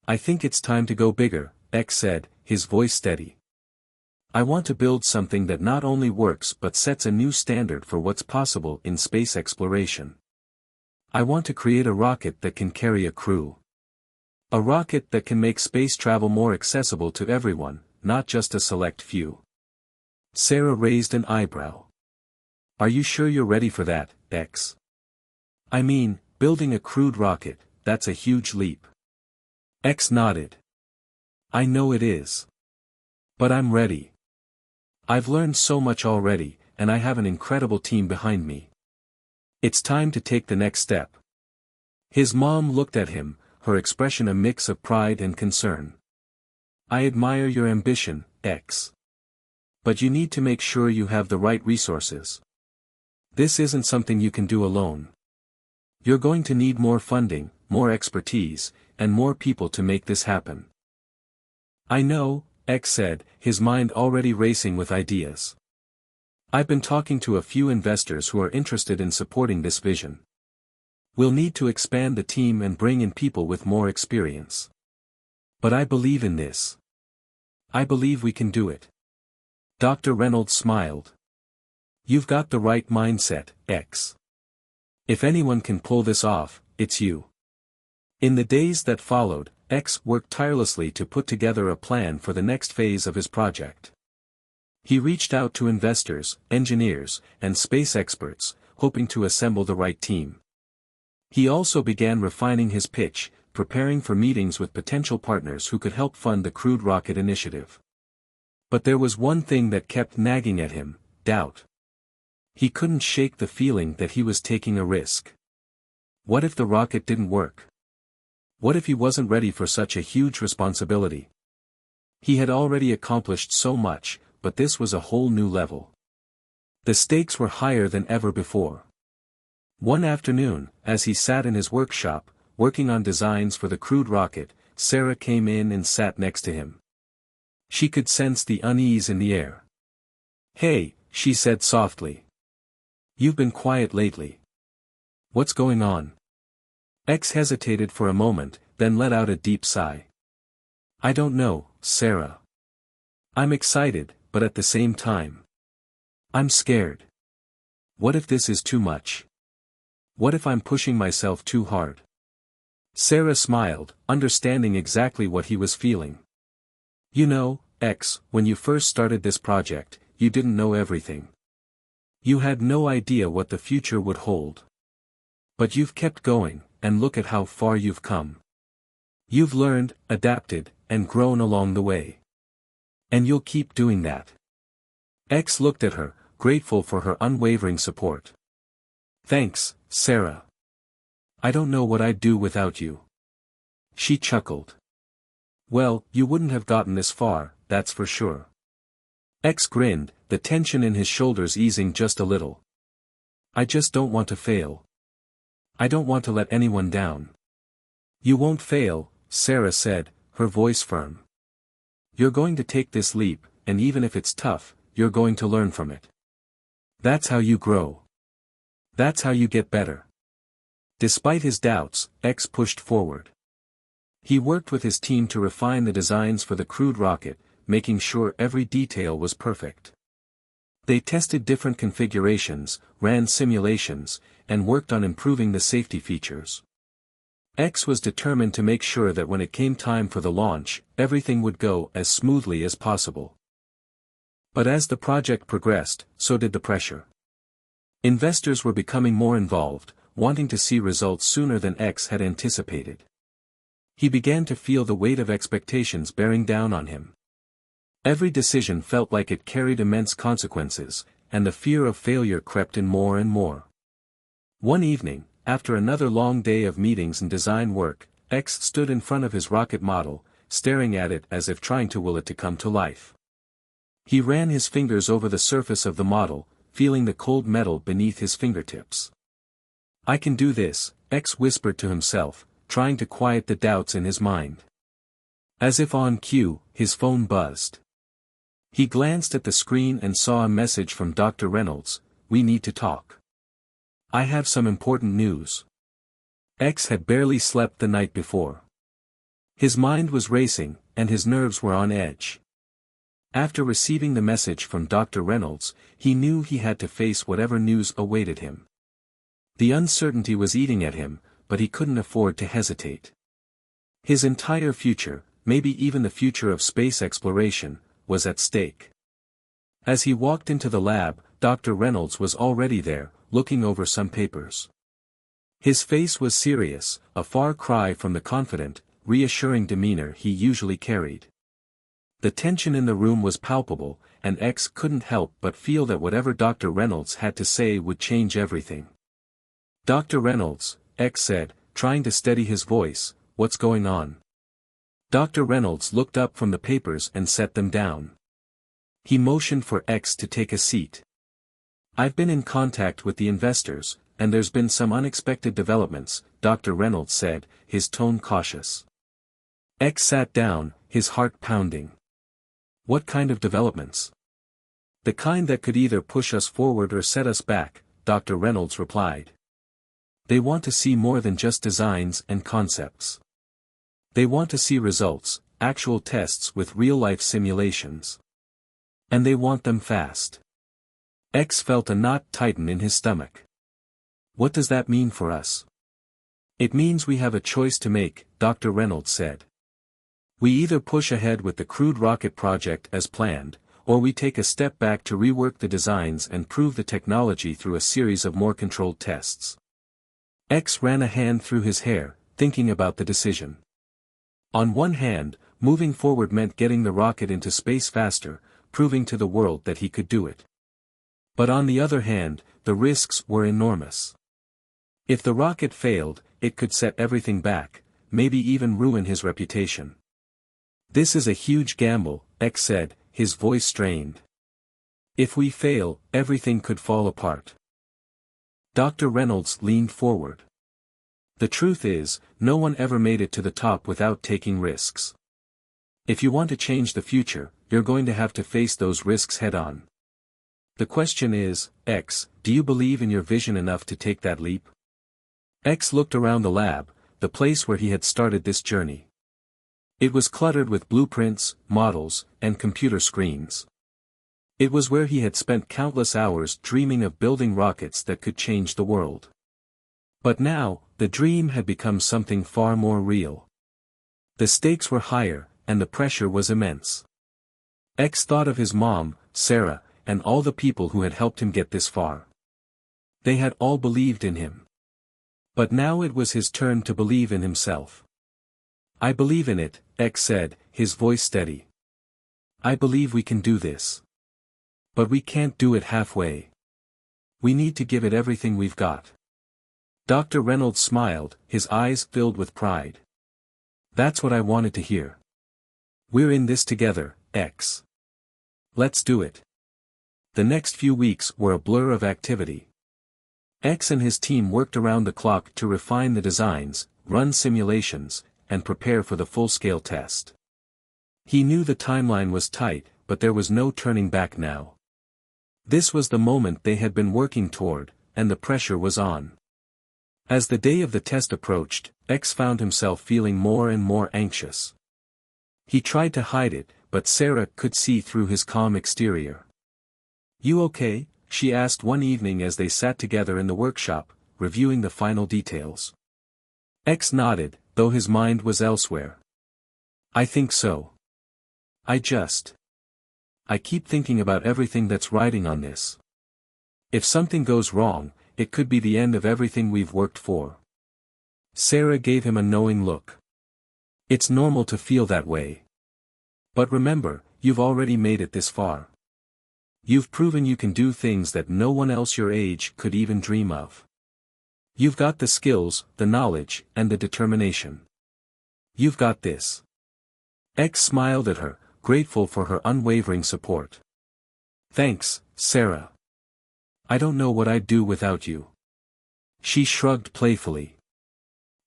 "I think it's time to go bigger," X said, his voice steady. "I want to build something that not only works but sets a new standard for what's possible in space exploration. I want to create a rocket that can carry a crew. A rocket that can make space travel more accessible to everyone, not just a select few." Sarah raised an eyebrow. "Are you sure you're ready for that, X? I mean, building a crewed rocket, that's a huge leap." X nodded. "I know it is. But I'm ready. I've learned so much already, and I have an incredible team behind me. It's time to take the next step." His mom looked at him, her expression a mix of pride and concern. "I admire your ambition, X. But you need to make sure you have the right resources. This isn't something you can do alone. You're going to need more funding, more expertise, and more people to make this happen." "I know," X said, his mind already racing with ideas. "I've been talking to a few investors who are interested in supporting this vision. We'll need to expand the team and bring in people with more experience. But I believe in this. I believe we can do it." Dr. Reynolds smiled. "You've got the right mindset, X. If anyone can pull this off, it's you." In the days that followed, X worked tirelessly to put together a plan for the next phase of his project. He reached out to investors, engineers, and space experts, hoping to assemble the right team. He also began refining his pitch, preparing for meetings with potential partners who could help fund the crewed rocket initiative. But there was one thing that kept nagging at him: doubt. He couldn't shake the feeling that he was taking a risk. What if the rocket didn't work? What if he wasn't ready for such a huge responsibility? He had already accomplished so much, but this was a whole new level. The stakes were higher than ever before. One afternoon, as he sat in his workshop, working on designs for the crewed rocket, Sarah came in and sat next to him. She could sense the unease in the air. "Hey," she said softly. "You've been quiet lately. What's going on?" X hesitated for a moment, then let out a deep sigh. "I don't know, Sarah. I'm excited, but at the same time, I'm scared. What if this is too much? What if I'm pushing myself too hard?" Sarah smiled, understanding exactly what he was feeling. "You know, X, when you first started this project, you didn't know everything. You had no idea what the future would hold. But you've kept going, and look at how far you've come. You've learned, adapted, and grown along the way. And you'll keep doing that." X looked at her, grateful for her unwavering support. "Thanks, Sarah. I don't know what I'd do without you." She chuckled. "Well, you wouldn't have gotten this far, that's for sure." X grinned, the tension in his shoulders easing just a little. "I just don't want to fail. I don't want to let anyone down." "You won't fail," Sarah said, her voice firm. "You're going to take this leap, and even if it's tough, you're going to learn from it. That's how you grow. That's how you get better." Despite his doubts, X pushed forward. He worked with his team to refine the designs for the crewed rocket, making sure every detail was perfect. They tested different configurations, ran simulations, and worked on improving the safety features. X was determined to make sure that when it came time for the launch, everything would go as smoothly as possible. But as the project progressed, so did the pressure. Investors were becoming more involved, wanting to see results sooner than X had anticipated. He began to feel the weight of expectations bearing down on him. Every decision felt like it carried immense consequences, and the fear of failure crept in more and more. One evening, after another long day of meetings and design work, X stood in front of his rocket model, staring at it as if trying to will it to come to life. He ran his fingers over the surface of the model, feeling the cold metal beneath his fingertips. I can do this, X whispered to himself, trying to quiet the doubts in his mind. As if on cue, his phone buzzed. He glanced at the screen and saw a message from Dr. Reynolds, "We need to talk. I have some important news." X had barely slept the night before. His mind was racing, and his nerves were on edge. After receiving the message from Dr. Reynolds, he knew he had to face whatever news awaited him. The uncertainty was eating at him, but he couldn't afford to hesitate. His entire future, maybe even the future of space exploration, was at stake. As he walked into the lab, Dr. Reynolds was already there, looking over some papers. His face was serious, a far cry from the confident, reassuring demeanor he usually carried. The tension in the room was palpable, and X couldn't help but feel that whatever Dr. Reynolds had to say would change everything. "Dr. Reynolds," X said, trying to steady his voice, "what's going on?" Dr. Reynolds looked up from the papers and set them down. He motioned for X to take a seat. "I've been in contact with the investors, and there's been some unexpected developments," Dr. Reynolds said, his tone cautious. X sat down, his heart pounding. "What kind of developments?" "The kind that could either push us forward or set us back," Dr. Reynolds replied. "They want to see more than just designs and concepts. They want to see results, actual tests with real-life simulations. And they want them fast." X felt a knot tighten in his stomach. "What does that mean for us?" "It means we have a choice to make," Dr. Reynolds said. "We either push ahead with the crude rocket project as planned, or we take a step back to rework the designs and prove the technology through a series of more controlled tests." X ran a hand through his hair, thinking about the decision. On one hand, moving forward meant getting the rocket into space faster, proving to the world that he could do it. But on the other hand, the risks were enormous. If the rocket failed, it could set everything back, maybe even ruin his reputation. "This is a huge gamble," X said, his voice strained. "If we fail, everything could fall apart." Dr. Reynolds leaned forward. "The truth is, no one ever made it to the top without taking risks. If you want to change the future, you're going to have to face those risks head-on. The question is, X, do you believe in your vision enough to take that leap?" X looked around the lab, the place where he had started this journey. It was cluttered with blueprints, models, and computer screens. It was where he had spent countless hours dreaming of building rockets that could change the world. But now, the dream had become something far more real. The stakes were higher, and the pressure was immense. X thought of his mom, Sarah, and all the people who had helped him get this far. They had all believed in him. But now it was his turn to believe in himself. "I believe in it," X said, his voice steady. "I believe we can do this. But we can't do it halfway. We need to give it everything we've got." Dr. Reynolds smiled, his eyes filled with pride. "That's what I wanted to hear. We're in this together, X. Let's do it." The next few weeks were a blur of activity. X and his team worked around the clock to refine the designs, run simulations, and prepare for the full-scale test. He knew the timeline was tight, but there was no turning back now. This was the moment they had been working toward, and the pressure was on. As the day of the test approached, X found himself feeling more and more anxious. He tried to hide it, but Sarah could see through his calm exterior. "You okay?" she asked one evening as they sat together in the workshop, reviewing the final details. X nodded, though his mind was elsewhere. "I think so. I keep thinking about everything that's riding on this. If something goes wrong, it could be the end of everything we've worked for." Sarah gave him a knowing look. "It's normal to feel that way. But remember, you've already made it this far. You've proven you can do things that no one else your age could even dream of. You've got the skills, the knowledge, and the determination. You've got this." X smiled at her, grateful for her unwavering support. "Thanks, Sarah. I don't know what I'd do without you." She shrugged playfully.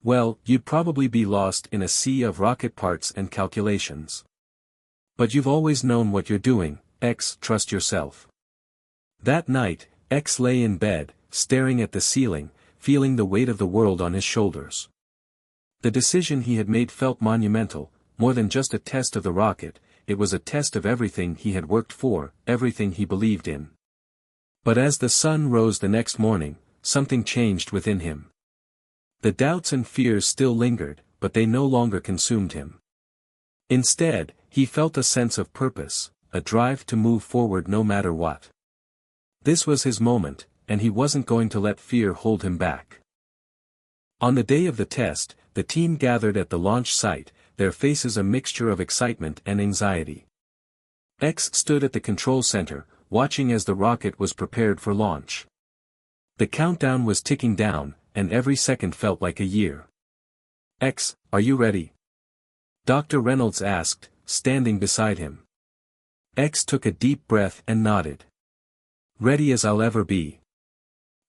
Well, you'd probably be lost in a sea of rocket parts and calculations. But you've always known what you're doing, X, trust yourself. That night, X lay in bed, staring at the ceiling, feeling the weight of the world on his shoulders. The decision he had made felt monumental, more than just a test of the rocket, it was a test of everything he had worked for, everything he believed in. But as the sun rose the next morning, something changed within him. The doubts and fears still lingered, but they no longer consumed him. Instead, he felt a sense of purpose, a drive to move forward no matter what. This was his moment, and he wasn't going to let fear hold him back. On the day of the test, the team gathered at the launch site, their faces a mixture of excitement and anxiety. X stood at the control center, watching as the rocket was prepared for launch. The countdown was ticking down, and every second felt like a year. X, are you ready? Dr. Reynolds asked, standing beside him. X took a deep breath and nodded. Ready as I'll ever be.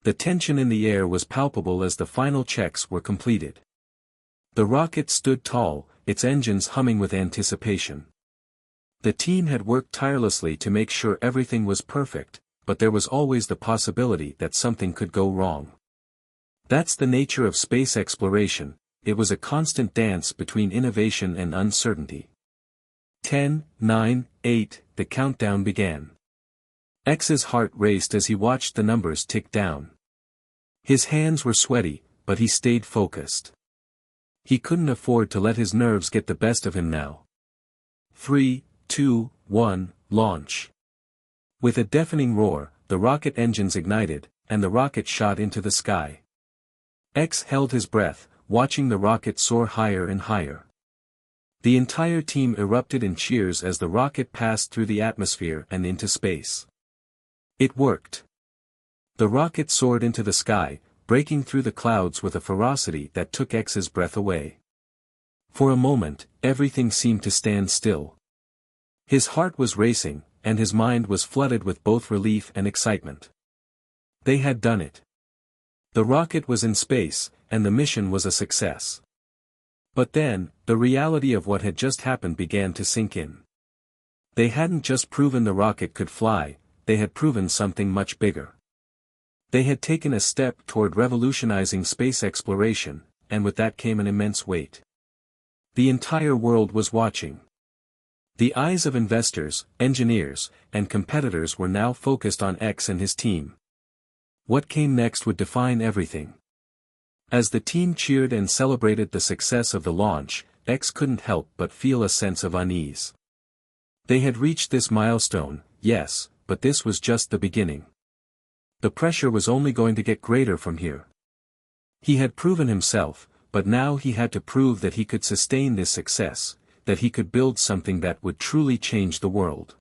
The tension in the air was palpable as the final checks were completed. The rocket stood tall, its engines humming with anticipation. The team had worked tirelessly to make sure everything was perfect, but there was always the possibility that something could go wrong. That's the nature of space exploration, it was a constant dance between innovation and uncertainty. 10, 9, 8, the countdown began. X's heart raced as he watched the numbers tick down. His hands were sweaty, but he stayed focused. He couldn't afford to let his nerves get the best of him now. 3, 2, 1, launch. With a deafening roar, the rocket engines ignited, and the rocket shot into the sky. X held his breath, watching the rocket soar higher and higher. The entire team erupted in cheers as the rocket passed through the atmosphere and into space. It worked. The rocket soared into the sky, breaking through the clouds with a ferocity that took X's breath away. For a moment, everything seemed to stand still. His heart was racing, and his mind was flooded with both relief and excitement. They had done it. The rocket was in space, and the mission was a success. But then, the reality of what had just happened began to sink in. They hadn't just proven the rocket could fly, they had proven something much bigger. They had taken a step toward revolutionizing space exploration, and with that came an immense weight. The entire world was watching. The eyes of investors, engineers, and competitors were now focused on X and his team. What came next would define everything. As the team cheered and celebrated the success of the launch, X couldn't help but feel a sense of unease. They had reached this milestone, yes, but this was just the beginning. The pressure was only going to get greater from here. He had proven himself, but now he had to prove that he could sustain this success, that he could build something that would truly change the world.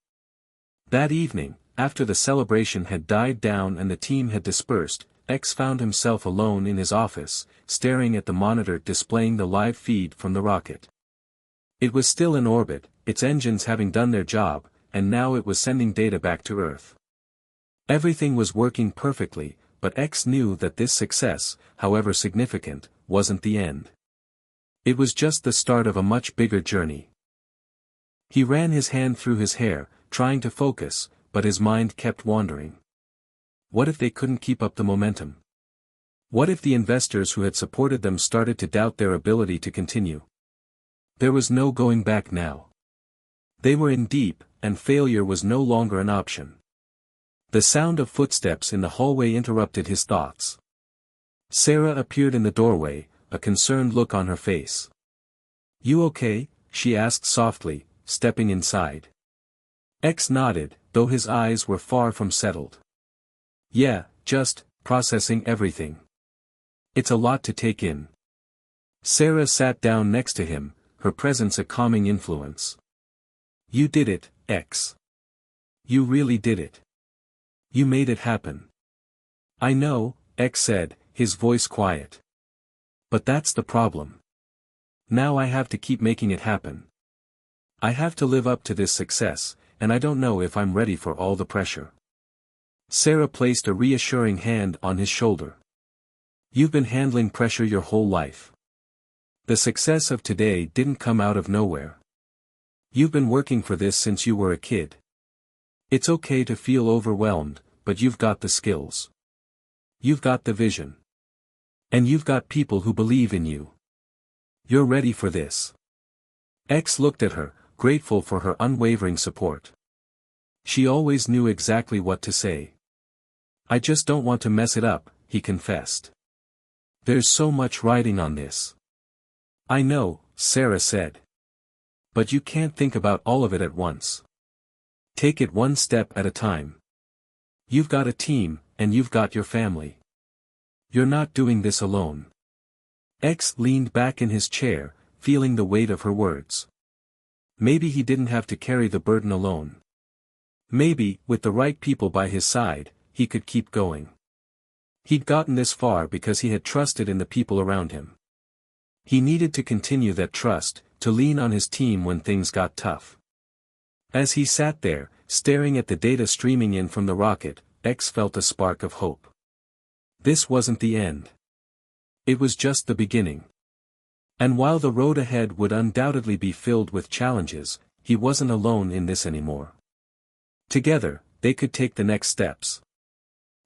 That evening, after the celebration had died down and the team had dispersed, X found himself alone in his office, staring at the monitor displaying the live feed from the rocket. It was still in orbit, its engines having done their job, and now it was sending data back to Earth. Everything was working perfectly, but X knew that this success, however significant, wasn't the end. It was just the start of a much bigger journey. He ran his hand through his hair, trying to focus, but his mind kept wandering. What if they couldn't keep up the momentum? What if the investors who had supported them started to doubt their ability to continue? There was no going back now. They were in deep, and failure was no longer an option. The sound of footsteps in the hallway interrupted his thoughts. Sarah appeared in the doorway, a concerned look on her face. "You okay?" she asked softly, stepping inside. X nodded, though his eyes were far from settled. "Yeah, just processing everything. It's a lot to take in." Sarah sat down next to him, her presence a calming influence. "You did it, X. You really did it. You made it happen." "I know," X said, his voice quiet. "But that's the problem. Now I have to keep making it happen. I have to live up to this success, and I don't know if I'm ready for all the pressure." Sarah placed a reassuring hand on his shoulder. You've been handling pressure your whole life. The success of today didn't come out of nowhere. You've been working for this since you were a kid. It's okay to feel overwhelmed, but you've got the skills. You've got the vision. And you've got people who believe in you. You're ready for this. X looked at her, grateful for her unwavering support. She always knew exactly what to say. I just don't want to mess it up, he confessed. There's so much riding on this. I know, Sarah said. But you can't think about all of it at once. Take it one step at a time. You've got a team, and you've got your family. You're not doing this alone. X leaned back in his chair, feeling the weight of her words. Maybe he didn't have to carry the burden alone. Maybe, with the right people by his side, he could keep going. He'd gotten this far because he had trusted in the people around him. He needed to continue that trust, to lean on his team when things got tough. As he sat there, staring at the data streaming in from the rocket, X felt a spark of hope. This wasn't the end. It was just the beginning. And while the road ahead would undoubtedly be filled with challenges, he wasn't alone in this anymore. Together, they could take the next steps.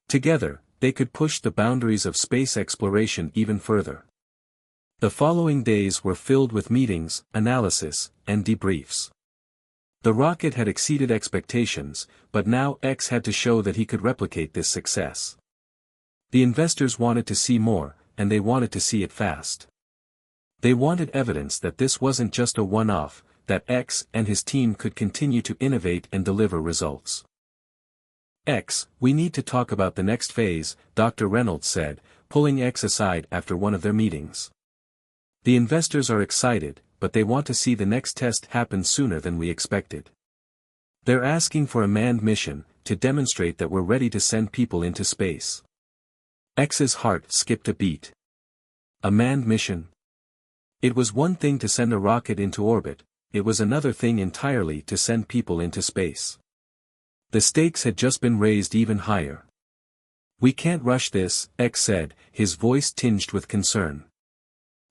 Together, they could push the boundaries of space exploration even further. The following days were filled with meetings, analysis, and debriefs. The rocket had exceeded expectations, but now X had to show that he could replicate this success. The investors wanted to see more, and they wanted to see it fast. They wanted evidence that this wasn't just a one-off, that X and his team could continue to innovate and deliver results. X, we need to talk about the next phase, Dr. Reynolds said, pulling X aside after one of their meetings. The investors are excited, but they want to see the next test happen sooner than we expected. They're asking for a manned mission, to demonstrate that we're ready to send people into space. X's heart skipped a beat. A manned mission? It was one thing to send a rocket into orbit, it was another thing entirely to send people into space. The stakes had just been raised even higher. We can't rush this, X said, his voice tinged with concern.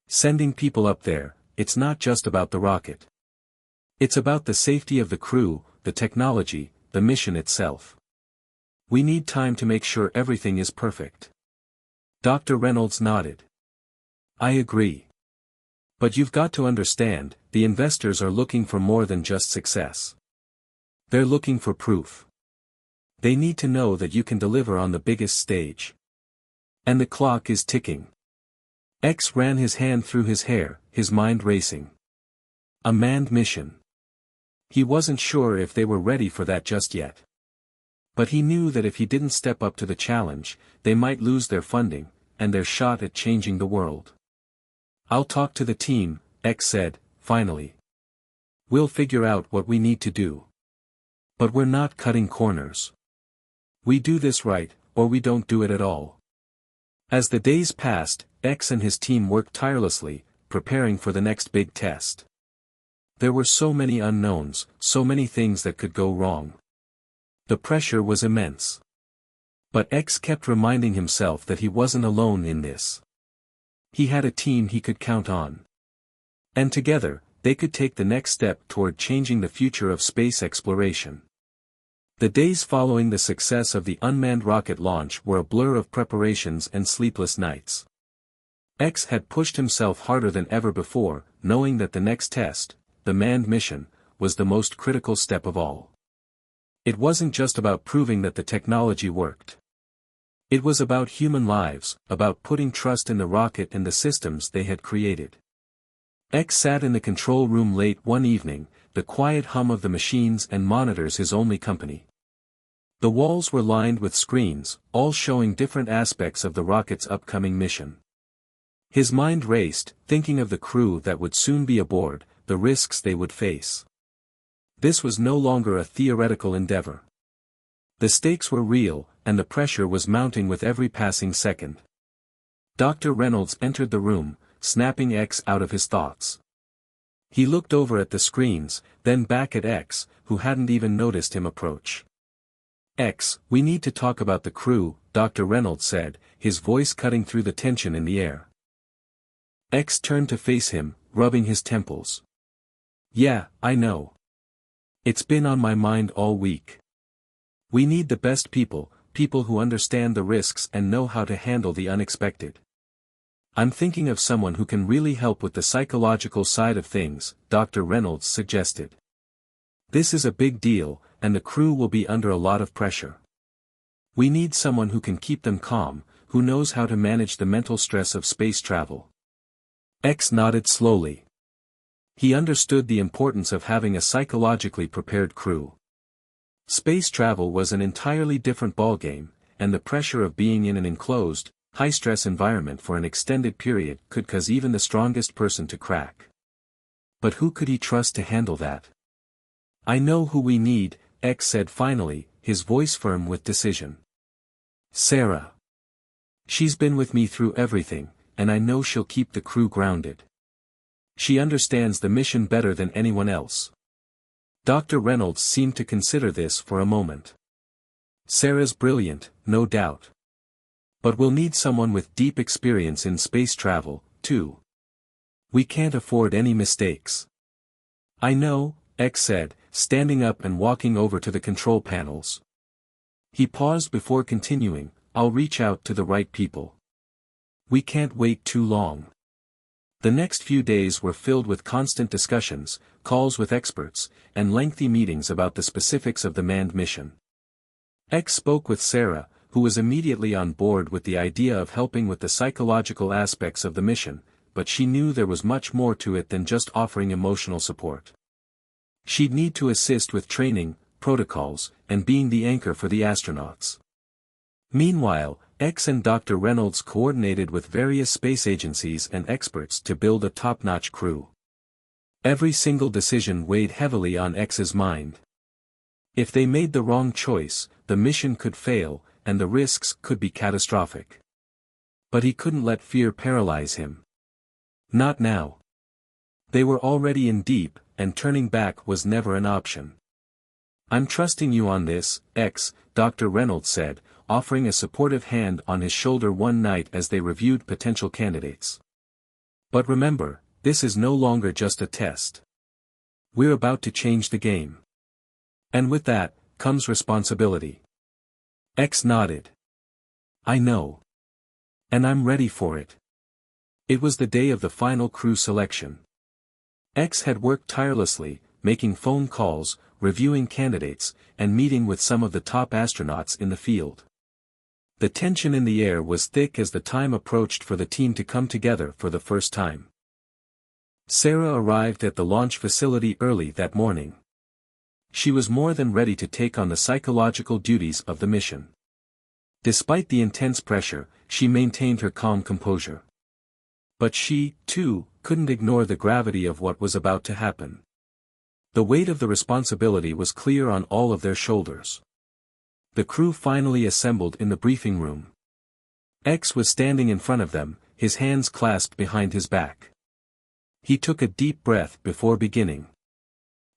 Sending people up there, it's not just about the rocket. It's about the safety of the crew, the technology, the mission itself. We need time to make sure everything is perfect. Dr. Reynolds nodded. I agree. But you've got to understand, the investors are looking for more than just success. They're looking for proof. They need to know that you can deliver on the biggest stage. And the clock is ticking. X ran his hand through his hair, his mind racing. A manned mission. He wasn't sure if they were ready for that just yet. But he knew that if he didn't step up to the challenge, they might lose their funding, and their shot at changing the world. I'll talk to the team, X said, finally. We'll figure out what we need to do. But we're not cutting corners. We do this right, or we don't do it at all. As the days passed, X and his team worked tirelessly, preparing for the next big test. There were so many unknowns, so many things that could go wrong. The pressure was immense. But X kept reminding himself that he wasn't alone in this. He had a team he could count on. And together, they could take the next step toward changing the future of space exploration. The days following the success of the unmanned rocket launch were a blur of preparations and sleepless nights. X had pushed himself harder than ever before, knowing that the next test, the manned mission, was the most critical step of all. It wasn't just about proving that the technology worked. It was about human lives, about putting trust in the rocket and the systems they had created. X sat in the control room late one evening, the quiet hum of the machines and monitors his only company. The walls were lined with screens, all showing different aspects of the rocket's upcoming mission. His mind raced, thinking of the crew that would soon be aboard, the risks they would face. This was no longer a theoretical endeavor. The stakes were real, and the pressure was mounting with every passing second. Dr. Reynolds entered the room, snapping X out of his thoughts. He looked over at the screens, then back at X, who hadn't even noticed him approach. X, we need to talk about the crew, Dr. Reynolds said, his voice cutting through the tension in the air. X turned to face him, rubbing his temples. Yeah, I know. It's been on my mind all week. We need the best people, people who understand the risks and know how to handle the unexpected. I'm thinking of someone who can really help with the psychological side of things, Dr. Reynolds suggested. This is a big deal, and the crew will be under a lot of pressure. We need someone who can keep them calm, who knows how to manage the mental stress of space travel. X nodded slowly. He understood the importance of having a psychologically prepared crew. Space travel was an entirely different ballgame, and the pressure of being in an enclosed, high-stress environment for an extended period could cause even the strongest person to crack. But who could he trust to handle that? I know who we need, X said finally, his voice firm with decision. Sarah. She's been with me through everything, and I know she'll keep the crew grounded. She understands the mission better than anyone else. Dr. Reynolds seemed to consider this for a moment. Sarah's brilliant, no doubt. But we'll need someone with deep experience in space travel, too. We can't afford any mistakes. I know, X said, standing up and walking over to the control panels. He paused before continuing, I'll reach out to the right people. We can't wait too long. The next few days were filled with constant discussions, calls with experts, and lengthy meetings about the specifics of the manned mission. X spoke with Sarah, who was immediately on board with the idea of helping with the psychological aspects of the mission, but she knew there was much more to it than just offering emotional support. She'd need to assist with training, protocols, and being the anchor for the astronauts. Meanwhile, X and Dr. Reynolds coordinated with various space agencies and experts to build a top-notch crew. Every single decision weighed heavily on X's mind. If they made the wrong choice, the mission could fail, and the risks could be catastrophic. But he couldn't let fear paralyze him. Not now. They were already in deep, and turning back was never an option. I'm trusting you on this, X, Dr. Reynolds said, offering a supportive hand on his shoulder one night as they reviewed potential candidates. But remember, this is no longer just a test. We're about to change the game. And with that, comes responsibility. X nodded. I know. And I'm ready for it. It was the day of the final crew selection. X had worked tirelessly, making phone calls, reviewing candidates, and meeting with some of the top astronauts in the field. The tension in the air was thick as the time approached for the team to come together for the first time. Sarah arrived at the launch facility early that morning. She was more than ready to take on the psychological duties of the mission. Despite the intense pressure, she maintained her calm composure. But she, too, couldn't ignore the gravity of what was about to happen. The weight of the responsibility was clear on all of their shoulders. The crew finally assembled in the briefing room. X was standing in front of them, his hands clasped behind his back. He took a deep breath before beginning.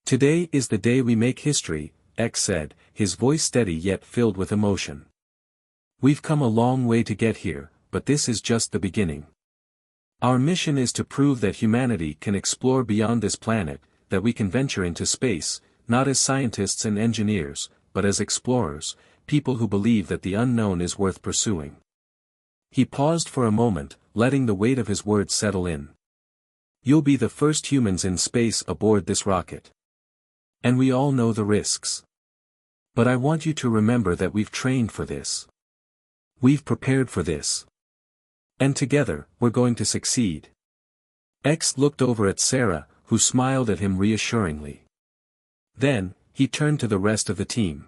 Today is the day we make history, X said, his voice steady yet filled with emotion. We've come a long way to get here, but this is just the beginning. Our mission is to prove that humanity can explore beyond this planet, that we can venture into space, not as scientists and engineers, but as explorers, people who believe that the unknown is worth pursuing. He paused for a moment, letting the weight of his words settle in. You'll be the first humans in space aboard this rocket. And we all know the risks. But I want you to remember that we've trained for this. We've prepared for this. And together, we're going to succeed. X looked over at Sarah, who smiled at him reassuringly. Then, he turned to the rest of the team.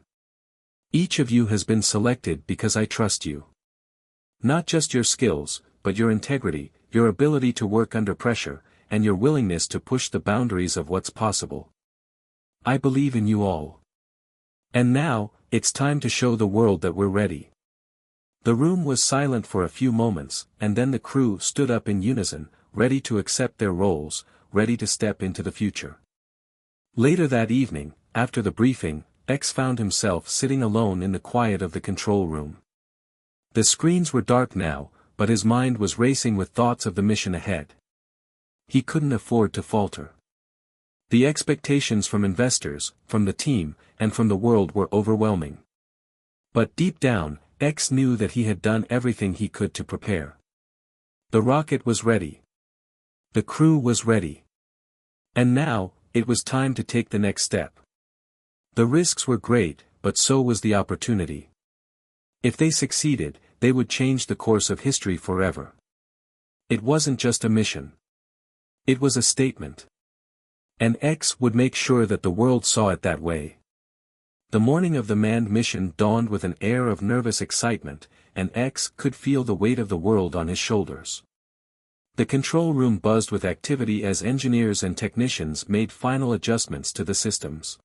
Each of you has been selected because I trust you. Not just your skills, but your integrity, your ability to work under pressure, and your willingness to push the boundaries of what's possible. I believe in you all. And now, it's time to show the world that we're ready. The room was silent for a few moments, and then the crew stood up in unison, ready to accept their roles, ready to step into the future. Later that evening, after the briefing, X found himself sitting alone in the quiet of the control room. The screens were dark now, but his mind was racing with thoughts of the mission ahead. He couldn't afford to falter. The expectations from investors, from the team, and from the world were overwhelming. But deep down, X knew that he had done everything he could to prepare. The rocket was ready. The crew was ready. And now, it was time to take the next step. The risks were great, but so was the opportunity. If they succeeded, they would change the course of history forever. It wasn't just a mission. It was a statement. And X would make sure that the world saw it that way. The morning of the manned mission dawned with an air of nervous excitement, and X could feel the weight of the world on his shoulders. The control room buzzed with activity as engineers and technicians made final adjustments to the systems.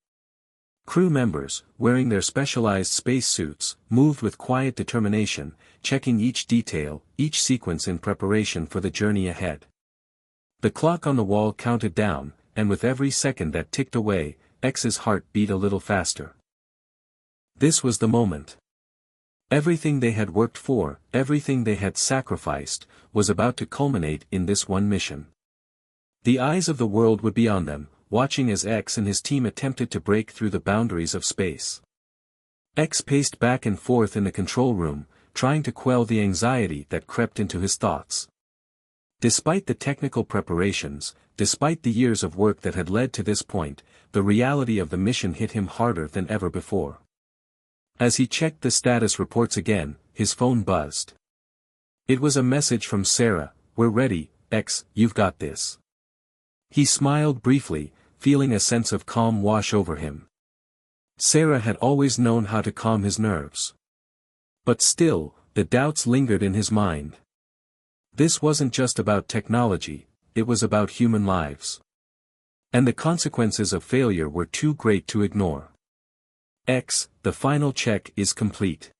Crew members, wearing their specialized spacesuits, moved with quiet determination, checking each detail, each sequence in preparation for the journey ahead. The clock on the wall counted down, and with every second that ticked away, X's heart beat a little faster. This was the moment. Everything they had worked for, everything they had sacrificed, was about to culminate in this one mission. The eyes of the world would be on them, watching as X and his team attempted to break through the boundaries of space. X paced back and forth in the control room, trying to quell the anxiety that crept into his thoughts. Despite the technical preparations, despite the years of work that had led to this point, the reality of the mission hit him harder than ever before. As he checked the status reports again, his phone buzzed. It was a message from Sarah. "We're ready, X, you've got this." He smiled briefly, feeling a sense of calm wash over him. Sarah had always known how to calm his nerves. But still, the doubts lingered in his mind. This wasn't just about technology, it was about human lives. And the consequences of failure were too great to ignore. X, the final check is complete.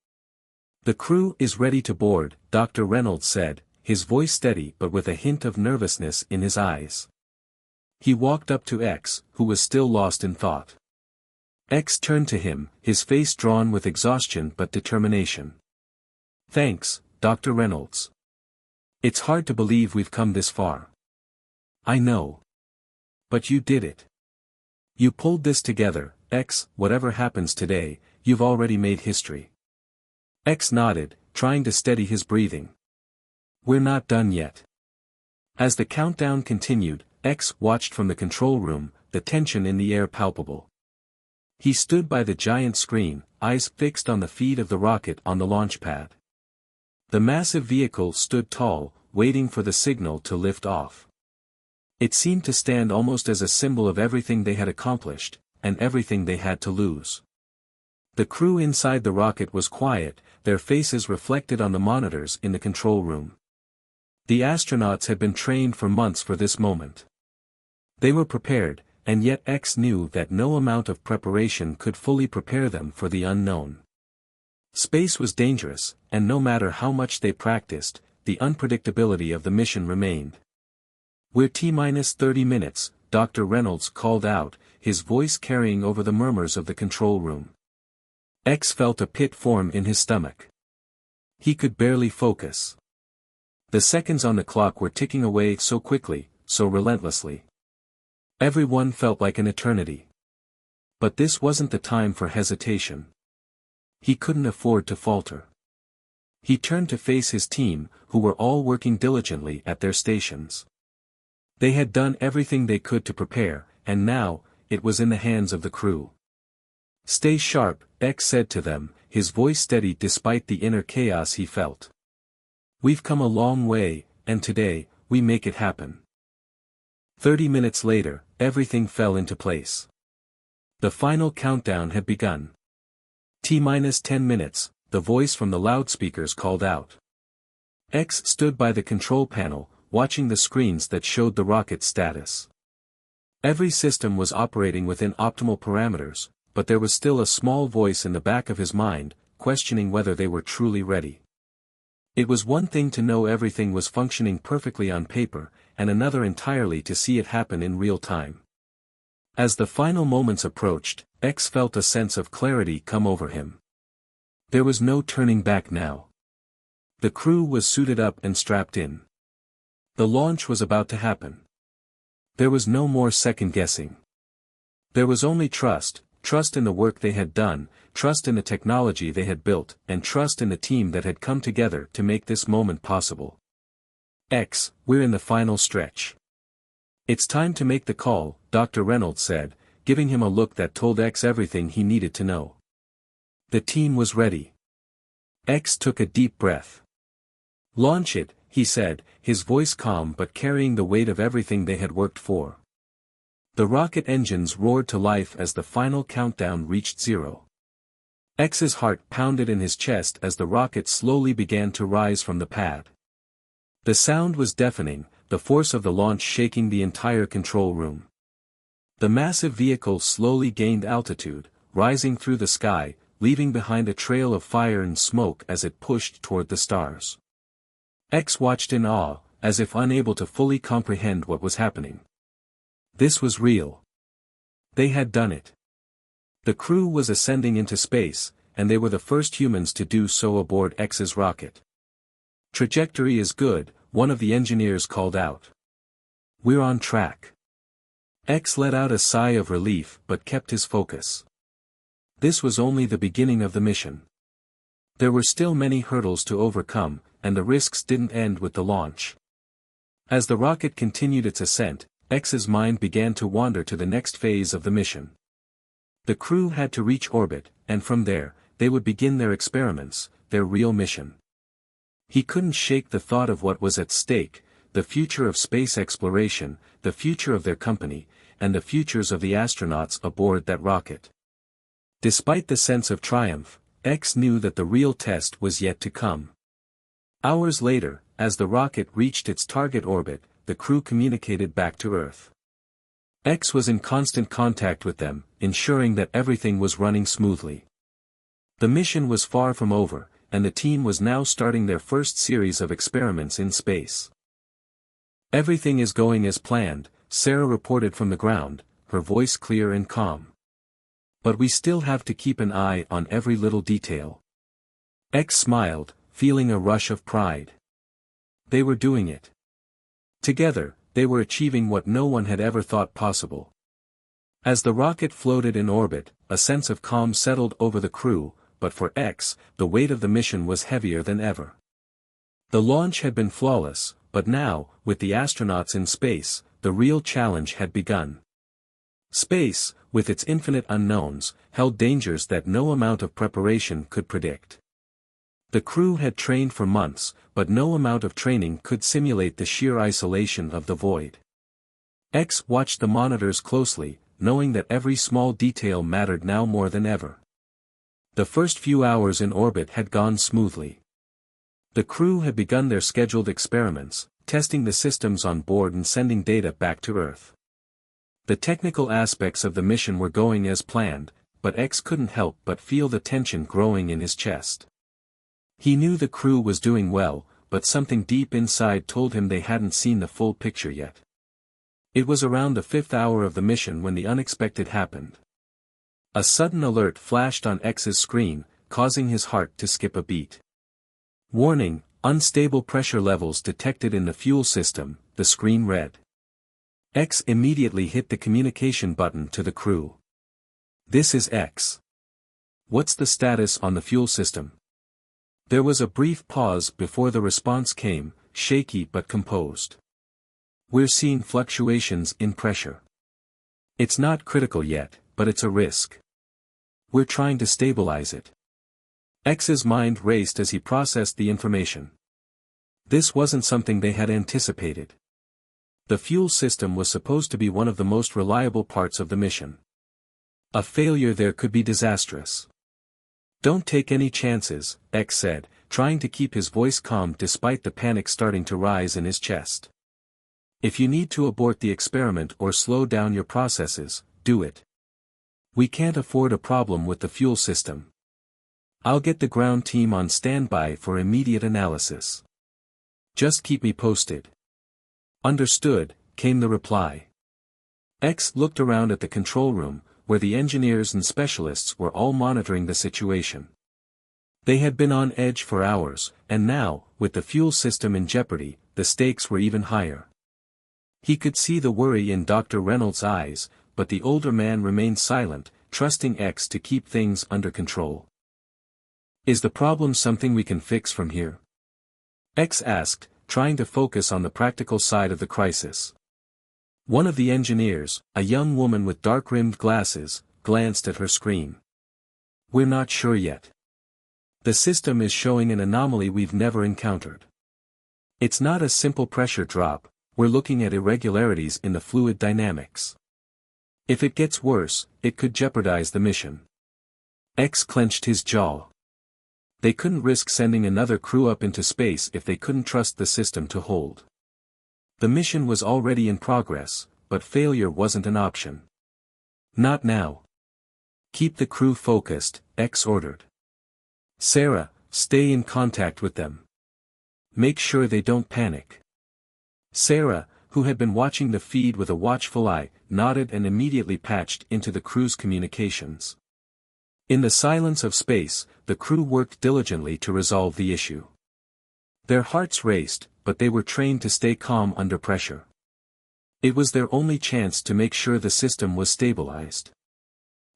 The crew is ready to board, Dr. Reynolds said, his voice steady but with a hint of nervousness in his eyes. He walked up to X, who was still lost in thought. X turned to him, his face drawn with exhaustion but determination. "Thanks, Dr. Reynolds. It's hard to believe we've come this far." "I know. But you did it. You pulled this together, X, whatever happens today, you've already made history." X nodded, trying to steady his breathing. "We're not done yet." As the countdown continued, X watched from the control room, the tension in the air palpable. He stood by the giant screen, eyes fixed on the feed of the rocket on the launch pad. The massive vehicle stood tall, waiting for the signal to lift off. It seemed to stand almost as a symbol of everything they had accomplished, and everything they had to lose. The crew inside the rocket was quiet, their faces reflected on the monitors in the control room. The astronauts had been trained for months for this moment. They were prepared, and yet X knew that no amount of preparation could fully prepare them for the unknown. Space was dangerous, and no matter how much they practiced, the unpredictability of the mission remained. "We're T-minus 30 minutes, Dr. Reynolds called out, his voice carrying over the murmurs of the control room. X felt a pit form in his stomach. He could barely focus. The seconds on the clock were ticking away so quickly, so relentlessly. Everyone felt like an eternity. But this wasn't the time for hesitation. He couldn't afford to falter. He turned to face his team, who were all working diligently at their stations. They had done everything they could to prepare, and now, it was in the hands of the crew. "Stay sharp," X said to them, his voice steady despite the inner chaos he felt. "We've come a long way, and today, we make it happen." 30 minutes later, everything fell into place. The final countdown had begun. T-minus 10 minutes, the voice from the loudspeakers called out. X stood by the control panel, watching the screens that showed the rocket's status. Every system was operating within optimal parameters, but there was still a small voice in the back of his mind, questioning whether they were truly ready. It was one thing to know everything was functioning perfectly on paper, and another entirely to see it happen in real time. As the final moments approached, X felt a sense of clarity come over him. There was no turning back now. The crew was suited up and strapped in. The launch was about to happen. There was no more second-guessing. There was only trust in the work they had done, trust in the technology they had built, and trust in the team that had come together to make this moment possible. X, we're in the final stretch. It's time to make the call, Dr. Reynolds said, giving him a look that told X everything he needed to know. The team was ready. X took a deep breath. Launch it, he said, his voice calm but carrying the weight of everything they had worked for. The rocket engines roared to life as the final countdown reached 0. X's heart pounded in his chest as the rocket slowly began to rise from the pad. The sound was deafening, the force of the launch shaking the entire control room. The massive vehicle slowly gained altitude, rising through the sky, leaving behind a trail of fire and smoke as it pushed toward the stars. X watched in awe, as if unable to fully comprehend what was happening. This was real. They had done it. The crew was ascending into space, and they were the first humans to do so aboard X's rocket. Trajectory is good, one of the engineers called out. We're on track. X let out a sigh of relief but kept his focus. This was only the beginning of the mission. There were still many hurdles to overcome, and the risks didn't end with the launch. As the rocket continued its ascent, X's mind began to wander to the next phase of the mission. The crew had to reach orbit, and from there, they would begin their experiments, their real mission. He couldn't shake the thought of what was at stake, the future of space exploration, the future of their company, and the futures of the astronauts aboard that rocket. Despite the sense of triumph, X knew that the real test was yet to come. Hours later, as the rocket reached its target orbit, the crew communicated back to Earth. X was in constant contact with them, ensuring that everything was running smoothly. The mission was far from over, and the team was now starting their first series of experiments in space. Everything is going as planned, Sarah reported from the ground, her voice clear and calm. But we still have to keep an eye on every little detail. X smiled, feeling a rush of pride. They were doing it. Together, they were achieving what no one had ever thought possible. As the rocket floated in orbit, a sense of calm settled over the crew, but for X, the weight of the mission was heavier than ever. The launch had been flawless, but now, with the astronauts in space, the real challenge had begun. Space, with its infinite unknowns, held dangers that no amount of preparation could predict. The crew had trained for months, but no amount of training could simulate the sheer isolation of the void. X watched the monitors closely, knowing that every small detail mattered now more than ever. The first few hours in orbit had gone smoothly. The crew had begun their scheduled experiments, testing the systems on board and sending data back to Earth. The technical aspects of the mission were going as planned, but X couldn't help but feel the tension growing in his chest. He knew the crew was doing well, but something deep inside told him they hadn't seen the full picture yet. It was around the 5th hour of the mission when the unexpected happened. A sudden alert flashed on X's screen, causing his heart to skip a beat. Warning, unstable pressure levels detected in the fuel system, the screen read. X immediately hit the communication button to the crew. This is X. What's the status on the fuel system? There was a brief pause before the response came, shaky but composed. We're seeing fluctuations in pressure. It's not critical yet, but it's a risk. We're trying to stabilize it. X's mind raced as he processed the information. This wasn't something they had anticipated. The fuel system was supposed to be one of the most reliable parts of the mission. A failure there could be disastrous. Don't take any chances, X said, trying to keep his voice calm despite the panic starting to rise in his chest. If you need to abort the experiment or slow down your processes, do it. We can't afford a problem with the fuel system. I'll get the ground team on standby for immediate analysis. Just keep me posted. Understood, came the reply. X looked around at the control room, where the engineers and specialists were all monitoring the situation. They had been on edge for hours, and now, with the fuel system in jeopardy, the stakes were even higher. He could see the worry in Dr. Reynolds' eyes, but the older man remained silent, trusting X to keep things under control. "Is the problem something we can fix from here?" X asked, trying to focus on the practical side of the crisis. One of the engineers, a young woman with dark-rimmed glasses, glanced at her screen. "We're not sure yet. The system is showing an anomaly we've never encountered. It's not a simple pressure drop, we're looking at irregularities in the fluid dynamics. If it gets worse, it could jeopardize the mission." X clenched his jaw. They couldn't risk sending another crew up into space if they couldn't trust the system to hold. The mission was already in progress, but failure wasn't an option. "Not now. Keep the crew focused," X ordered. "Sarah, stay in contact with them. Make sure they don't panic." Sarah, who had been watching the feed with a watchful eye, nodded and immediately patched into the crew's communications. In the silence of space, the crew worked diligently to resolve the issue. Their hearts raced, but they were trained to stay calm under pressure. It was their only chance to make sure the system was stabilized.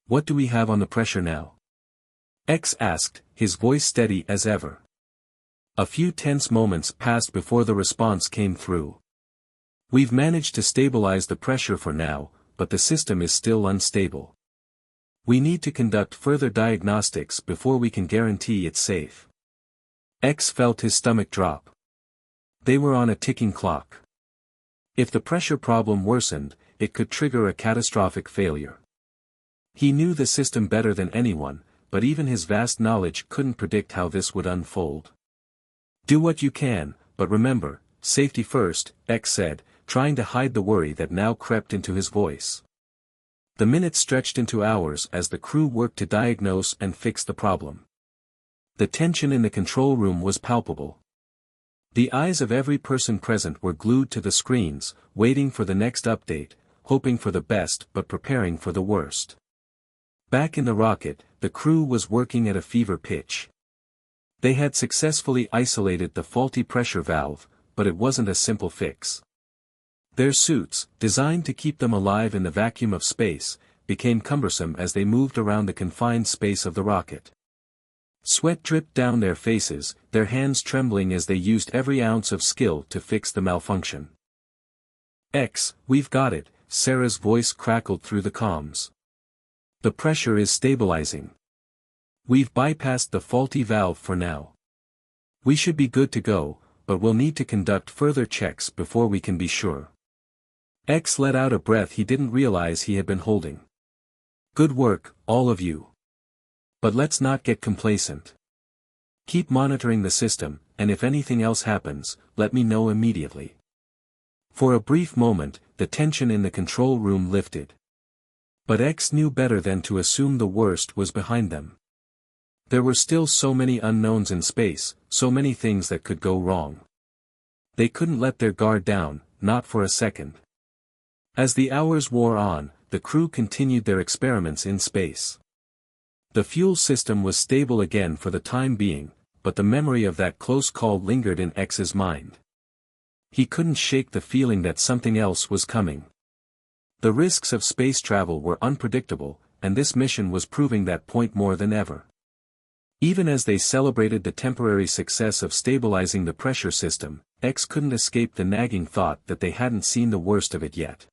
"What do we have on the pressure now?" X asked, his voice steady as ever. A few tense moments passed before the response came through. "We've managed to stabilize the pressure for now, but the system is still unstable. We need to conduct further diagnostics before we can guarantee it's safe." X felt his stomach drop. They were on a ticking clock. If the pressure problem worsened, it could trigger a catastrophic failure. He knew the system better than anyone, but even his vast knowledge couldn't predict how this would unfold. "Do what you can, but remember, safety first," X said, trying to hide the worry that now crept into his voice. The minutes stretched into hours as the crew worked to diagnose and fix the problem. The tension in the control room was palpable. The eyes of every person present were glued to the screens, waiting for the next update, hoping for the best but preparing for the worst. Back in the rocket, the crew was working at a fever pitch. They had successfully isolated the faulty pressure valve, but it wasn't a simple fix. Their suits, designed to keep them alive in the vacuum of space, became cumbersome as they moved around the confined space of the rocket. Sweat dripped down their faces, their hands trembling as they used every ounce of skill to fix the malfunction. "X, we've got it," Sarah's voice crackled through the comms. "The pressure is stabilizing. We've bypassed the faulty valve for now. We should be good to go, but we'll need to conduct further checks before we can be sure." X let out a breath he didn't realize he had been holding. "Good work, all of you. But let's not get complacent. Keep monitoring the system, and if anything else happens, let me know immediately." For a brief moment, the tension in the control room lifted. But X knew better than to assume the worst was behind them. There were still so many unknowns in space, so many things that could go wrong. They couldn't let their guard down, not for a second. As the hours wore on, the crew continued their experiments in space. The fuel system was stable again for the time being, but the memory of that close call lingered in X's mind. He couldn't shake the feeling that something else was coming. The risks of space travel were unpredictable, and this mission was proving that point more than ever. Even as they celebrated the temporary success of stabilizing the pressure system, X couldn't escape the nagging thought that they hadn't seen the worst of it yet.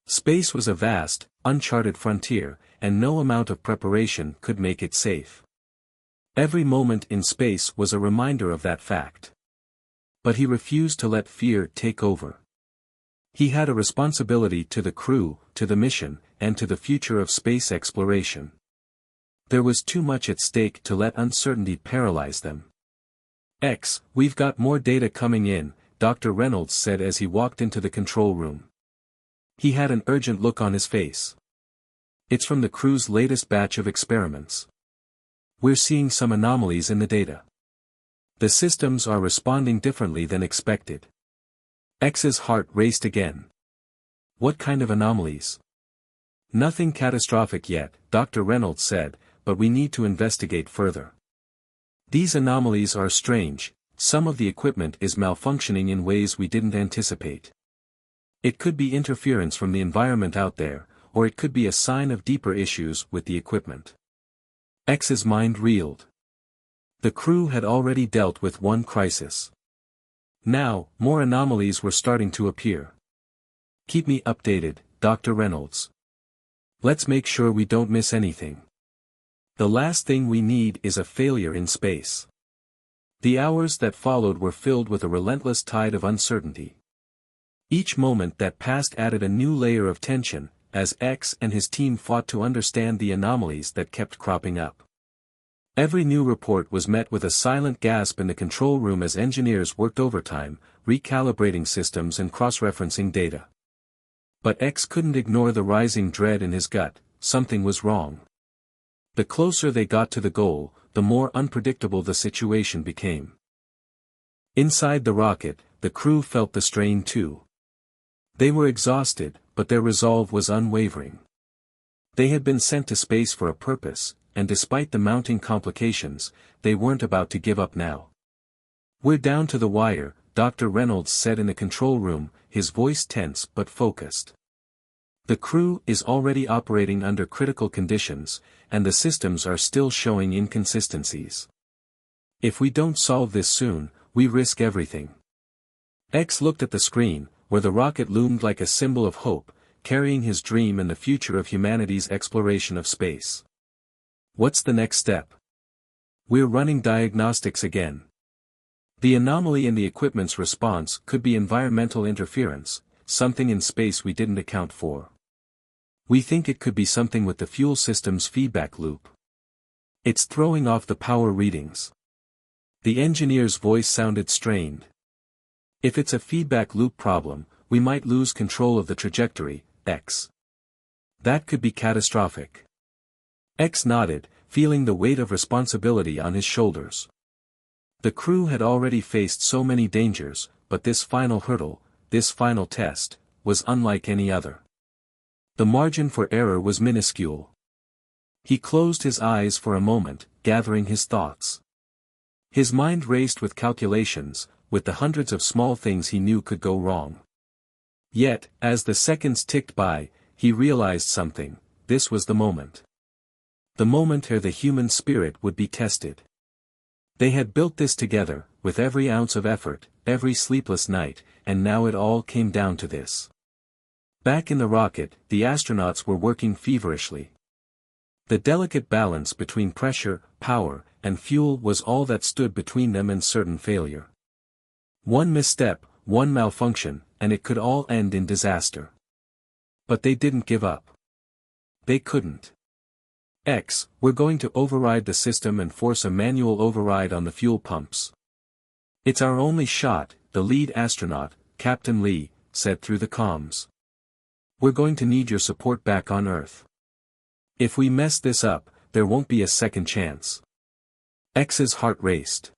Space was a vast, uncharted frontier, and no amount of preparation could make it safe. Every moment in space was a reminder of that fact. But he refused to let fear take over. He had a responsibility to the crew, to the mission, and to the future of space exploration. There was too much at stake to let uncertainty paralyze them. "X, we've got more data coming in," Dr. Reynolds said as he walked into the control room. He had an urgent look on his face. "It's from the crew's latest batch of experiments. We're seeing some anomalies in the data. The systems are responding differently than expected." X's heart raced again. "What kind of anomalies?" "Nothing catastrophic yet," Dr. Reynolds said, "but we need to investigate further. These anomalies are strange. Some of the equipment is malfunctioning in ways we didn't anticipate. It could be interference from the environment out there, or it could be a sign of deeper issues with the equipment. X's mind reeled. The crew had already dealt with one crisis. Now, more anomalies were starting to appear. Keep me updated, Dr. Reynolds. Let's make sure we don't miss anything. The last thing we need is a failure in space. The hours that followed were filled with a relentless tide of uncertainty. Each moment that passed added a new layer of tension, as X and his team fought to understand the anomalies that kept cropping up. Every new report was met with a silent gasp in the control room as engineers worked overtime, recalibrating systems and cross-referencing data. But X couldn't ignore the rising dread in his gut. Something was wrong. The closer they got to the goal, the more unpredictable the situation became. Inside the rocket, the crew felt the strain too. They were exhausted, but their resolve was unwavering. They had been sent to space for a purpose, and despite the mounting complications, they weren't about to give up now. "We're down to the wire," Dr. Reynolds said in the control room, his voice tense but focused. "The crew is already operating under critical conditions, and the systems are still showing inconsistencies. If we don't solve this soon, we risk everything." X looked at the screen, where the rocket loomed like a symbol of hope, carrying his dream and the future of humanity's exploration of space. "What's the next step?" "We're running diagnostics again. The anomaly in the equipment's response could be environmental interference, something in space we didn't account for. We think it could be something with the fuel system's feedback loop. It's throwing off the power readings." The engineer's voice sounded strained. "If it's a feedback loop problem, we might lose control of the trajectory, X. That could be catastrophic." X nodded, feeling the weight of responsibility on his shoulders. The crew had already faced so many dangers, but this final hurdle, this final test, was unlike any other. The margin for error was minuscule. He closed his eyes for a moment, gathering his thoughts. His mind raced with calculations, with the hundreds of small things he knew could go wrong. Yet, as the seconds ticked by, he realized something: this was the moment. The moment ere the human spirit would be tested. They had built this together, with every ounce of effort, every sleepless night, and now it all came down to this. Back in the rocket, the astronauts were working feverishly. The delicate balance between pressure, power, and fuel was all that stood between them and certain failure. One misstep, one malfunction, and it could all end in disaster. But they didn't give up. They couldn't. "X, we're going to override the system and force a manual override on the fuel pumps. It's our only shot," the lead astronaut, Captain Lee, said through the comms. "We're going to need your support back on Earth. If we mess this up, there won't be a second chance." X's heart raced.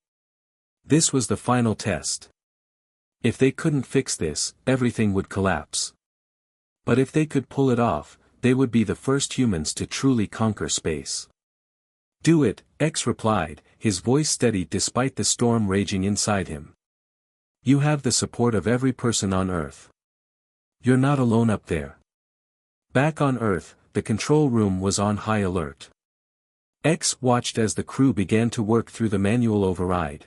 This was the final test. If they couldn't fix this, everything would collapse. But if they could pull it off, they would be the first humans to truly conquer space. "Do it," X replied, his voice steady despite the storm raging inside him. "You have the support of every person on Earth. You're not alone up there." Back on Earth, the control room was on high alert. X watched as the crew began to work through the manual override.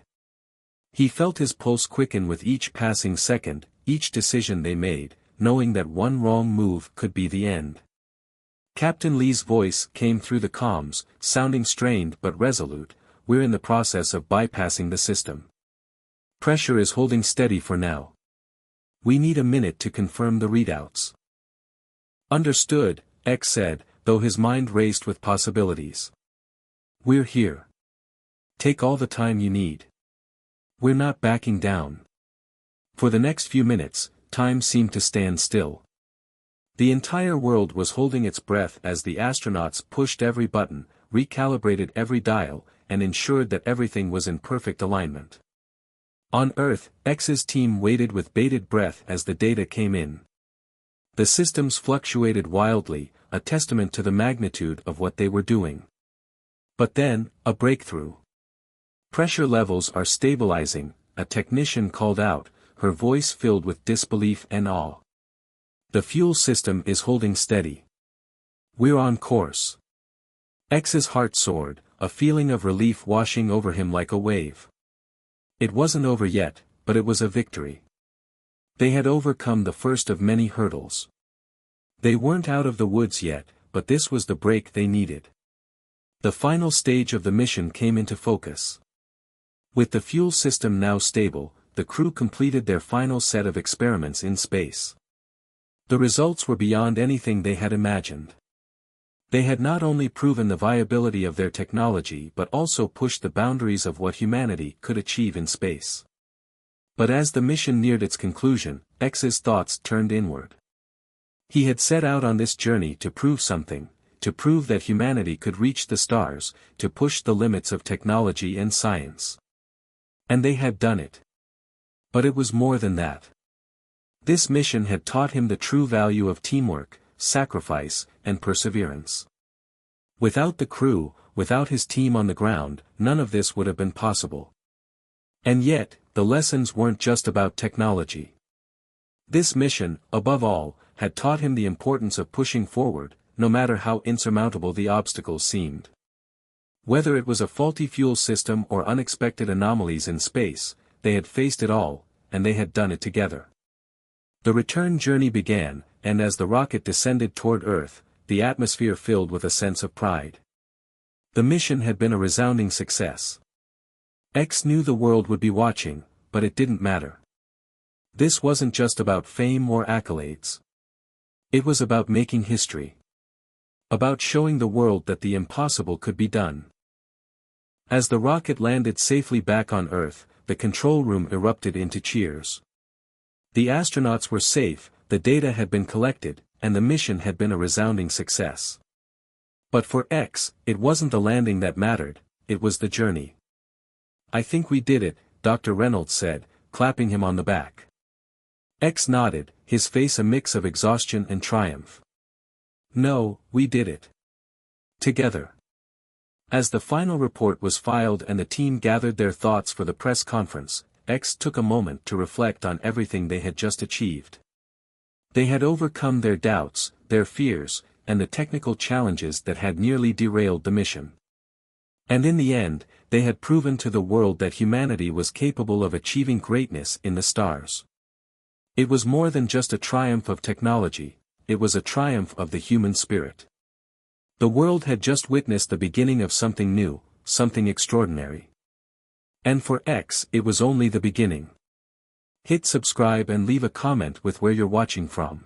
He felt his pulse quicken with each passing second, each decision they made, knowing that one wrong move could be the end. Captain Lee's voice came through the comms, sounding strained but resolute. "We're in the process of bypassing the system. Pressure is holding steady for now. We need a minute to confirm the readouts." "Understood," X said, though his mind raced with possibilities. "We're here. Take all the time you need. We're not backing down." For the next few minutes, time seemed to stand still. The entire world was holding its breath as the astronauts pushed every button, recalibrated every dial, and ensured that everything was in perfect alignment. On Earth, X's team waited with bated breath as the data came in. The systems fluctuated wildly, a testament to the magnitude of what they were doing. But then, a breakthrough. Pressure levels are stabilizing, a technician called out, her voice filled with disbelief and awe. The fuel system is holding steady. We're on course. X's heart soared, a feeling of relief washing over him like a wave. It wasn't over yet, but it was a victory. They had overcome the first of many hurdles. They weren't out of the woods yet, but this was the break they needed. The final stage of the mission came into focus. With the fuel system now stable, the crew completed their final set of experiments in space. The results were beyond anything they had imagined. They had not only proven the viability of their technology but also pushed the boundaries of what humanity could achieve in space. But as the mission neared its conclusion, X's thoughts turned inward. He had set out on this journey to prove something, to prove that humanity could reach the stars, to push the limits of technology and science. And they had done it. But it was more than that. This mission had taught him the true value of teamwork, sacrifice, and perseverance. Without the crew, without his team on the ground, none of this would have been possible. And yet, the lessons weren't just about technology. This mission, above all, had taught him the importance of pushing forward, no matter how insurmountable the obstacles seemed. Whether it was a faulty fuel system or unexpected anomalies in space, they had faced it all, and they had done it together. The return journey began, and as the rocket descended toward Earth, the atmosphere filled with a sense of pride. The mission had been a resounding success. X knew the world would be watching, but it didn't matter. This wasn't just about fame or accolades. It was about making history. About showing the world that the impossible could be done. As the rocket landed safely back on Earth, the control room erupted into cheers. The astronauts were safe, the data had been collected, and the mission had been a resounding success. But for X, it wasn't the landing that mattered, it was the journey. "I think we did it," Dr. Reynolds said, clapping him on the back. X nodded, his face a mix of exhaustion and triumph. "No, we did it. Together." As the final report was filed and the team gathered their thoughts for the press conference, X took a moment to reflect on everything they had just achieved. They had overcome their doubts, their fears, and the technical challenges that had nearly derailed the mission. And in the end, they had proven to the world that humanity was capable of achieving greatness in the stars. It was more than just a triumph of technology, it was a triumph of the human spirit. The world had just witnessed the beginning of something new, something extraordinary. And for X, it was only the beginning. Hit subscribe and leave a comment with where you're watching from.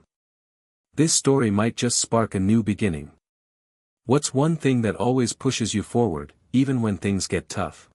This story might just spark a new beginning. What's one thing that always pushes you forward, even when things get tough?